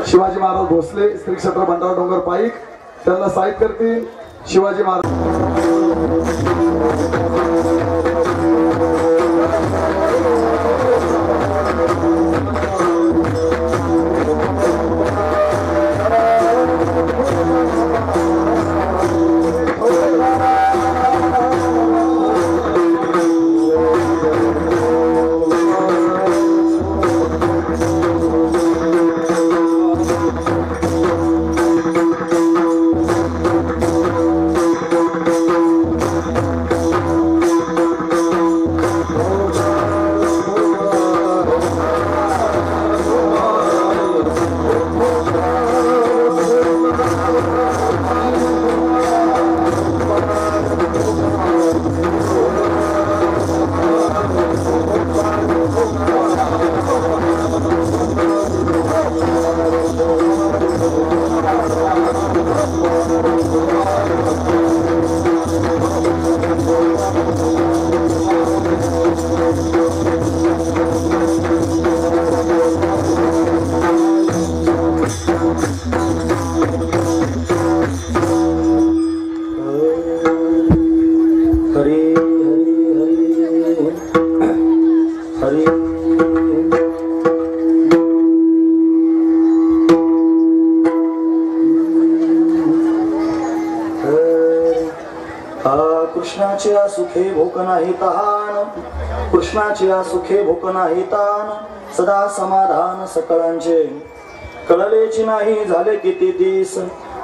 शिवाजी महाराज भोसले श्री क्षेत्र भंडारा डोंगर पाईक त्यांना साहित्य करतील शिवाजी महाराज। कृष्णाच्या सुखे भूक नाही तहान, कृष्णाच्या सुखे भूक नाही तान, सदा समाधान सकळांचे कळलेची नाही झाले किती दिस,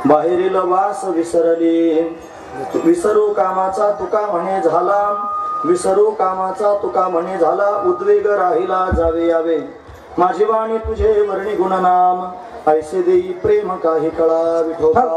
बाहेरील वास विसरली विसरू कामाचा तुका म्हणे झाला, विसरू कामाचा तुका म्हणे झाला, उद्वेग राहिला जावे यावे माझी वाणी तुझे वर्णी गुणनाम, ऐसे देई प्रेम काही कळा विठोबा।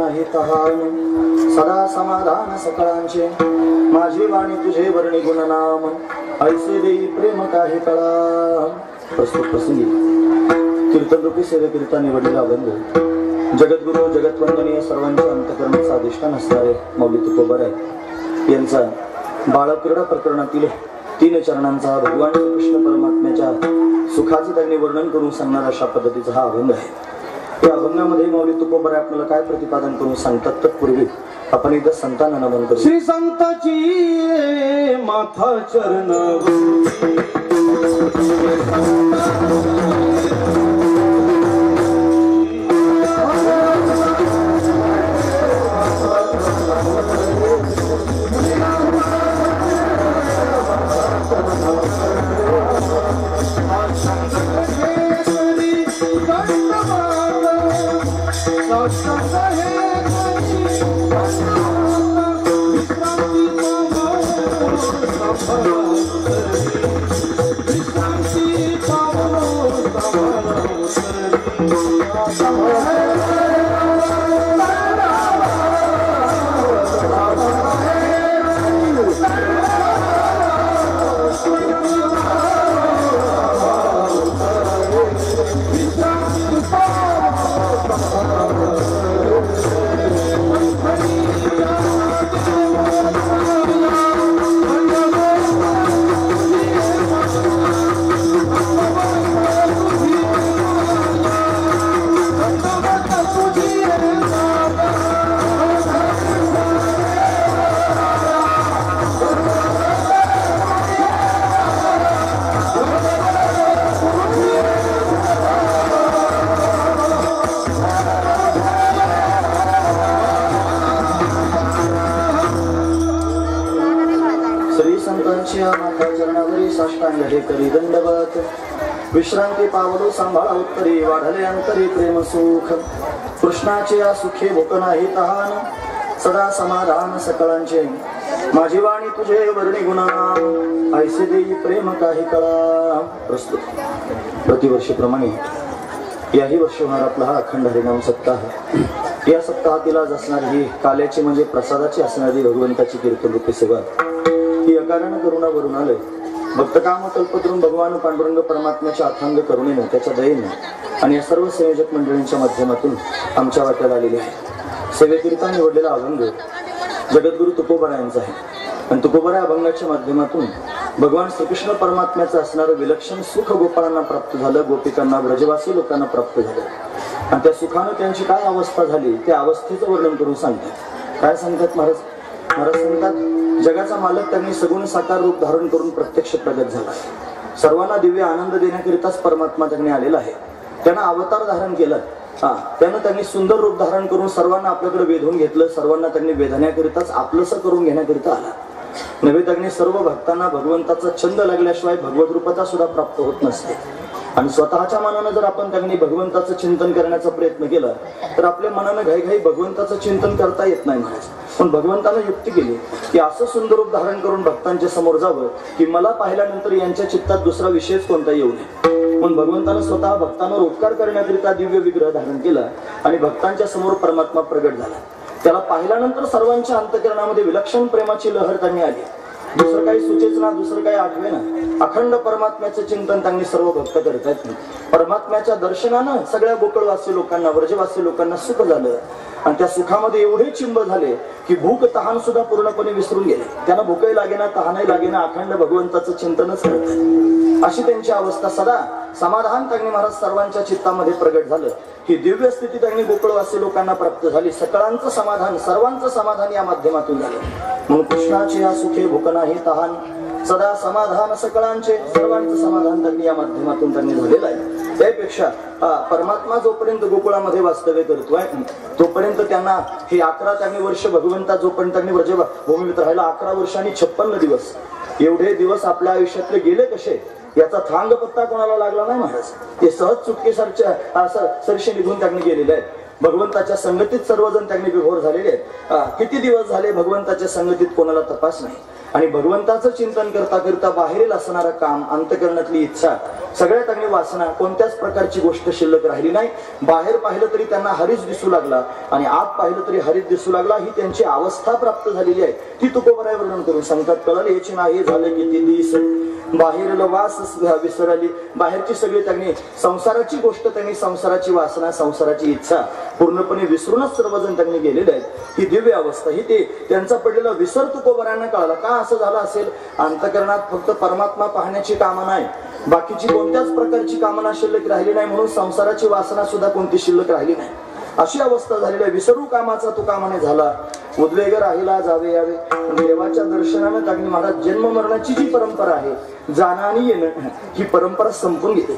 नाही तहान सदा समाधान सकळांचे माझी वाणी तुझे वर्णी गुणनाम ऐसे देई प्रेम काही कळा. प्रस्तुत प्रसंगी कीर्तन रूपी सेवे कीर्तन निवडलेला अभंग जगद्गुरु जगतवंदनीय सर्वांच्या अंतकरणाचा अधिष्ठान असणारे मौली तुकोबराय यांचा बाळक्रीडा प्रकरणातील 3 चरणांचा भगवान कृष्ण परमात्म्याच्या सुखाचे त्यांनी वर्णन करून सांगणारा अशा पद्धतीचा हा अभंग आहे. या अभंगामध्ये मौली तुकोबराय आपल्याला काय प्रतिपादन करून सांगतात तत्पूर्वी आपण एकदा संतांना नमन करू. श्री संताची माथा चरण साष्टांग हे करी दंडवत विश्रांती पावलो सांभाळा उत्तरी वाढले अंतरी प्रेम सुख कृष्णाचे या सुखे भूक नाही तहान सदा समाधान सकळांचे माझी वाणी तुझे वर्णी गुणा ऐसे देई प्रेम काही कळा. प्रस्तुत प्रतिवर्षीप्रमाणे याही वर्षी होणार आपला हा अखंड हरिनाम सप्ताह. या सप्ताहातील आज असणारी ही काल्याची म्हणजे प्रसादाची असणारी भगवंताची कीर्तन रूपी सेवा ही अकारण करुणावरून आलंय. भक्तकाम कल्पतरून भगवान पांडुरंग परमात्म्याच्या अथांग करुणेने त्याच्या दयेने आणि या सर्व संयोजक मंडळींच्या माध्यमातून आमच्या वाट्याला आलेली आहे. सेवेकरिता निवडलेला अभंग जगद्गुरु तुकोबरायांचा आहे आणि तुकोबराय अभंगाच्या माध्यमातून भगवान श्रीकृष्ण परमात्म्याचं असणारं विलक्षण सुख गोपाळांना प्राप्त झालं, गोपिकांना ब्रजवासी लोकांना प्राप्त झालं आणि त्या सुखानं त्यांची काय अवस्था झाली त्या अवस्थेचं वर्णन करून सांगतात. काय सांगतात महाराज? महाराज सांगतात जगाचा मालक त्यांनी सगुण साकार रूप धारण करून प्रत्यक्ष प्रगट झाला. सर्वांना दिव्य आनंद देण्याकरिताच परमात्मा त्यांनी आलेला आहे. त्यांना अवतार धारण केलं. त्यानं त्यांनी सुंदर रूप धारण करून सर्वांना आपल्याकडे वेधून घेतलं. सर्वांना त्यांनी वेधण्याकरिताच आपलंसं करून घेण्याकरिता आला. नव्हे त्यांनी सर्व भक्तांना भगवंताचा छंद लागल्याशिवाय भगवत रूपता सुद्धा प्राप्त होत नसते. आणि स्वतःच्या मनानं जर आपण त्यांनी भगवंताचं चिंतन करण्याचा प्रयत्न केला तर आपल्या मनानं घाईघाई भगवंताचं चिंतन करता येत नाही महाराज. पण भगवंतानं युक्ती केली की असं सुंदर रूप धारण करून भक्तांच्या समोर जावं की मला पाहिल्यानंतर यांच्या चित्तात दुसरा विषयच कोणता येऊ नये. पण भगवंतानं स्वतः भक्तांवर उपकार करण्याकरिता दिव्य विग्रह धारण केला आणि भक्तांच्या समोर परमात्मा प्रगट झाला. त्याला पाहिल्यानंतर सर्वांच्या अंतःकरणामध्ये विलक्षण प्रेमाची लहर त्यांनी आली. दुसरं काही सुचेच ना, दुसरं काही आठवे ना. अखंड परमात्म्याचं चिंतन त्यांनी सर्व भक्त करतात. परमात्म्याच्या दर्शनानं सगळ्या गोकुळवासी लोकांना, व्रजवासी लोकांना सुख झालं आणि त्या सुखामध्ये एवढे चिंब झाले की भूक तहान सुद्धा पूर्णपणे विसरून गेले. त्यांना भूकही लागेना, तहानही लागेना, अखंड भगवंताचं चिंतनच करत. अशी त्यांची अवस्था सदा समाधान त्यांनी महाराज सर्वांच्या चित्तामध्ये प्रगट झालं. ही दिव्य स्थिती त्यांनी गोकुळवासी लोकांना प्राप्त झाली. सकळांचं समाधान, सर्वांचं समाधान या माध्यमातून झालं. म्हणून कृष्णाचे या सुखे भूक नाही तहान सदा समाधान सकळांचे, सर्वांचं समाधान त्यांनी या माध्यमातून त्यांनी झालेलं आहे. त्यापेक्षा परमात्मा जोपर्यंत गोकुळामध्ये वास्तव्य करतोय तोपर्यंत त्यांना हे 11 त्यांनी वर्ष भगवंता जोपर्यंत त्यांनी व्रजभूमीत राहिला 11 वर्ष आणि 56 दिवस, एवढे दिवस आपल्या आयुष्यातले गेले कसे याचा थांग पत्ता कोणाला लागला नाही महाराज. ते सहज चुटकेसारच्या सरशी निघून त्यांनी गेलेले आहेत. भगवंताच्या संगतीत सर्वजण त्यांनी विभोर झालेले आहेत. किती दिवस झाले भगवंताच्या संगतीत कोणाला तपास नाही. आणि भगवंताचं चिंतन करता करता बाहेरील असणारं काम, अंतकरणातली इच्छा, सगळ्यात चांगली वासना, कोणत्याच प्रकारची गोष्ट शिल्लक राहिली नाही. बाहेर पाहिलं तरी त्यांना हरीच दिसू लागला आणि आत पाहिलं तरी हरीच दिसू लागला. ही त्यांची अवस्था प्राप्त झालेली आहे. ती तुकोबराय वर्णन करून सांगतात. कळले याची नाही झाले किती दिस बाहेर वास विसरली. बाहेरची सगळी त्यांनी संसाराची गोष्ट, त्यांनी संसाराची वासना, संसाराची इच्छा पूर्णपणे विसरूनच सर्वजण त्यांनी गेलेले आहेत. ही दिव्य अवस्था, ही ते त्यांचा पडलेला विसर तुकोबरायांना कळाला. का असं झालं असेल? अंतकरणात फक्त परमात्मा पाहण्याची कामना आहे, बाकीची कोणत्याच प्रकारची कामना शिल्लक राहिली नाही. म्हणून संसाराची वासना सुद्धा कोणती शिल्लक राहिली नाही. अशी अवस्था झालेली आहे. विसरू कामाचा तू कामाने झाला, उद्वेग राहिला जावे यावे. देवाच्या दर्शनानं त्यांनी महाराज जन्म मरणाची जी परंपरा आहे, जाणं आणि येणं, ही परंपरा संपून गेली.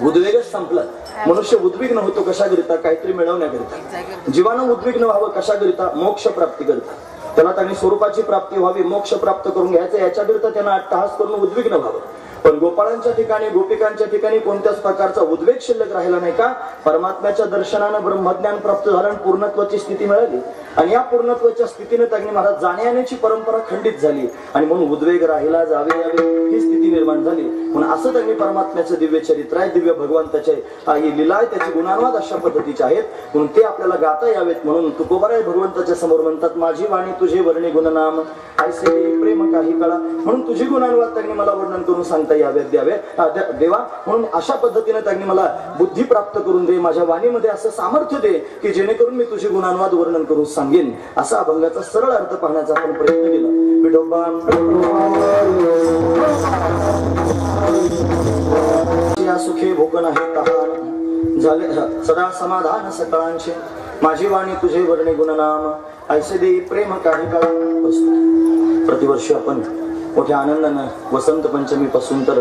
उद्वेगच संपला. मनुष्य उद्विग्न होतो कशाकरिता? काहीतरी मिळवण्याकरिता. जीवानं उद्विग्न व्हावं कशाकरिता? मोक्ष प्राप्ती करता. त्याला त्यांनी स्वरूपाची प्राप्ती व्हावी, मोक्ष प्राप्त करून घ्यायचं, याच्याकरिता त्यांना अट्टहास करून उद्विग्न व्हावं. पण गोपाळांच्या ठिकाणी, गोपिकांच्या ठिकाणी कोणत्याच प्रकारचा उद्वेग शिल्लक राहिला नाही. का? परमात्म्याच्या दर्शनानं ब्रह्मज्ञान प्राप्त झालं आणि पूर्णत्वाची स्थिती मिळाली. आणि या पूर्णत्वाच्या स्थितीने त्यांनी महाराज जाण्या येण्याची परंपरा खंडित झाली. आणि म्हणून उद्वेग राहिला जावे यावे ही स्थिती निर्माण झाली. म्हणून असं त्यांनी परमात्म्याचं दिव्य चरित्र आहे, दिव्य भगवंताचे ही लीला आहे, त्याची गुणानुवाद अशा पद्धतीचे आहेत. म्हणून ते आपल्याला गाता यावेत. म्हणून तुकोबराय भगवंताच्या समोर म्हणतात, माझी वाणी तुझे वर्णे गुणनाम ऐसे प्रेम काही कळा. म्हणून तुझी गुणानुवाद त्यांनी मला वर्णन करून सांगता यावेत द्यावे देवा. म्हणून अशा पद्धतीने त्यांनी मला बुद्धी प्राप्त करून दे, माझ्या वाणीमध्ये असं सामर्थ्य दे की जेणेकरून मी तुझे गुणानुवाद वर्णन करून सांगेन. असा अभंगाचा सरळ अर्थ पाहण्याचा आपण प्रयत्न केला. विठोबा सुखे भोग नाही तहान झाले सदा समाधान सकळांचे. माझी वाणी तुझे वर्णे गुणनाम ऐसे दे प्रेम काही काळ. प्रतिवर्षी आपण मोठ्या आनंदानं वसंत पंचमी पासून तर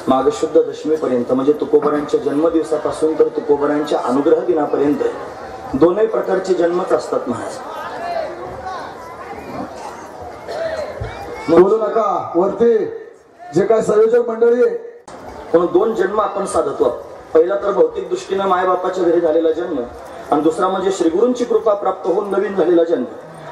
माघ शुद्ध दशमी पर्यंत, म्हणजे तुकोबरांच्या जन्मदिवसापासून तर तुकोबरांच्या अनुग्रह दिनापर्यंत दोनही प्रकारचे जन्मच असतात महाराज. बोलू नका वरती जे काय संयोजक मंडळी आहे. म्हणून दोन जन्म आपण साधतो. पहिला तर भौतिक दृष्टीने मायबापाच्या घरी झालेला जन्म आणि दुसरा म्हणजे श्रीगुरूंची कृपा प्राप्त होऊन नवीन झालेला जन्म.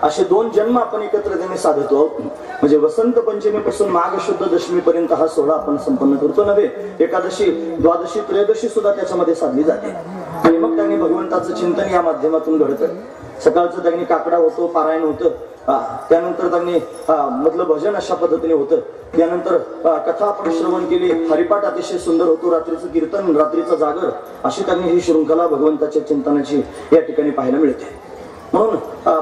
असे दोन जन्म आपण एकत्रितपणे साधतो. म्हणजे वसंत पंचमी पासून माघ शुद्ध दशमी पर्यंत हा सोहळा आपण संपन्न करतो. नव्हे, एकादशी, द्वादशी, त्रयोदशी सुद्धा त्याच्यामध्ये साधली जाते. आणि मग त्यांनी भगवंताचं चिंतन या माध्यमातून घडतं. सकाळचं त्यांनी काकडा होतो, पारायण होतं. त्यानंतर त्यांनी मधलं भजन अशा पद्धतीने होतं. त्यानंतर कथा आपण श्रवण केली, हरिपाठ अतिशय सुंदर होतो, रात्रीचं कीर्तन, रात्रीचं जागर, अशी त्यांनी ही शृंखला भगवंताच्या चिंतनाची या ठिकाणी पाहायला मिळते. म्हणून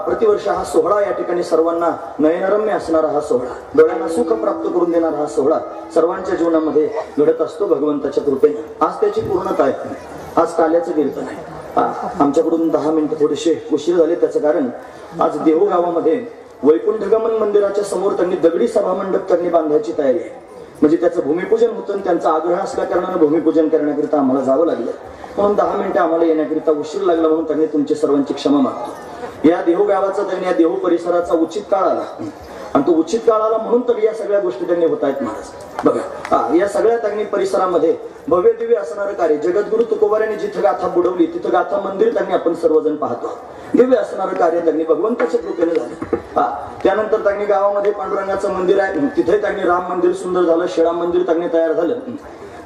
प्रतिवर्ष हा सोहळा या ठिकाणी सर्वांना नयनरम्य असणारा हा सोहळा, डोळ्यांना सुख प्राप्त करून देणारा हा सोहळा सर्वांच्या जीवनामध्ये घडत असतो भगवंताच्या कृपेने. आज त्याची पूर्णता आहे. आज काल्याचं कीर्तन आहे. आमच्याकडून 10 मिनिटं थोडेसे उशीर झाले. त्याचं कारण आज देहू गावामध्ये वैकुंठगमन मंदिराच्या समोर त्यांनी दगडी सभा मंडप त्यांनी बांधायची तयारी आहे. म्हणजे त्याचं भूमिपूजन होतं. त्यांचा आग्रह असल्या कारणानं भूमिपूजन करण्याकरिता आम्हाला जावं लागलं. म्हणून 10 मिनिटं आम्हाला येण्याकरिता उशीर लागला. म्हणून त्यांनी तुमची सर्वांची क्षमा मागतो. या देहू गावाचा त्यांनी, या देहू परिसराचा उचित काळ आला आणि तो उचित काळ आला म्हणून तर या सगळ्या गोष्टी त्यांनी होत आहेत महाराज. बघा, या सगळ्या त्यांनी परिसरामध्ये भव्य दिव्य असणारं कार्य, जगद्गुरु तुकोबारांनी जिथं गाथा बुडवली तिथं गाथा मंदिर त्यांनी आपण सर्वजण पाहतो. दिव्य असणारं कार्य त्यांनी भगवंताच्या कृपेने झालं. त्यानंतर त्यांनी गावामध्ये पांडुरंगाचं मंदिर आहे, तिथे त्यांनी राम मंदिर सुंदर झालं, शेळा मंदिर त्यांनी तयार झालं.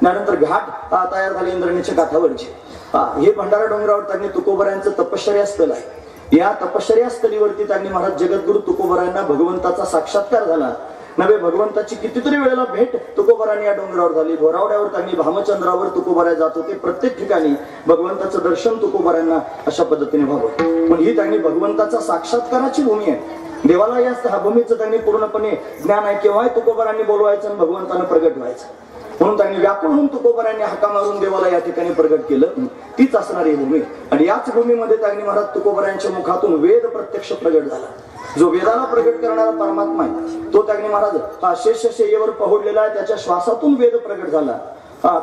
त्यानंतर घाट तयार झाले इंद्रणीच्या काठावरचे. हे भंडारा डोंगरावर त्यांनी तुकोबारांचं तपश्चर्या स्थळ आहे. या तपश्चर्या स्थळीवरती त्यांनी महाराज जगद्गुरु तुकोबारांना भगवंताचा साक्षात्कार झाला. नव्हे, भगवंताची कितीतरी वेळेला भेट तुकोबारांनी या डोंगरावर झाली. घोरावड्यावर त्यांनी भामचंद्रावर तुकोबारा जात होते. प्रत्येक ठिकाणी भगवंताचं दर्शन तुकोबारांना अशा पद्धतीने व्हावं. पण ही त्यांनी भगवंताचा साक्षात्काराची भूमी आहे. देवाला या भूमीचं त्यांनी पूर्णपणे ज्ञान आहे. केव्हा तुकोबारांनी बोलवायचं आणि भगवंतानं प्रगट व्हायचं. म्हणून त्यांनी व्याकुळ होऊन तुकोबारांनी हाका मारून देवाला या ठिकाणी प्रगट केलं. तीच असणारी भूमी. आणि याच भूमीमध्ये त्यांनी महाराज तुकोबारांच्या मुखातून वेद प्रत्यक्ष प्रगट झाला. जो वेदाला प्रगट करणारा परमात्मा आहे तो त्यांनी महाराज शेषशय्येवर पहोडलेला आहे. त्याच्या श्वासातून वेद प्रगट झाला.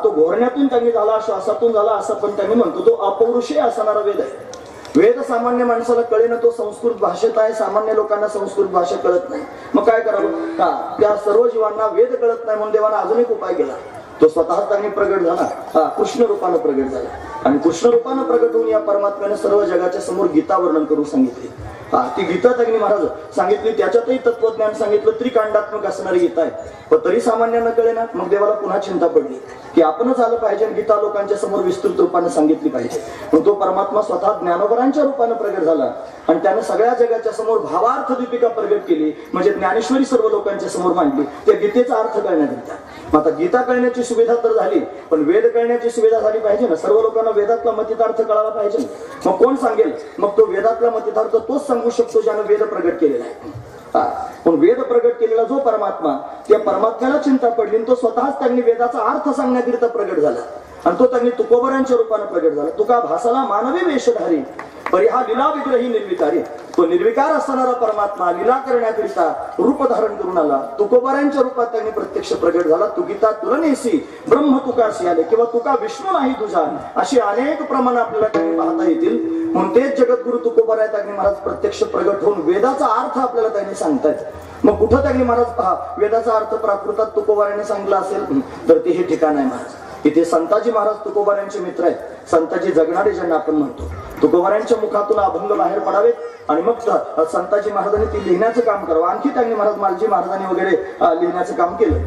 तो घोरण्यातून त्यांनी झाला, श्वासातून झाला असं पण त्यांनी म्हणतो. तो अपौरुषेय असणारा वेद आहे. वेद सामान्य माणसाला कळेना, तो संस्कृत भाषेत आहे. सामान्य लोकांना संस्कृत भाषा कळत नाही. मग काय करावं? त्या सर्व जीवांना वेद कळत नाही म्हणून देवाने अजून एक उपाय केला. तो स्वतः त्यांनी प्रगट झाला, कृष्ण रूपानं प्रगट झाला आणि कृष्ण रूपानं प्रगट होऊन या परमात्म्याने सर्व जगाच्या समोर गीता वर्णन करून सांगितले. ती गीता त्यांनी महाराज सांगितली, त्याच्यातही तत्वज्ञान सांगितलं, त्रिकांडात्मक असणारी गीता आहे. पण तरी सामान्यांना कळे ना. मग देवाला पुन्हा चिंता पडली की आपणच आलं पाहिजे, गीता लोकांच्या समोर विस्तृत रूपाने सांगितली पाहिजे. मग तो परमात्मा स्वतः ज्ञानोबरांच्या रूपाने प्रगट झाला आणि त्याने सगळ्या जगाच्या समोर भावार्थ दीपिका प्रगट केली, म्हणजे ज्ञानेश्वरी सर्व लोकांच्या समोर मांडली त्या गीतेचा अर्थ कळण्याकरिता. आता गीता कळण्याची सुविधा तर झाली, पण वेद कळण्याची सुविधा झाली पाहिजे ना. सर्व लोकांना वेदातला मतितार्थ कळाला पाहिजे ना. मग कोण सांगेल? मग तो वेदातला मतितार्थ तोच सांगू शकतो ज्यानं वेद प्रगट केलेला आहे. पण वेद प्रगट केलेला जो परमात्मा, त्या परमात्म्याला चिंता पडली, तो स्वतःच त्यांनी वेदाचा अर्थ सांगण्याकरिता प्रगट झाला आणि तो त्यांनी तुकोबरांच्या रूपाने प्रगट झाला. तुका भासाला मानवी वेशधारी, परी हा लीला विग्रही निर्विकारी. तो निर्विकार असणारा परमात्मा लीला करण्याकरिता रूप धारण करून आला. तुकोबरांच्या रूपात त्यांनी प्रत्यक्ष प्रगट झाला. तुकिता तुलनेसी ब्रह्म तुकाशी आले, किंवा तुका विष्णू नाही तुझा, अशी अनेक प्रमाण आपल्याला त्यांनी पाहता येतील. म्हणून तेच जगद्गुरु तुकोबराय त्यांनी महाराज प्रत्यक्ष प्रगट होऊन वेदाचा अर्थ आपल्याला त्यांनी सांगतायत. मग कुठं त्यांनी महाराज पहा वेदाचा अर्थ प्राकृतात तुकोबराने सांगितला असेल तर ते हे ठिकाण आहे महाराज. इथे संताजी महाराज तुकोबारांचे मित्र आहेत. संताजी जगणारे ज्यांना आपण म्हणतो, तुकोबारांच्या मुखातून अभंग बाहेर पडावेत आणि मग संताजी महाराजांनी ती लिहिण्याचं काम करावं. आणखी त्यांनी महाराज मालजी महाराजांनी वगैरे लिहिण्याचं काम केलं.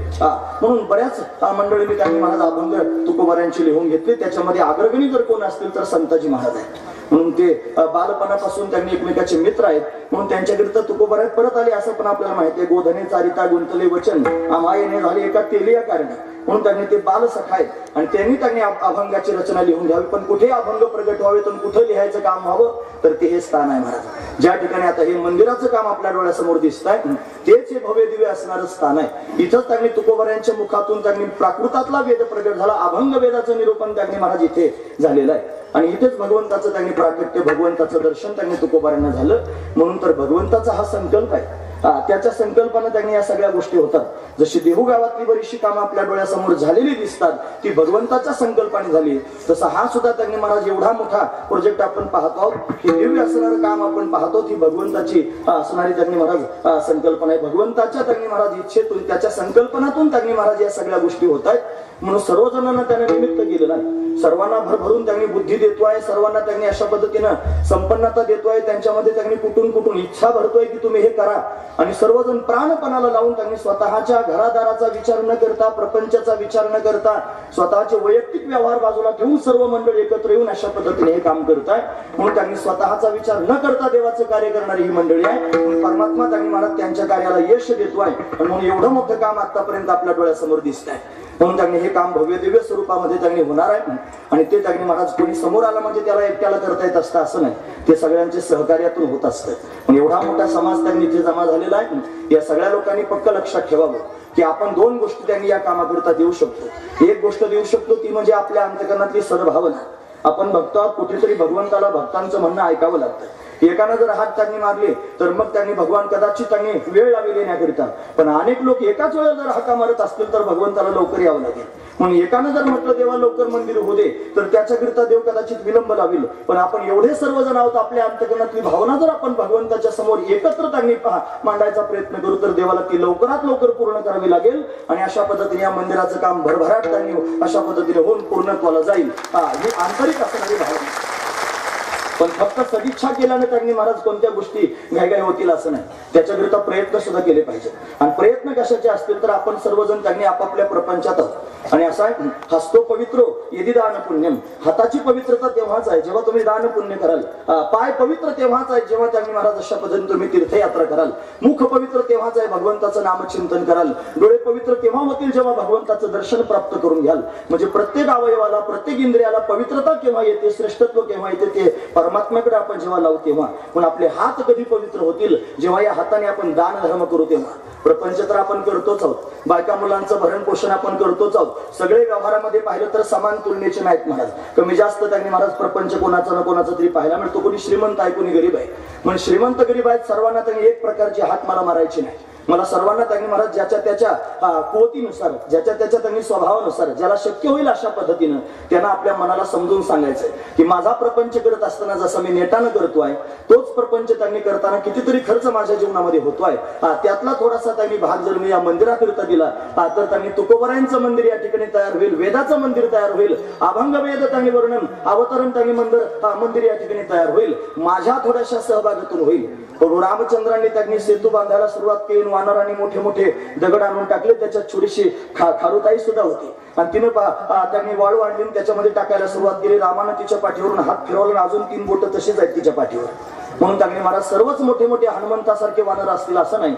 म्हणून बऱ्याच मंडळींनी त्यांनी महाराज अभंग तुकोबारांची लिहून घेतले. त्याच्यामध्ये अग्रगणी जर कोण असतील तर संताजी महाराज आहेत. म्हणून ते बालपणापासून त्यांनी एकमेकाचे मित्र आहेत. म्हणून त्यांच्याकरिता तुकोबराय परत आले असं पण आपल्याला माहिती आहे. गोधने चारिता गुंतले वचन आमायेने झाले एका तेलिया कारणे. म्हणून त्यांनी ते बालसखा आहेत आणि त्यांनी अभंगाची रचना लिहून घ्यावी. पण कुठे अभंग प्रगट व्हावेत आणि कुठं लिहायचं काम व्हावं तर ते हे स्थान आहे महाराज. ज्या ठिकाणी आता हे मंदिराचं काम आपल्या डोळ्यासमोर दिसत आहे तेच हे भव्य दिव्य असणारं स्थान आहे. इथंच त्यांनी तुकोबरांच्या मुखातून त्यांनी प्राकृतातला वेद प्रगट झाला. अभंग वेदाचं निरूपण त्यांनी महाराज इथे झालेलं आहे आणि इथेच भगवंताचं त्यांनी प्राकट्य, भगवंताचं दर्शन त्यांनी तुकोबारांना झालं. म्हणून तर भगवंताचा हा संकल्प आहे. त्याच्या संकल्पाने त्यांनी या सगळ्या गोष्टी होतात. जशी देहू गावातली बरीचशी कामं आपल्या डोळ्यासमोर झालेली दिसतात ती भगवंताच्या संकल्पाने झाली, तसा हा सुद्धा त्यांनी महाराज एवढा मोठा प्रोजेक्ट आपण पाहतो. हे दिव्य असणारं काम आपण पाहतो ती भगवंताची असणारी त्यांनी महाराज संकल्पना आहे. भगवंताच्या त्यांनी महाराज इच्छेतून, त्याच्या संकल्पनातून त्यांनी महाराज या सगळ्या गोष्टी होत आहेत. म्हणून सर्वजणांना त्याने निमित्त केलेलं आहे. सर्वांना भरभरून त्यांनी बुद्धी देतोय, सर्वांना त्यांनी अशा पद्धतीनं संपन्नता देतोय. त्यांच्यामध्ये त्यांनी कुठून इच्छा भरतोय की तुम्ही हे करा आणि सर्वजण प्राणपणाला लावून त्यांनी स्वतःच्या घरादाराचा विचार न करता, प्रपंचाचा विचार न करता, स्वतःचे वैयक्तिक व्यवहार बाजूला ठेवून सर्व मंडळ एकत्र येऊन अशा पद्धतीने हे काम करताय. म्हणून त्यांनी स्वतःचा विचार न करता देवाचं कार्य करणारी ही मंडळी आहे. परमात्मा त्यांनी महाराज त्यांच्या कार्याला यश देतोय. म्हणून एवढं मोठं काम आतापर्यंत आपल्या डोळ्यासमोर दिसत आहे. म्हणून त्यांनी हे काम भव्य दिव्य स्वरूपामध्ये त्यांनी होणार आहे आणि ते त्यांनी महाराज कोणी समोर आला म्हणजे त्याला एकट्याला करता येत असतं असं नाही, ते सगळ्यांचे सहकार्यातून होत असतं. एवढा मोठा समाज त्यांनी इथे जमा झालेला आहे. या सगळ्या लोकांनी पक्क लक्षात ठेवावं की आपण दोन गोष्टी त्यांनी या कामाकरिता देऊ शकतो. एक गोष्ट देऊ शकतो ती म्हणजे आपल्या अंतःकरणातली सद्भावना. आपण बघतो कुठेतरी भगवंताला भक्तांचं म्हणणं ऐकावं लागतं. एकानं जर हात त्यांनी मारले तर मग त्यांनी भगवान कदाचित त्यांनी वेळ लावली येण्याकरिता, पण अनेक लोक एकाच वेळेला जर हाका मारत असतील तर भगवंताला लवकर यावं लागेल. म्हणून एकानं जर म्हटलं देवा लवकर मंदिर होऊ दे तर त्याच्याकरिता देव कदाचित विलंब लावेल. पण आपण एवढे सर्वजण आहोत, आपल्या अंतःकरणातली भावना जर आपण भगवंताच्या समोर एकत्र त्यांनी मांडायचा प्रयत्न करू तर देवाला ती लवकरात लवकर पूर्ण करावी लागेल आणि अशा पद्धतीने या मंदिराचं काम भरभराट त्यांनी अशा पद्धतीने होऊन पूर्णत्वाला जाईल. ही आंतरिक असणारी भावना. पण फक्त सदिच्छा केल्याने त्यांनी महाराज कोणत्या गोष्टी घाईघाई होतील असं नाही, त्याच्याकरिता प्रयत्न सुद्धा केले पाहिजे. आणि प्रयत्न कशाचे असतील तर आपण सर्वजण त्यांनी आपापल्या प्रपंचात आणि असा हस्तो पवित्रो यदि दान पुण्यम. हाताची पवित्रता तेव्हाच आहे जेव्हा तुम्ही दान पुण्य कराल. पाय पवित्र तेव्हाच आहे जेव्हा त्यांनी महाराज अशा पद्धतीने तुम्ही तीर्थयात्रा कराल. मुख पवित्र तेव्हाच आहे भगवंताचं नामचिंतन कराल. डोळे पवित्र तेव्हा होतील जेव्हा भगवंताचं दर्शन प्राप्त करून घ्याल. म्हणजे प्रत्येक अवयवाला, प्रत्येक इंद्रियाला पवित्रता केव्हा येते, श्रेष्ठत्व केव्हा येते ते परमात्म्याकडे आपण जेव्हा लावू तेव्हा. पण आपले हात कधी पवित्र होतील जेव्हा या हाताने आपण दान धर्म करू तेव्हा. प्रपंच तर आपण करतोच आहोत, बायका मुलांचं भरण पोषण आपण करतोच आहोत. सगळे व्यवहारामध्ये पाहिलं तर समान तुलनेचे नाहीत महाराज. कमी जास्त त्यांनी महाराज प्रपंच कोणाचा ना कोणाचा तरी पाहायला मिळतो. कोणी श्रीमंत आहे, कोणी गरीब आहे. म्हणजे श्रीमंत गरीब आहेत सर्वांना त्यांनी एक प्रकारची हात मला मारायची नाही. मला सर्वांना त्यांनी महाराज ज्याच्या त्याच्या कुवतीनुसार, ज्याच्या त्याच्या त्यांनी स्वभावानुसार ज्याला शक्य होईल अशा पद्धतीनं त्यांना आपल्या मनाला समजून सांगायचंय की माझा प्रपंच करत असताना जसं मी नेटानं करतोय तोच प्रपंच त्यांनी करताना कितीतरी खर्च माझ्या जीवनामध्ये होतोय, त्यातला थोडासा त्यांनी भाग जर मी या मंदिराकरिता दिला तर त्यांनी तुकोबरायांचं मंदिर या ठिकाणी तयार होईल, वेदाचं मंदिर तयार होईल, अभंग वेद त्यांनी वर्णन अवतरण त्यांनी मंदिर या ठिकाणी तयार होईल, माझ्या थोड्याशा सहभागातून होईल. प्रभू रामचंद्रांनी त्यांनी सेतू बांधायला सुरुवात केली, वानरांनी मोठे मोठे दगड आणून टाकले, त्याच्यात छोटीशी खारुताई सुद्धा होती आणि तिनं त्यांनी वाळू आणली त्याच्यामध्ये टाकायला सुरुवात केली. रामानं तिच्या पाठीवरून हात फिरवला, अजून 3 बोटं तशीच आहेत तिच्या पाठीवर. म्हणून त्यांनी महाराज सर्वच मोठे मोठे हनुमंतासारखे वानर असतील असं नाही,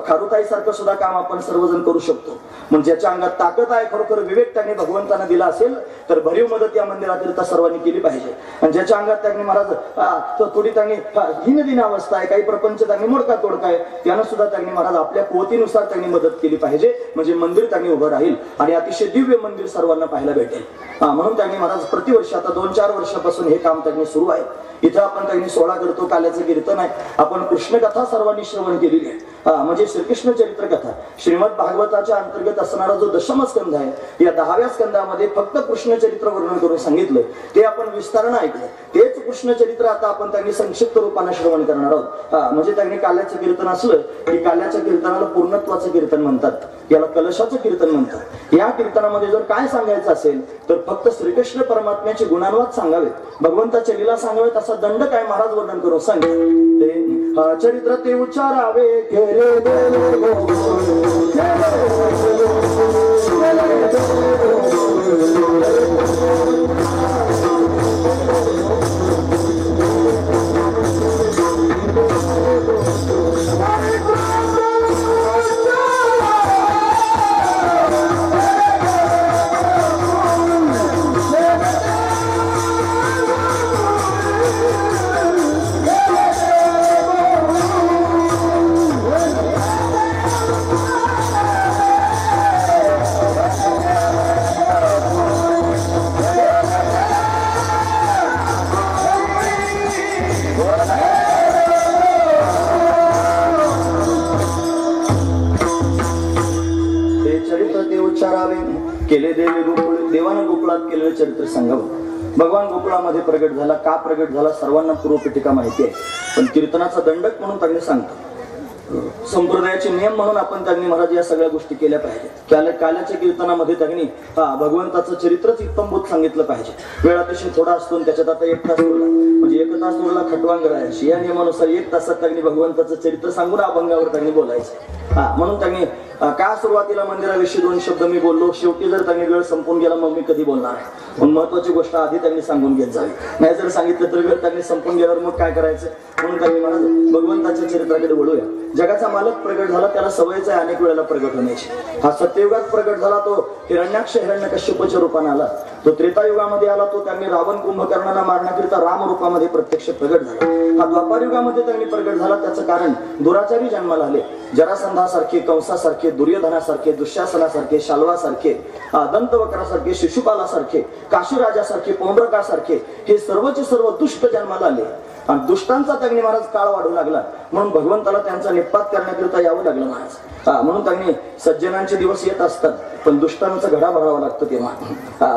खारुताई सारखं सुद्धा काम आपण सर्वजण करू शकतो. म्हणजे ज्याच्या अंगात ताकद आहे, खरोखर विवेक त्यांनी भगवंतांना दिला असेल तर भरीव मदत या मंदिराकरिता सर्वांनी केली पाहिजे. आणि ज्याच्या अंगात त्यांनी महाराज थोडी त्यांनी हीनदीन अवस्था आहे, काही प्रपंच त्यांनी मोडका तोडका आहे, त्यानं सुद्धा त्यांनी महाराज आपल्या कुवतीनुसार त्यांनी मदत केली पाहिजे, म्हणजे मंदिर त्यांनी उभं राहील आणि अतिशय दिव्य मंदिर सर्वांना पाहायला भेटेल. म्हणून त्यांनी महाराज प्रतिवर्षी आता 2-4 वर्षापासून हे काम त्यांनी सुरू आहे. इथं आपण त्यांनी 16 करतो, काल्याचं कीर्तन आहे, आपण कृष्ण कथा सर्वांनी श्रवण केलेली आहे. म्हणजे श्रीकृष्ण चरित्र कथा श्रीमद भागवताच्या अंतर्गत असणारा जो दशम स्कंध आहे, या 10व्या स्कंदामध्ये फक्त कृष्ण चरित्र वर्णन करून सांगितलं, ते आपण विस्तारण ऐकलं. तेच कृष्ण चरित्र आता आपण त्यांनी संक्षिप्त रूपाने श्रवण करणार आहोत. म्हणजे त्यांनी काल्याचं कीर्तन असलं की काल्याच्या कीर्तनाला पूर्णत्वाचं कीर्तन म्हणतात, याला कलशाचं कीर्तन म्हणतात. या कीर्तनामध्ये जर काय सांगायचं असेल तर फक्त श्रीकृष्ण परमात्म्याचे गुणांवाद सांगावेत, भगवंताच्या लीला सांगावेत, असा दंड काय महाराज वर्णन करून सांगितले. चरित्र ते उच्चारावे केले देवी गोकुळ, देवानं गोकुळात केलेलं चरित्र सांगावं. भगवान गोकुळामध्ये प्रगट झाला, का प्रगट झाला सर्वांना पूर्वपीठिका माहिती आहे, पण कीर्तनाचा दंडक म्हणून त्यांनी सांगतो, संप्रदायाचे नियम म्हणून आपण त्यांनी महाराज या सगळ्या गोष्टी केल्या पाहिजे. काल्याच्या कीर्तनामध्ये त्यांनी भगवंताचं चरित्रच इत्तमभूत सांगितलं पाहिजे. वेळ अतिशय थोडा असतो, त्याच्यात आता 1 तास उरला, म्हणजे 1 तास उरला खटवांग राहायची, या नियमानुसार 1 तासात त्यांनी भगवंताचं चरित्र सांगून अभंगावर त्यांनी बोलायचं. म्हणून त्यांनी का सुरुवातीला मंदिराविषयी 2 शब्द मी बोललो, शेवटी जर त्यांनी वेळ संपून गेला मग मी कधी बोलणार आहे. पण महत्वाची गोष्ट आधी त्यांनी सांगून घेत जावी, नाही जर सांगितलं तर वेळ त्यांनी संपून गेल्यावर मग काय करायचं. म्हणून त्यांनी महाराज भगवंताच्या चरित्राकडे वळूया. जगाचा मालक प्रगट झाला, त्याला सवयच आहे अनेक वेळेला प्रगट होण्याची. हा सत्ययुगात प्रगट झाला, तो हिरण्याक्ष हिरण्यकश्यपच्या रूपाने आला. तो त्रेतायुगामध्ये आला, तो त्यांनी रावण कुंभकर्णांना मारण्याकरिता राम रूपामध्ये प्रत्यक्ष प्रगट झाला. हा द्वापार युगामध्ये त्यांनी प्रगट झाला, त्याचं कारण दुराचारी जन्माला आले. जरासंधासारखे, कंसासारखे, दुर्योधनासारखे, दुःशासनासारखे, शाल्वासारखे, दंतवक्रासारखे, शिशुपालासारखे, काशीराजासारखे, पौंड्रकासारखे हे सर्वचे सर्व दुष्ट जन्माला आले आणि दुष्टांचा त्यांनी महाराज काळ वाढू लागला. म्हणून भगवंताला त्यांचा निपात करण्याकरिता यावं लागलं महाराज. म्हणून त्यांनी सज्जनांचे दिवस येत असतात, पण दुष्टांचा घडा भरावा लागतो तेव्हा.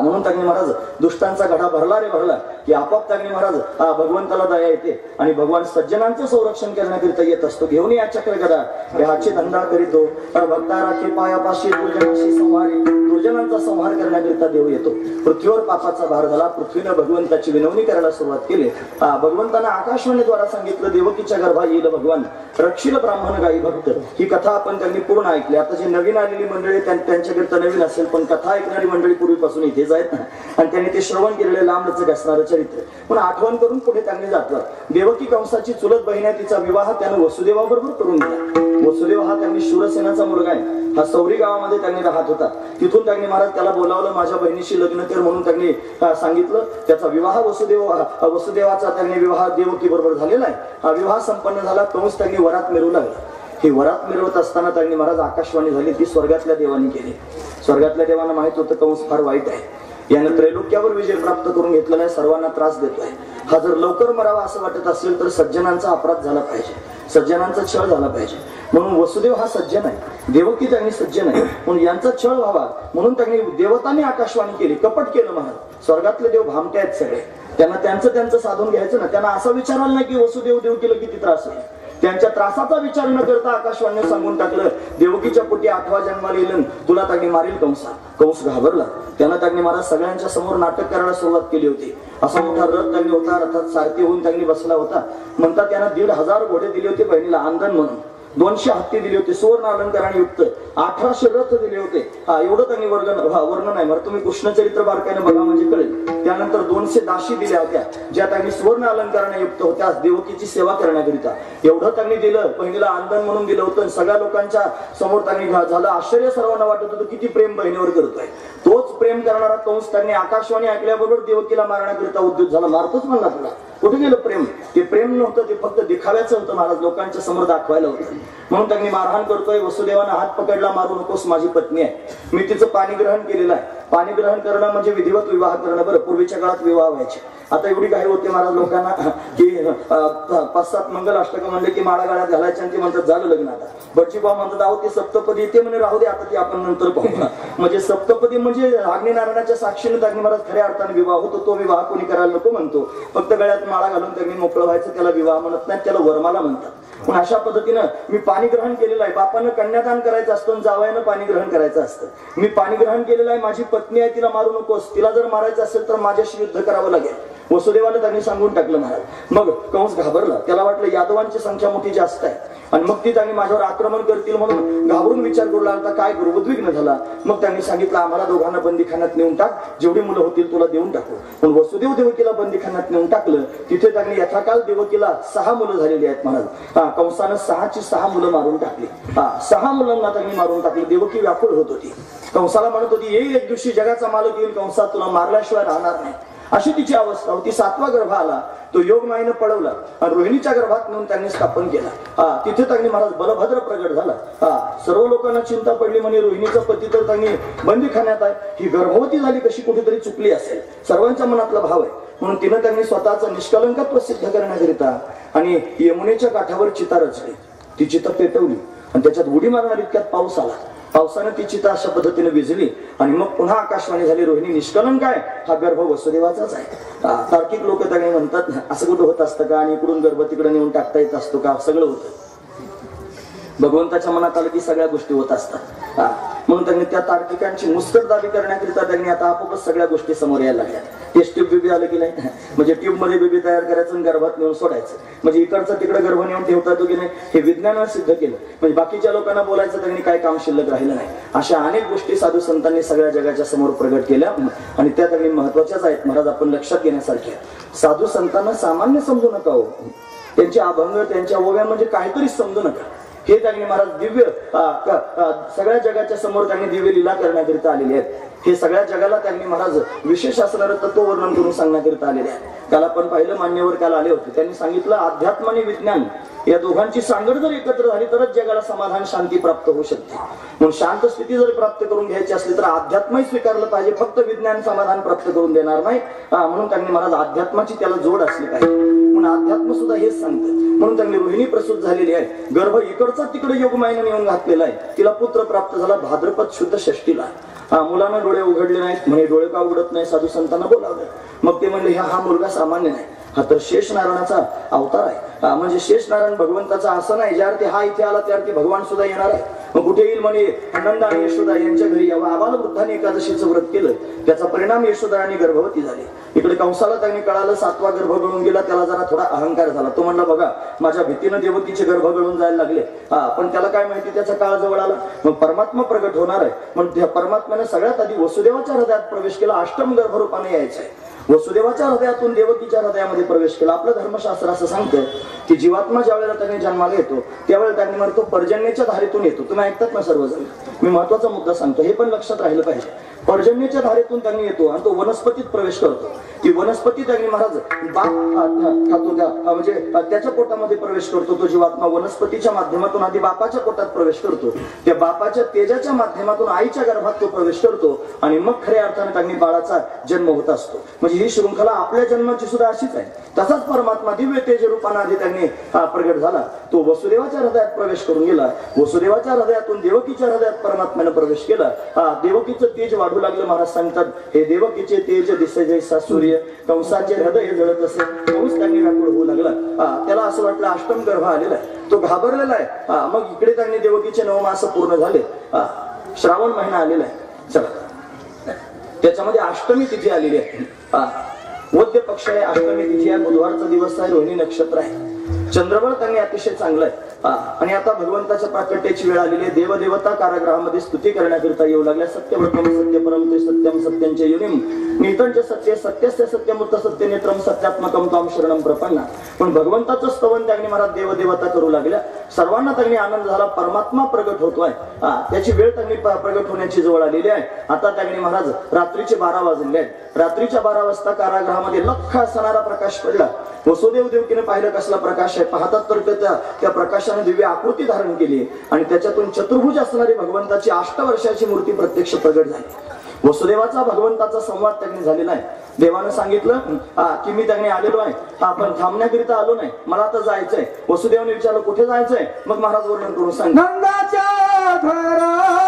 म्हणून त्यांनी महाराज दुष्टांचा घडा भरला रे भरला की आपोआप त्यांनी महाराज भगवंताला दया येते आणि भगवान सज्जनांचं संरक्षण करण्याकरिता येत असतो. घेऊन या चक्र गदा हाची धंदा करीतो, भक्ता राखी पायापाशी दुर्जनाशी संहारी, दुर्जनांचा संहार करण्याकरिता देव येतो. पृथ्वीवर पापाचा भार झाला, पृथ्वीनं भगवंताची विनवणी करायला सुरुवात केली. भगवंतांना आकाशवाणीद्वारा सांगितलं, देवकीच्या गर्भा येईल भगवान, रक्षील ब्राह्मण गाई भक्त. ही कथा आपण त्यांनी पूर्ण ऐकली. आता जी नवीन आलेली मंडळी त्यांच्याकरिता नवीन असेल, पण कथा ऐकणारी मंडळी पूर्वीपासून इथेच आहेत आणि त्यांनी ते श्रवण केलेले लांबच असणारं चरित्र पण आठवण करून पुढे त्यांनी जातलं. देवकी कंसाची चुलत बहीण आहे, तिचा विवाह त्यानं वसुदेवाबरोबर करून दिला. वसुदेव हा त्यांनी शूरसेनाचा मुलगा आहे. हा सौरी गावामध्ये त्यांनी राहत होता. तिथून त्यांनी महाराज त्याला बोलावलं, माझ्या बहिणीशी लग्न कर म्हणून त्यांनी सांगितलं. त्याचा विवाह वसुदेवाचा त्यांनी विवाह देवकी बरोबर झालेला आहे. हा विवाह संपन्न झाला. कंस त्यांनी वरात मिरवू लागला. ही वरात मिरवत असताना त्यांनी महाराज आकाशवाणी झाली, ती स्वर्गातल्या देवानी केली. स्वर्गातल्या देवांना माहित होतं कंस फार वाईट आहे, यानं त्रैलोक्यावर विजय प्राप्त करून घेतलेला आहे, सर्वांना त्रास देतोय. हा जर लवकर मरावा असं वाटत असेल तर सज्जनांचा अपराध झाला पाहिजे. सज्जनांचा छळ झाला पाहिजे म्हणून वसुदेव हा सज्जन आहे, देवकी त्यांनी सज्जन आहे म्हणून यांचा छळ व्हावा म्हणून त्यांनी देवतांनी आकाशवाणी केली, कपट केलं महाराज. स्वर्गातले देव भामटे आहेत सगळे, त्यांना त्यांचं साधून घ्यायचं ना. त्यांना असं विचारायला नाही की वसुदेव देवकीला किती त्रास आहे. त्यांच्या त्रासाचा विचार न करता आकाशवाणीने सांगून टाकलं देवकीच्या पोटी 8वा जन्माला येईल, तुला त्यांनी मारील कंसा. कंस घाबरला. त्यांना त्यांनी महाराज सगळ्यांच्या समोर नाटक करायला सुरुवात केली होती. असा मोठा रथ त्यांनी होता, रथात सारथी होऊन त्यांनी बसला होता. म्हणतात त्यांना 1,500 घोडे दिले होते बहिणीला आंदन म्हणून, 200 हत्ती दिले होते सुवर्ण अलंकाराने युक्त, 1800 रथ दिले होते. हा एवढं त्यांनी वर्णन आहे. बरं तुम्ही कृष्णचरित्र बारकाईने बघा म्हणजे कळेल. त्यानंतर 200 दाशी दिल्या होत्या ज्या त्यांनी सुवर्ण अलंकाराने युक्त होत्या देवकीची सेवा करण्याकरिता. एवढं त्यांनी दिलं, बहिणीला आंदन म्हणून दिलं होतं. सगळ्या लोकांच्या समोर त्यांनी झालं आश्चर्य. सर्वांना वाटत होतं किती प्रेम बहिणीवर करतोय. तोच प्रेम करणारा कंस त्यांनी आकाशवाणी ऐकल्याबरोबर देवकीला मारण्याकरिता उद्युत झाला. मारतोच म्हणला तुला, कुठे गेलं प्रेम? ते प्रेम नव्हतं, ते फक्त दिखाव्याचं होतं महाराज, लोकांच्या समोर दाखवायला होतं. म्हणून त्यांनी मारहाण करतोय. वसुदेवानं हात पकडला, मारू नकोस, माझी पत्नी आहे, मी तिचं पाणी ग्रहण केलेलं आहे. पाणी ग्रहण करणं म्हणजे विधिवत विवाह करणं. बरं पूर्वीच्या काळात विवाह व्हायचे, आता एवढी काही होते महाराज लोकांना की 5-7 मंगल अष्टक म्हणले की माळा गाळ्यात घालायचे आणि ते म्हणतात झालं लग्न. आता बच्चीबा म्हणतात आहो ते सप्तपदी येते म्हणे, राहू दे आता ती आपण नंतर पाहू. म्हणजे सप्तपदी म्हणजे अग्निनारायणाच्या साक्षीने अग्नी महाराज खऱ्या अर्थाने विवाह होतो. तो विवाह कोणी करायला नको म्हणतो. फक्त गळ्यात माळा घालून त्यांनी मोकळं व्हायचं, त्याला विवाह म्हणत नाही, त्याला वरमाला म्हणतात. पण अशा पद्धतीनं मी पाणी ग्रहण केलेलं आहे. बापानं कन्यादान करायचं असतं, जावयानं पाणी ग्रहण करायचं असतं. मी पाणी ग्रहण केलेलं आहे, माझी पत्नी आहे, तिला मारू नकोस, तिला जर मारायचं असेल तर माझ्याशी युद्ध करावं लागेल. वसुदेवानं त्यांनी सांगून टाकलं महाराज. मग कंस घाबरला. त्याला वाटलं यादवांची संख्या मोठी जास्त आहे आणि मग ती त्यांनी माझ्यावर आक्रमण करतील म्हणून घाबरून विचार करू लागला. काय करू, उद्विग्न झाला. मग त्यांनी सांगितलं आम्हाला दोघांना बंदीखान्यात नेऊन टाक, जेवढी मुलं होतील तुला देऊन टाकू. पण वसुदेव देवकीला बंदीखान्यात नेऊन टाकलं. तिथे त्यांनी यथाकाल देवकीला 6 मुलं झालेली आहेत महाराज. कंसानं 6ची 6 मुलं मारून टाकली. 6 मुलांना त्यांनी मारून टाकली. देवकी व्याकुळ होत होती. कंसाला म्हणत होती येईल एक दिवशी जगाचा मालक येईल कंसा, तुला मारल्याशिवाय राहणार नाही, अशी तिची अवस्था होती. 7वा गर्भ आला, तो योग माईनं पळवला आणि रोहिणीच्या गर्भात नेऊन त्यांनी स्थापन केला. तिथे त्यांनी महाराज बलभद्र प्रगट झाला. सर्व लोकांना चिंता पडली म्हणे रोहिणीचा पती तर त्यांनी बंदीखान्यात आहे, ही गर्भवती झाली कशी, कुठेतरी चुकली असेल, सर्वांच्या मनातला भाव आहे. म्हणून तिनं त्यांनी स्वतःचं निष्कलंकत्व सिद्ध करण्याकरिता आणि यमुनेच्या काठावर चिता रचली. ती चिता पेटवली आणि त्याच्यात उडी मारणार इतक्यात पाऊस आला. पावसाने ती चिता अशा पद्धतीने विझली आणि मग पुन्हा आकाशवाणी झाली रोहिणी निष्कलंक आहे, हा गर्भ वसुदेवाचाच आहे. तार्किक लोक त्याने म्हणतात असं कुठं होत असतं का आणि इकडून गर्भ तिकडे नेऊन टाकता येत असतो का, सगळं होतं. भगवंताच्या मनात आलं की सगळ्या गोष्टी होत असतात. म्हणून त्यांनी त्या तार्किकांची मुस्कटदाबी करण्याकरिता त्यांनी आता आपोआपच सगळ्या गोष्टी समोर यायला लागल्या. टेस्ट ट्यूब बेबी आलं की नाही, म्हणजे ट्यूब मध्ये बेबी तयार करायचं आणि गर्भात नेऊन सोडायचं, म्हणजे इकडचं तिकडे गर्भ नेऊन ठेवता येतो की नाही हे विज्ञानानं सिद्ध केलं. म्हणजे बाकीच्या लोकांना बोलायचं त्यांनी काय काम शिल्लक राहिलं नाही. अशा अनेक गोष्टी साधू संतांनी सगळ्या जगाच्या समोर प्रगट केल्या आणि त्या त्यांनी महत्वाच्याच आहेत महाराज, आपण लक्षात घेण्यासारख्या. साधू संतांना सामान्य समजू नका हो, त्यांचे अभंग त्यांच्या ओव्या म्हणजे काहीतरी समजू नका. हे त्यांनी महाराज दिव्य सगळ्या जगाच्या समोर त्यांनी दिव्य लीला करण्याकरिता आलेले आहेत. हे सगळ्या जगाला त्यांनी महाराज विशेष असणारं तत्व वर्णन करून सांगण्याकरिता आलेले आहेत. त्याला आपण पाहिलं मान्यवर काल आले होते, त्यांनी सांगितलं अध्यात्म आणि विज्ञान या दोघांची सांगड जर एकत्र झाली तरच जगाला समाधान शांती प्राप्त होऊ शकते. म्हणून शांत स्थिती जर प्राप्त करून घ्यायची असली तर अध्यात्मही स्वीकारलं पाहिजे, फक्त विज्ञान समाधान प्राप्त करून देणार नाही. म्हणून त्यांनी महाराज अध्यात्माची त्याला जोड असली पाहिजे. म्हणून अध्यात्म सुद्धा हेच सांगतं. म्हणून त्यांनी रोहिणी प्रसूत झालेली आहे, गर्भ इकडचा तिकडे योगमायेने नेऊन घातलेला आहे. तिला पुत्र प्राप्त झाला भाद्रपद शुद्ध षष्टीला. मुलांना डोळे उघडले नाहीत म्हणे, डोळे का उघडत नाही, साधू संतांना बोलावलं. मग ते म्हणले हा मुलगा सामान्य नाही, हा तर शेष नारायणाचा अवतार आहे. म्हणजे शेष नारायण भगवंताचा असं नाही ज्यावरती हा इथे आला त्यावरती भगवान सुद्धा येणार आहे. मग कुठे येईल म्हणे, नंद आणि यशोदा यांच्या घरी यावं. आबाल वृद्धाने एकादशीचं व्रत केलं, त्याचा परिणाम यशोदा आणि गर्भवती झाली. इकडे कंसाला त्यांनी कळालं 7वा गर्भ गळून गेला, त्याला जरा थोडा अहंकार झाला. तो म्हणला बघा माझ्या भीतीनं देवकीचे गर्भ गळून जायला लागले. पण त्याला काय माहिती त्याचा काळ जवळ आला, मग परमात्मा प्रगट होणार आहे. म्हणून त्या परमात्म्याने सगळ्यात आधी वसुदेवाच्या हृदयात प्रवेश केला. अष्टम गर्भरूपाने यायचं आहे. वसुदेवाच्या हृदयातून देवकीच्या हृदयामध्ये प्रवेश केला. आपलं धर्मशास्त्र असं सांगतं की जीवात्मा ज्या वेळेला त्याने जन्माला येतो त्यावेळेला त्यांनी म्हणतो पर्जन्याच्या धारेतून येतो. तुम्ही ऐकतात ना सर्वजण, मी महत्वाचा मुद्दा सांगतो, हे पण लक्षात राहिलं पाहिजे. पर्जन्याच्या धारेतून त्यांनी येतो आणि तो वनस्पतीत प्रवेश करतो. ती वनस्पती त्यांनी महाराज बाप खातो त्या म्हणजे त्याच्या पोटामध्ये प्रवेश करतो. तो जीवात्मा वनस्पतीच्या माध्यमातून आधी बापाच्या पोटात प्रवेश करतो, त्या बापाच्या तेजाच्या माध्यमातून आईच्या गर्भात तो प्रवेश करतो आणि मग खऱ्या अर्थाने त्यांनी बाळाचा जन्म होत असतो. म्हणजे ही शृंखला आपल्या जन्माची सुद्धा अशीच आहे. तसाच परमात्मा दिव्य तेज रूपाने आधी त्यांनी प्रगट झाला. तो वसुदेवाच्या हृदयात प्रवेश करून गेला. वसुदेवाच्या हृदयातून देवकीच्या हृदयात परमात्म्याने प्रवेश केला. देवकीचं तेज वाढू लागलं. महाराज सांगतात, हे देवकीचे तेज दिसे जैसा सूर्य, कंसाचे हृदय जळत असे. कंस त्यांनी व्याकुळ होऊ लागला. त्याला असं वाटलं अष्टम गर्भ आलेला आहे, तो घाबरलेला आहे. मग इकडे त्यांनी देवकीचे 9 मास पूर्ण झाले. श्रावण महिना आलेला आहे. चला, त्याच्यामध्ये अष्टमी तिथी आलेली आहे. वद्य पक्ष आहे, अष्टमी तिथी आहे, बुधवारचा दिवस आहे, रोहिणी नक्षत्र आहे. चंद्रबळ त्यांनी अतिशय चांगलं आहे. आणि आता भगवंताच्या प्राकट्याची वेळ आलेली आहे. देवदेवता कारागृहामध्ये स्तुती करण्याकरिता येऊ लागल्या. सत्यव्रतम सत्य परम ते सत्यम सत्यंच युनिम नितंच सत्य सत्यस्य सत्यमूर्त सत्य नेत्रम सत्यात्मकम त्वाम शरणम प्रपन्ना. पण भगवंताचं स्तवन त्यांनी महाराज देवदेवता करू लागल्या. सर्वांना त्यांनी आनंद झाला. परमात्मा प्रगट होतोय. त्याची वेळ त्यांनी प्रगट होण्याची जवळ आलेली आहे. आता त्यांनी महाराज रात्रीचे 12 वाजले आहेत. रात्रीच्या 12 वाजता कारागृहामध्ये लख्ख असणारा प्रकाश पडला. वसुदेव देवकीने पाहिलं कसला प्रकाश आहे. पाहतात तर त्या प्रकाशाने दिव्य आकृती धारण केली आणि त्याच्यातून चतुर्भुज असणारी भगवंताची 8 वर्षाची मूर्ती प्रत्यक्ष प्रगट झाली. वसुदेवाचा भगवंताचा संवाद त्यांनी झालेला आहे. देवानं सांगितलं की मी त्यांनी आलेलो आहे, आपण थांबण्याकरिता आलो नाही, मला आता जायचंय. वसुदेवाने विचारलं कुठे जायचंय. मग महाराज वर्णन करून सांग. नंदाच्या घराला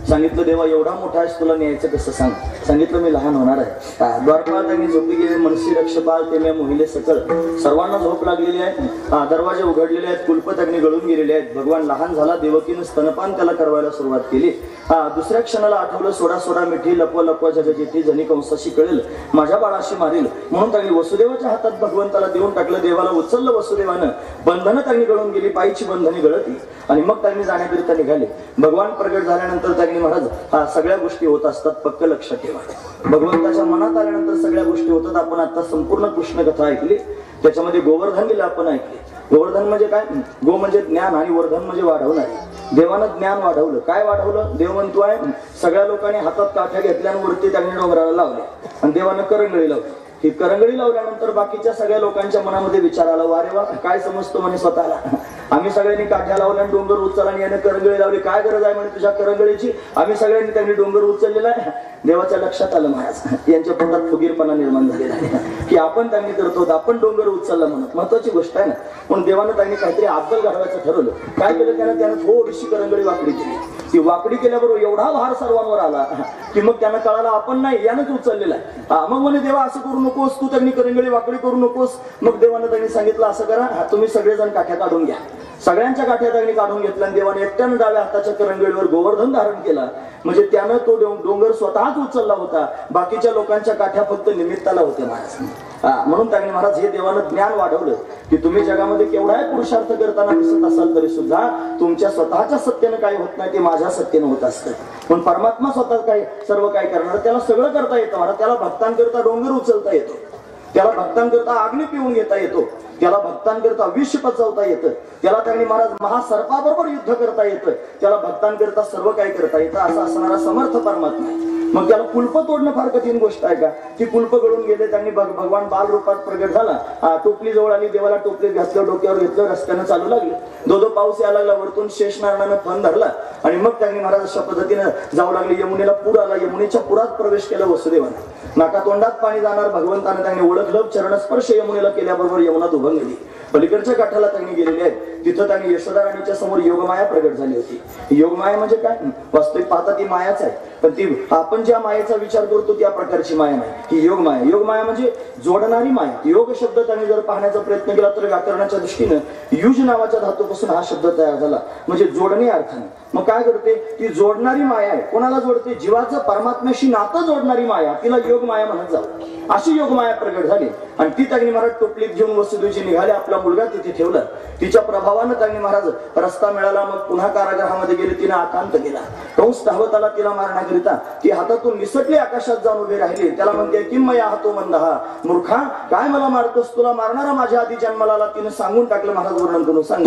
सांगितलं देवा एवढा मोठा आहेस, तुला न्यायचं कसं सांग. सांगितलं मी लहान होणार आहे. द्वारपाळ त्यांनी झोपी गेले. मनसी रक्षपाल ते मोहिले सकळ सर्वांना झोप लागलेली आहे. दरवाजे उघडलेले आहेत, कुलपत अग्नी गळून गेलेले आहेत. भगवान लहान झाला. देवकीनं स्तनपान त्याला करवायला सुरुवात केली. दुसऱ्या क्षणाला आठवलं सोडा सोडा मिठी लपवा लपवा जगजेठी जणी कंसाशी कळेल माझ्या बाळाशी मारेल. म्हणून त्यांनी वसुदेवाच्या हातात भगवंताला देऊन टाकलं. देवाला उचललं वसुदेवानं. बंधनं त्यांनी गळून गेली. पायीची बंधने गळती आणि मग त्यांनी जाण्याकरिता निघाले. भगवान प्रगट झाल्यानंतर त्यांनी महाराज सगळ्या गोष्टी होत असतात, पक्क लक्षात ठेवा. भगवंताच्या मनात आल्यानंतर सगळ्या गोष्टी होतात. आपण आता संपूर्ण कृष्ण कथा ऐकली. त्याच्यामध्ये गोवर्धन लीला आपण ऐकली. गोवर्धन म्हणजे काय? गो म्हणजे ज्ञान आणि वर्धन म्हणजे वाढवणारे. देवानं ज्ञान वाढवलं. काय वाढवलं? देव म्हणतो आहे सगळ्या लोकांनी हातात काठ्या घेतल्यावरती त्यांनी डोंगराला लावले आणि देवानं करंगळी लावली. ही करंगळी लावल्यानंतर बाकीच्या सगळ्या लोकांच्या मनामध्ये विचार आला, वारे वा काय समजतो म्हणे स्वतःला. आम्ही सगळ्यांनी काठ्या लावल्या, डोंगर उचलला आणि याने करंगळी लावली. काय गरज आहे म्हणे तुझ्या करंगळीची? आम्ही सगळ्यांनी त्यांनी डोंगर उचललेला आहे. देवाच्या लक्षात आलं महाराज यांच्या पोटात फुगीरपणा निर्माण झालेला आहे की आपण त्यांनी करतो, आपण डोंगर उचलला म्हणून. महत्वाची गोष्ट आहे ना. म्हणून देवानं त्यांनी काहीतरी अद्दल घडवायचं ठरवलं. काय केलं त्यानं थोडीशी करंगळी वाकडी केली. ती वाकडी केल्याबरोबर एवढा भार सर्वांवर आला की मग त्यांना कळालं आपण नाही, यानंच उचललेला आहे. मग म्हणे देवा असं करू नकोस, तू त्यांनी करंगळी वाकडी करू नकोस. मग देवानं त्यांनी सांगितलं असं करा, तुम्ही सगळेजण काठ्या काढून घ्या. सगळ्यांच्या काठ्या त्यांनी काढून घेतल्या आणि देवाने एकट्यानं डाव्या हाताच्या करंगळीवर गोवर्धन धारण केला. म्हणजे त्यानं तो डोंगर स्वतःच उचलला होता. बाकीच्या लोकांच्या काठ्या फक्त निमित्ताला होत्या महाराज. म्हणून त्यांनी महाराज हे देवानं ज्ञान वाढवलं की तुम्ही जगामध्ये केवढाही पुरुषार्थ करताना दिसत असाल तरी सुद्धा तुमच्या स्वतःच्या सत्तेनं काही होत नाही, ते माझ्या सत्तेनं होत असतं. पण परमात्मा स्वतः काय सर्व काय करणार, त्याला सगळं करता येतं महाराज. त्याला भक्तांकरता डोंगर उचलता येतो. त्याला भक्तांकरता अग्नी पिऊन घेता येतो, त्याला भक्तांकरता विष पचवता येतं, त्याला त्यांनी महाराज महासर्पाबरोबर युद्ध करता येतं, त्याला भक्तांकरता सर्व काही करता येतं असा असणारा समर्थ परमात्मा आहे. मग त्याला कुल्प तोडणं फार कठीण गोष्ट आहे का? ती कुल्प गळून गेले, त्यांनी भगवान बाल रूपात प्रगट झाला, टोपली जवळ आली, देवाला टोपली घातलं, डोक्यावर घेतलं, रस्त्यानं चालू लागले. दो पाऊस यायला लागला, वरतून शेषनारायणानं फण धरला आणि मग त्यांनी महाराज अशा पद्धतीनं जाऊ लागले. यमुनेला पूर आला, यमुनेच्या पुरात प्रवेश केला वसुदेवानं. नाका तोंडात पाणी जाणार भगवंतानं त्यांनी ओळखलं. चरणस्पर्श यमुनेला केल्याबरोबर यमुना दुभंगली. पलीकडच्या काठाला त्यांनी गेलेले आहेत. तिथं त्यांनी यशोदा राणीच्या समोर योगमाया प्रगट झाली होती. योगमाया म्हणजे काय? वास्तविक पाहता ती मायाच आहे, पण ती आपण ज्या मायेचा विचार करतो त्या प्रकारची माया नाही. ही योगमाया. योगमाया म्हणजे जोडणारी माया. योग शब्द त्यांनी जर पाहण्याचा प्रयत्न केला तर व्याकरणाच्या दृष्टीनं युज नावाच्या धातूपासून हा शब्द तयार झाला, म्हणजे जोडणे अर्थाने. मग काय करते? ती जोडणारी माया आहे. कोणाला जोडते? जीवाचं परमात्म्याशी नातं जोडणारी माया, तिला योग माया म्हणत जाऊ. अशी योगमाया प्रगट झाली आणि ती त्यांनी महाराज टोपलीत घेऊन वसुदेवजी निघाले. आपला मुलगा तिथे ठेवला. तिच्या प्रभावानं त्यांनी महाराज रस्ता मिळाला. मग पुन्हा कारागृहामध्ये गेले. तिने आकांत केला. कंस धावत आला तिला मारण्याकरिता. ती हातातून निसटली, आकाशात जाऊन उभे राहिले. त्याला म्हणते किंमया हातो मंदहा, मूर्खा काय मला मारतोस? तुला मारणारा माझ्या आधी जन्माला आला. तिने सांगून टाकलं. महाराज वर्णन करून सांग.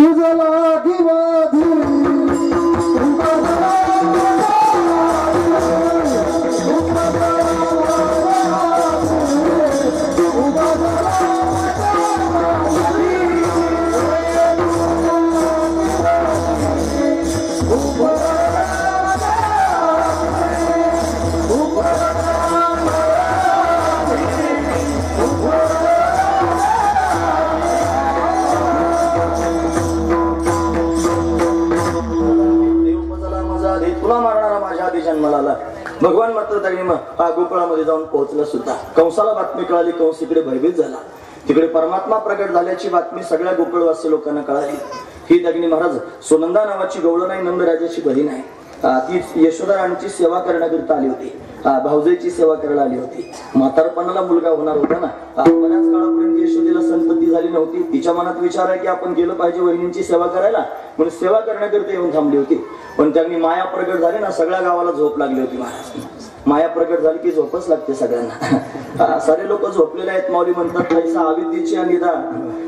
तुला मारणारा माझ्या आधी जन्माला आला. भगवान मात्र त्यांनी गोकुळामध्ये जाऊन पोहोचला सुद्धा. कंसाला बातमी कळाली. कंस इकडे भयभीत झाला. तिकडे परमात्मा प्रगट झाल्याची बातमी सगळ्या गोकुळवासी लोकांना कळाली. ही दगनी महाराज सुनंदा नावाची गवळण आहे, नंदराजाची बहीण आहे. ती यशोदा राणीची सेवा करण्याकरिता आली होती. भाऊजाईची सेवा करायला आली होती. म्हातारपणाला मुलगा होणार होता ना. बऱ्याच काळापर्यंत यशोदेला संतती झाली नव्हती. तिच्या मनात विचार आहे की आपण गेलं पाहिजे वहिनींची सेवा करायला, म्हणून सेवा करण्याकरिता येऊन थांबली होती. पण त्यांनी माया प्रगट झाली ना, सगळ्या गावाला झोप लागली होती. महाराज माया प्रगट झाली की झोपच लागते सगळ्यांना. सारे लोक झोपलेले आहेत. माऊली म्हणतात तैसा अविद्येची अनिदा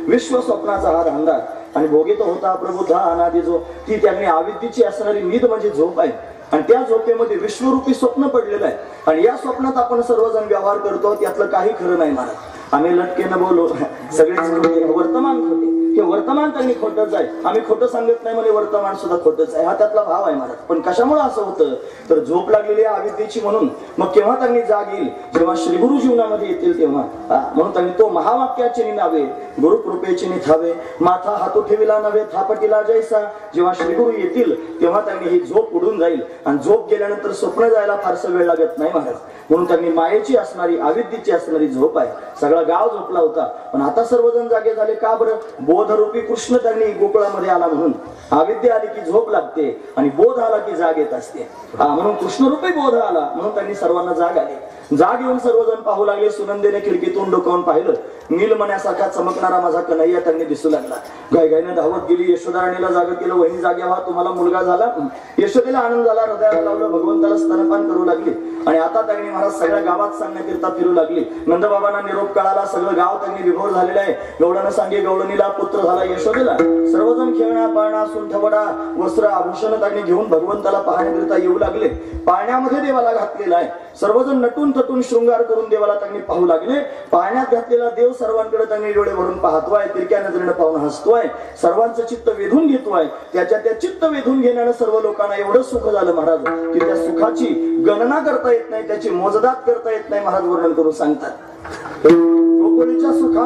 विश्व स्वप्नाचा हा धांदा आणि भोगीत होता प्रबुद्धा अनादी जो. ती त्यांनी अविद्येची असणारी निद म्हणजे झोप आहे आणि त्या झोपेमध्ये विश्वरूपी स्वप्न पडलेलं आहे आणि या स्वप्नात आपण सर्वजण व्यवहार करतो. त्यातलं काही खरं नाही महाराज. आम्ही लटकेनं बोलो सगळेच वर्तमान खोटे. हे वर्तमान त्यांनी खोटच आहे. आम्ही खोटं सांगत नाही म्हणजे वर्तमान सुद्धा खोटच आहे. हा त्यातला भाव आहे महाराज. पण कशामुळे असं होतं तर झोप लागलेली आहे अविद्येची म्हणून. मग केव्हा त्यांनी जाग येईल? जेव्हा श्रीगुरु जीवनामध्ये येतील तेव्हा. म्हणून त्यांनी तो महावाक्याचे निनावे गुरुकृपेचे निथावे माथा हातू ठेविला नव्हे थापटीला जैसा. जेव्हा श्रीगुरु येतील तेव्हा त्यांनी ही झोप उडून जाईल आणि झोप गेल्यानंतर स्वप्न जायला फारसा वेळ लागत नाही महाराज. म्हणून त्यांनी मायेची असणारी अविद्येची असणारी झोप आहे. सगळा गाव झोपला होता पण आता सर्वजण जागे झाले. का बरं? बोधरूपी कृष्ण त्यांनी गोकुळामध्ये आला म्हणून. अविद्या आली की झोप लागते आणि बोध आला की जाग येत असते. म्हणून कृष्णरूपी बोध आला म्हणून त्यांनी सर्वांना जाग आली. जाग येऊन सर्वजण पाहू लागले. सुनंदेने खिडकीतून डोकावून पाहिलं. नीलमण्यासारखा चमकणारा माझा कन्हैया त्यांनी दिसू लागला. गायगायनं धावत गेली. यशोदा राणीला जाग केलं. वहिनी जाग्या व्हा, तुम्हाला मुलगा झाला. यशोदेला आनंद झाला. हृदयाला लावलं. भगवंताला स्तनपान करू लागली आणि आता त्यांनी महाराज सगळ्या गावात सांगण्याकरिता फिरू लागली. नंदबाबांना निरोप कळाला. सगळं गाव त्यांनी विभोर झालेलं आहे. गवळण सांगे गवळणीला पुत्र झाला यशोदेला. सर्वजण खेळणा पाळणा सुंठवडा वस्त्र आभूषण त्यांनी घेऊन भगवंताला पाहण्याकरिता येऊ लागले. पाळण्यामध्ये देवाला घातलेला आहे. सर्वजण नटून थटून शृंगार करून देवाला त्यांनी पाहू लागले. पाळण्यात घातलेला देव सर्वांकडे त्यांनी डोळे भरून पाहतोय. तिरक्या नजरेनं पाहून हसतोय. सर्वांचं चित्त वेधून घेतोय. त्याच्या त्या चित्त वेधून घेण्यानं सर्व लोकांना एवढं सुख झालं महाराज की त्या सुखाची गणना करता येत नाही, त्याची मोजदात करता येत नाही. महाराज वर्णन करून सांगतात. गोकुळीच्या सुखा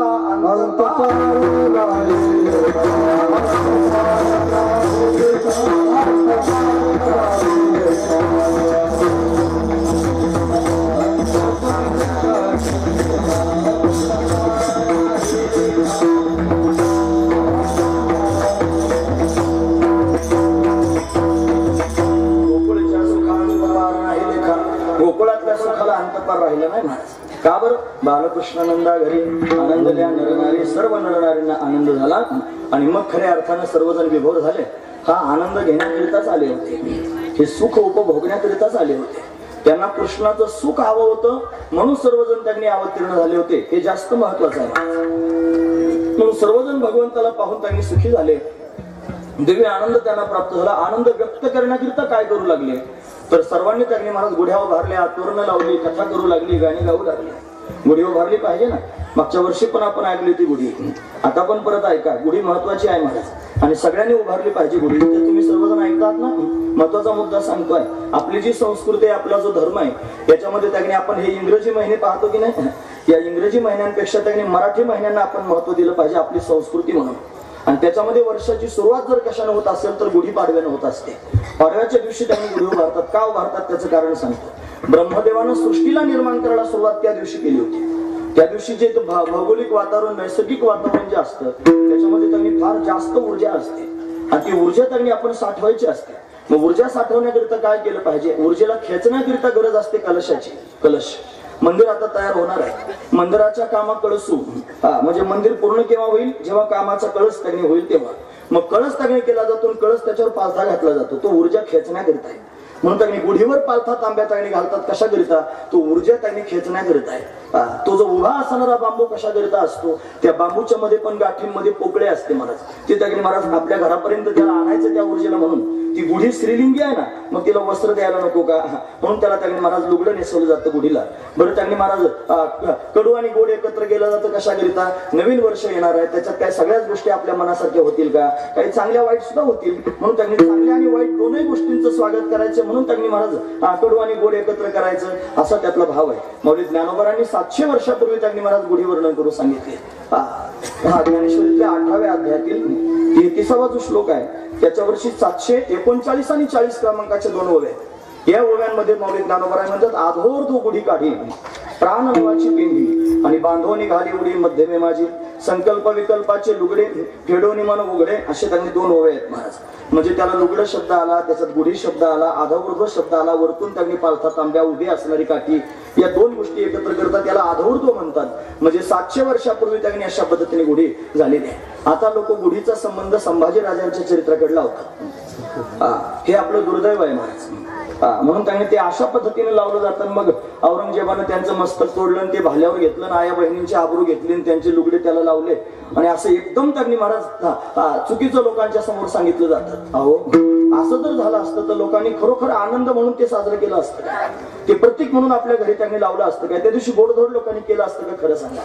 गोकुळातल्या सुखाला अंतपार राहिला नाही महाराज. का बरं? बालकृष्णानंदा घरी आनंदल्या नरनारी सर्व नरनारींना आनंद झाला आणि मग खऱ्या अर्थानं सर्वजण विभोर झाले. हा आनंद घेण्याकरिताच आले होते. हे सुख उपभोगण्याकरिताच आले होते. त्यांना कृष्णाचं सुख हवं होतं म्हणून सर्वजण त्यांनी अवतीर्ण झाले होते. हे जास्त महत्वाचं आहे. म्हणून सर्वजण भगवंताला पाहून त्यांनी सुखी झाले. दिव्य आनंद त्यांना प्राप्त झाला. आनंद व्यक्त करण्याकरिता काय करू लागले तर सर्वांनी त्यांनी महाराज गुढ्या उभारल्या, तोरणं लावली, कथा करू लागली, गाणी गाऊ लागली. गुढी उभारली पाहिजे ना. मागच्या वर्षी पण आपण ऐकली होती गुढी, आता पण परत ऐका. गुढी महत्वाची आहे महाराज आणि सगळ्यांनी उभारली पाहिजे गुढी. ते तुम्ही सर्वजण ऐकतात ना. महत्वाचा मुद्दा सांगतोय. आपली जी संस्कृती आहे, आपला जो धर्म आहे, याच्यामध्ये त्यांनी आपण हे इंग्रजी महिने पाहतो की नाही, या इंग्रजी महिन्यांपेक्षा त्यांनी मराठी महिन्यांना आपण महत्व दिलं पाहिजे आपली संस्कृती म्हणून. आणि त्याच्यामध्ये वर्षाची सुरुवात जर कशाने होत असेल तर गुढी पाडव्यानं होत असते. पाडव्याच्या दिवशी त्यांनी गुढी उभारतात. का उभारतात त्याचं कारण सांगतो. ब्रह्मदेवानं सृष्टीला निर्माण करायला सुरुवात त्या दिवशी केली होती. त्या दिवशी जे भौगोलिक वातावरण, नैसर्गिक वातावरण जे असतं त्याच्यामध्ये त्यांनी फार जास्त ऊर्जा असते आणि ती ऊर्जा त्यांनी आपण साठवायची असते. मग ऊर्जा साठवण्याकरिता काय केलं पाहिजे. ऊर्जेला खेचण्याकरिता गरज असते कलशाची. कलश मंदिर आता तयार होणार आहे. मंदिराच्या कामा कळसू म्हणजे मंदिर पूर्ण केव्हा होईल, जेव्हा कामाचा कळस त्यांनी होईल तेव्हा. मग कळस त्यांनी केला जातो, कळस त्याच्यावर पालथा घातला जातो. तो ऊर्जा खेचण्याकरिता आहे. म्हणून त्यांनी गुढीवर पालथा तांब्या त्यांनी घालतात. कशाकरिता. तो ऊर्जा त्यांनी खेचण्याकरिता आहे. तो जो उभा असणारा बांबू कशाकरिता असतो. त्या बांबूच्या मध्ये पण गाठींमध्ये पोकळे असते महाराज. ते त्यांनी महाराज आपल्या घरापर्यंत त्याला आणायचं त्या ऊर्जेला. म्हणून ती गुढी स्त्रीलिंगी आहे ना, मग तिला वस्त्र द्यायला नको का, म्हणून त्याला त्यांनी महाराज लुगडं नेसवलं जातं गुढीला. बरं त्यांनी महाराज कडू आणि गोड एकत्र केलं जातं. कशाकरिता. नवीन वर्ष येणार आहे, त्याच्यात काय सगळ्याच गोष्टी आपल्या मनासारख्या होतील का, काही चांगल्या वाईट सुद्धा होतील. म्हणून त्यांनी चांगल्या आणि वाईट दोनही गोष्टींचं स्वागत करायचं. म्हणून त्यांनी महाराज कडू आणि गोड एकत्र करायचं असा त्यातला भाव आहे. मौली ज्ञानोबरांनी 700 वर्षापूर्वी त्यांनी महाराज गुढी वर्णन करून सांगितले. ज्ञानेश्वरीतल्या 8व्या अध्यायातील 33वा जो श्लोक आहे त्याच्यावरची 739 आणि 40 क्रमांकाच्या 2 ओव्या. या ओव्यांमध्ये मौली ज्ञानोबराय म्हणतात, आधोर तो गुढी काढी प्राण नवाची पिंडी आणि बांधो निघाली उडी मध्यमे माझी संकल्प विकल्पाचे लुगडे फेडोनी मन उघडे. असे त्यांनी 2 ओव्या आहेत महाराज. म्हणजे त्याला लुगड शब्द आला, त्याच्यात गुढी शब्द आला, आधाऊर्ध्व शब्द आला, वरतून त्यांनी पालथा तांब्या उभी असणारी काठी, या 2 गोष्टी एकत्र करतात. त्याला आधाऊर्ध्व म्हणतात. म्हणजे 700 वर्षापूर्वी त्यांनी अशा पद्धतीने गुढी झालेली आहे. आता लोक गुढीचा संबंध संभाजी राजांच्या चरित्राकडे लावतात. हे आपलं दुर्दैव आहे महाराज. म्हणून त्यांनी ते अशा पद्धतीने लावलं जातं. मग औरंगजेबानं त्यांचं मस्तक तोडलं, ते भाल्यावर घेतलं, आया बहिणींची आबरू घेतली आणि त्यांचे लुगडे त्याला लावले आणि असं एकदम त्यांनी महाराज चुकीचं लोकांच्या समोर सांगितलं जातं. अहो असं जर झालं असतं तर लोकांनी खरोखर आनंद म्हणून ते साजरं केलं असतं का, ते प्रतीक म्हणून आपल्या घरी त्यांनी लावलं असतं काय, त्या दिवशी गोडधोड लोकांनी केलं असतं का, खरं सांगा.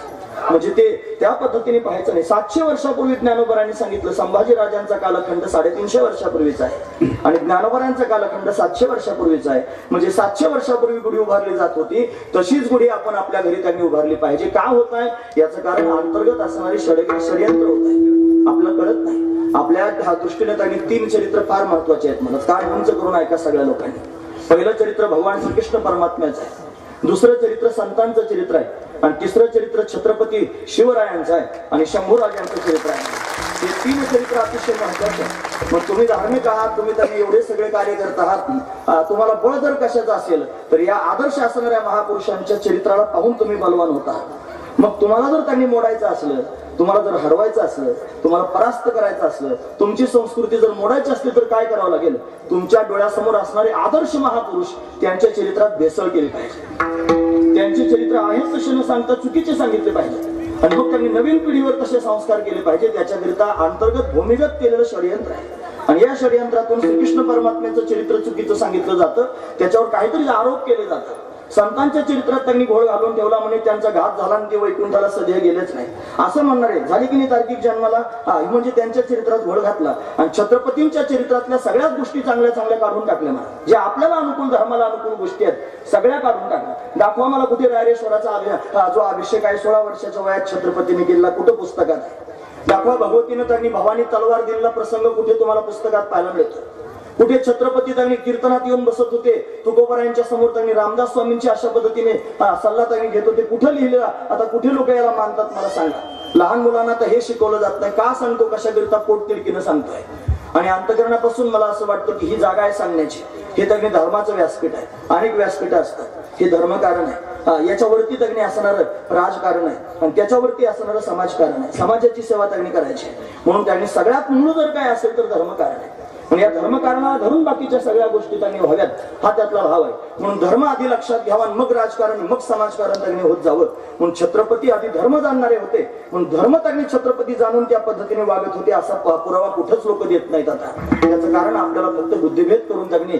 म्हणजे ते त्या पद्धतीने पाहायचं नाही. 700 वर्षापूर्वी ज्ञानोबरांनी सांगितलं संभाजी राजांचा कालखंड 350 वर्षापूर्वीचा आहे आणि ज्ञानोबरांचा कालखंड 700 वर्षापूर्वीचा आहे. म्हणजे 700 वर्षापूर्वी गुढी उभारली जात होती, तशीच गुढी आपण आपल्या घरी त्यांनी उभारली पाहिजे. का होत आहे याचं कारण अंतर्गत असणारी षडयंत्र होत आहे, आपल्याला कळत नाही. आपल्या दृष्टीने त्यांनी 3 चरित्र फार महत्वाचे आहेत म्हणत. काय उंच करून ऐका सगळ्या लोकांनी. पहिलं चरित्र भगवान श्रीकृष्ण परमात्म्याचं आहे, दुसरं चरित्र संतांचं चरित्र आहे आणि तिसरं चरित्र छत्रपती शिवरायांचं आहे आणि शंभूराजांचं चरित्र आहे. हे 3 चरित्र अतिशय महत्वाचे आहेत. मग तुम्ही धार्मिक आहात, तुम्ही त्यांनी एवढे सगळे कार्य करत आहात, तुम्हाला बळ जर कशाचं असेल तर या आदर्श असणाऱ्या महापुरुषांच्या चरित्राला पाहून तुम्ही बलवान होता. मग तुम्हाला जर त्यांनी मोडायचं असलं, तुम्हाला जर हरवायचं असलं, तुम्हाला परास्त करायचं असलं, तुमची संस्कृती जर मोडायची असली तर काय करावं लागेल. तुमच्या डोळ्यासमोर असणारे आदर्श महापुरुष त्यांच्या चरित्रात भेसळ केली पाहिजे. त्यांचे चरित्र आहेत तसे न सांगता चुकीचे सांगितले पाहिजे आणि मग त्यांनी नवीन पिढीवर तसे संस्कार केले पाहिजे. त्याच्याकरिता अंतर्गत भूमिगत केलेलं षडयंत्र आहे आणि या षडयंत्रातून श्रीकृष्ण परमात्म्याचं चरित्र चुकीचं सांगितलं जातं, त्याच्यावर काहीतरी आरोप केले जातात. संतांच्या चरित्रात त्यांनी घोळ घालून ठेवला म्हणजे त्यांचा घात झाला आणि ते वैकुंठाला सध्या गेलेच नाही असं म्हणणारे झाली की नाही तार्किक जन्माला. म्हणजे त्यांच्या चरित्रात घोळ घातला आणि छत्रपतींच्या चरित्रातल्या सगळ्याच गोष्टी चांगल्या चांगल्या काढून टाकल्या. मला जे आपल्याला अनुकूल धर्माला अनुकूल गोष्टी आहेत सगळ्या काढून टाकल्या. दाखवा मला कुठे रायरेश्वराचा जो अभिषेक आहे 16 वर्षाच्या वयात छत्रपतीने केला, कुठं पुस्तकात आहे. दाखवा भगवतीनं त्यांनी भवानी तलवार दिलेला प्रसंग कुठे तुम्हाला पुस्तकात पाहायला मिळतो. कुठे छत्रपती त्यांनी कीर्तनात येऊन बसत होते, तुकोबरायांच्या समोर त्यांनी रामदास स्वामींची अशा पद्धतीने सल्ला त्यांनी घेत होते. कुठं लिहिलं, आता कुठे लोक याला मानतात मला सांगा. लहान मुलांना तर हे शिकवलं जात नाही. का सांगतो, कशाकरिता पोट तिडकीनं सांगतोय. आणि अंतःकरणापासून मला असं वाटतं की ही जागा आहे सांगण्याची. हे त्यांनी धर्माचं व्यासपीठ आहे. अनेक व्यासपीठ असतात, हे धर्मकारण आहे. याच्यावरती त्यांनी असणारं राजकारण आहे आणि त्याच्यावरती असणारं समाजकारण आहे. समाजाची सेवा त्यांनी करायची म्हणून त्यांनी सगळ्यात मूळ जर काय असेल तर धर्मकारण आहे. पण या धर्मकारणाला धरून बाकीच्या सगळ्या गोष्टी त्यांनी व्हाव्यात हा त्यातला भाव आहे. म्हणून धर्म आधी लक्षात घ्यावा, मग राजकारण, मग समाजकारण त्यांनी होत जावं. म्हणून छत्रपती आधी धर्म जाणणारे होते, म्हणून धर्म त्यांनी छत्रपती जाणून त्या पद्धतीने वागत होते असा पुरावा कुठंच लोक देत नाहीत. आता त्याचं कारण आपल्याला फक्त बुद्धिभेद करून त्यांनी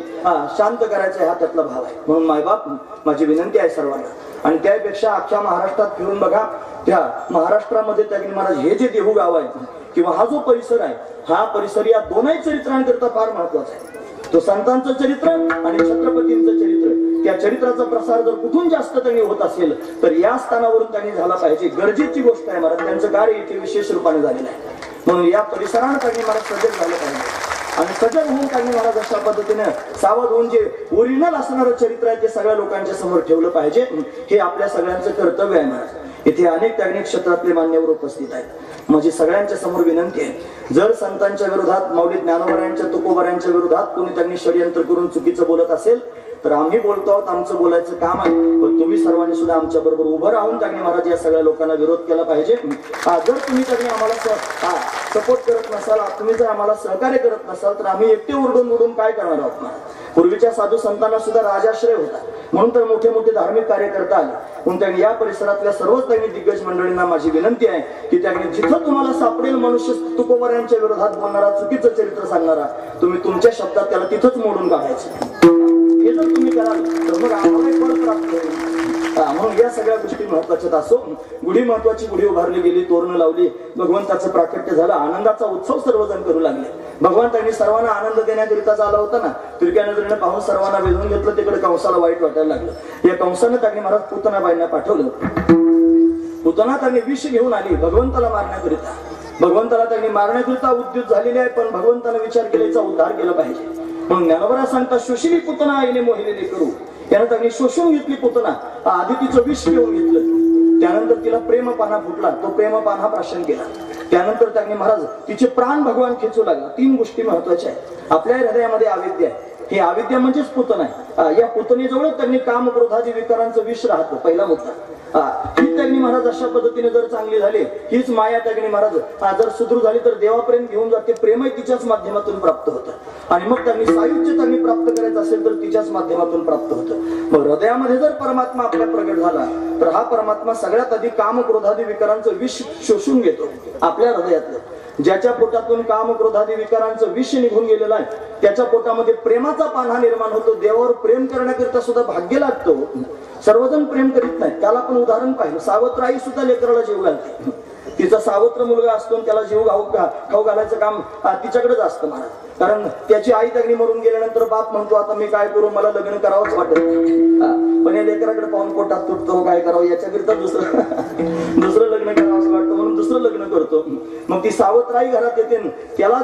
शांत करायचा हा त्यातला भाव आहे. म्हणून मायबाप, माझी विनंती आहे सर्वांना, आणि त्यापेक्षा अख्ख्या महाराष्ट्रात फिरून बघा, त्या महाराष्ट्रामध्ये त्यांनी महाराज हे जे देहू गाव आहे किंवा हा जो परिसर आहे, हा परिसर या दोनही चरित्रांकरता फार महत्वाचा आहे. तो संतांचं चरित्र आणि छत्रपतींचं चरित्र, त्या चरित्राचा प्रसार जर कुठून जास्त त्यांनी होत असेल तर या स्थानावरून त्यांनी झाला पाहिजे. गरजेची गोष्ट आहे महाराज, त्यांचं कार्य इथे विशेष रूपाने झालेलं आहे. म्हणून या परिसरानं त्यांनी मला सजग झालं पाहिजे, आणि सजग होऊन त्यांनी महाराज अशा पद्धतीने सावध होऊन जे ओरिजिनल असणारं चरित्र आहे ते सगळ्या लोकांच्या समोर ठेवलं पाहिजे. हे आपल्या सगळ्यांचं कर्तव्य आहे महाराज. इथे अनेक त्यागनिक क्षेत्रातले मान्यवर उपस्थित आहेत. माझी सगळ्यांच्या समोर विनंती आहे, जर संतांच्या विरोधात, माऊली ज्ञानोबरायांच्या, तुकोबरायांच्या विरोधात कोणी त्यांनी षडयंत्र करून चुकीचं बोलत असेल तर आम्ही बोलतो आहोत, आमचं बोलायचं काम आहे. पण तुम्ही सर्वांनी सुद्धा आमच्या बरोबर उभं राहून त्यांनी महाराज या सगळ्या लोकांना विरोध केला पाहिजे. जर तुम्ही त्यांनी आम्हाला सपोर्ट करत नसाल, तुम्ही जर आम्हाला सहकार्य करत नसाल तर आम्ही एकटे उरडून काय करणार आहोत. पूर्वीच्या साधू संतांना सुद्धा राजाश्रय होता, म्हणून तर मोठे मोठे धार्मिक कार्य करता आले. म्हणून त्यांनी या परिसरातल्या सर्वच त्यांनी दिग्गज मंडळींना माझी विनंती आहे की त्यांनी जिथं तुम्हाला सापडेल मनुष्य तुकोबरायांच्या विरोधात बोलणारा, चुकीचं चरित्र सांगणारा, तुम्ही तुमच्या शब्दात त्याला तिथंच मोडून काढायचं. हे जर तुम्ही कराल तर मग आम्हाला बळ प्राप्त होईल. म्हणून या सगळ्या गोष्टी महत्वाच्या असो. गुढी महत्वाची, गुढी उभारली गेली, तोरणं लावली, भगवंताचं प्राकट्य झालं, आनंदाचा उत्सव सर्वजण करू लागले. भगवंतांनी सर्वांना आनंद देण्याकरिता आला होता ना, तिरक्या नजरेने पाहून सर्वांना वेधून घेतलं. तिकडे कंसाला वाईट वाटायला लागलं. या कंसानं त्यांनी महाराज पुतनाबाईंना पाठवलं. पुतना त्यांनी विष घेऊन आली भगवंताला मारण्याकरिता. भगवंताला त्यांनी मारण्याकरिता उद्युत झालेले आहे, पण भगवंताने विचार केल्याचा उद्धार केला पाहिजे. म्हणून ज्ञानोबरा सांगता, शोषिली पुतना आईने मोहिलेली करू. त्यानं त्यांनी शोषून घेतली पुतना, आधी तिचं विष घेऊन घेतलं. त्यानंतर तिला प्रेमपाना फुटला, तो प्रेमपाना प्राशन केला. त्यानंतर त्यांनी महाराज तिचे प्राण भगवान खेचू लागला. 3 गोष्टी महत्वाच्या आहेत. आपल्या हृदयामध्ये अविद्या आहे, ही अविद्या म्हणजेच पुतना आहे. या पुतनेजवळ त्यांनी काम, क्रोधादी विकारांचं विष राहतं, पहिला मुद्दा. ही त्यांनी महाराज अशा पद्धतीने जर चांगली झाली, हीच माया त्यांनी महाराज जर सुदृढ झाली तर देवाप्रेम घेऊन जाते. प्रेमही तिच्याच माध्यमातून प्राप्त होतं, आणि मग त्यांनी सायुज्य त्यांनी प्राप्त करायचं असेल तर तिच्याच माध्यमातून प्राप्त होतं. मग हृदयामध्ये जर परमात्मा आपल्या प्रगट झाला तर हा परमात्मा सगळ्यात आधी काम, क्रोधादी विकारांचं विष शोषून घेतो आपल्या हृदयातलं. ज्याच्या पोटातून काम, क्रोधादी विकारांचं विष निघून गेलेलं आहे त्याच्या पोटामध्ये प्रेमाचा पान्हा निर्माण होतो. देवावर प्रेम करण्याकरिता सुद्धा भाग्य लागतो. सर्वजण प्रेम करीत नाहीत. त्याला आपण उदाहरण पाहिलं, सावत्राई सुद्धा लेकराला जीव घालते. तिचा सावत्र मुलगा असतो, त्याला जीव खाऊ घालायचं काम तिच्याकडेच असतं महाराज. कारण त्याची आई त्यांनी मरून गेल्यानंतर बाप म्हणतो, आता मी काय करू, मला लग्न करावंच वाटत. पण या लेकराकडे पाहून पोटात तुटतो, काय करावं, याच्याकरिता दुसरं लग्न करावं असं वाटतं, म्हणून दुसरं लग्न करतो. मग ती सावत्राई घरात येते, त्याला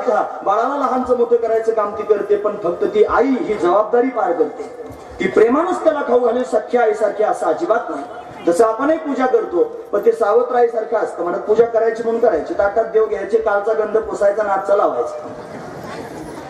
बाळाला लहानचं मोठं करायचं काम ती करते. पण फक्त ती आई ही जबाबदारी पार करते. ती प्रेमानच त्याला खाऊ घालेल, सख्या आईसारखी असं अजिबात नाही. जसं आपणही पूजा करतो, पण ते सावत्राई सारखं असतं. म्हणत पूजा करायची म्हणून करायची, ताटात देव घ्यायचे, कालचा गंध पुसायचा, नाचचा लावायचा,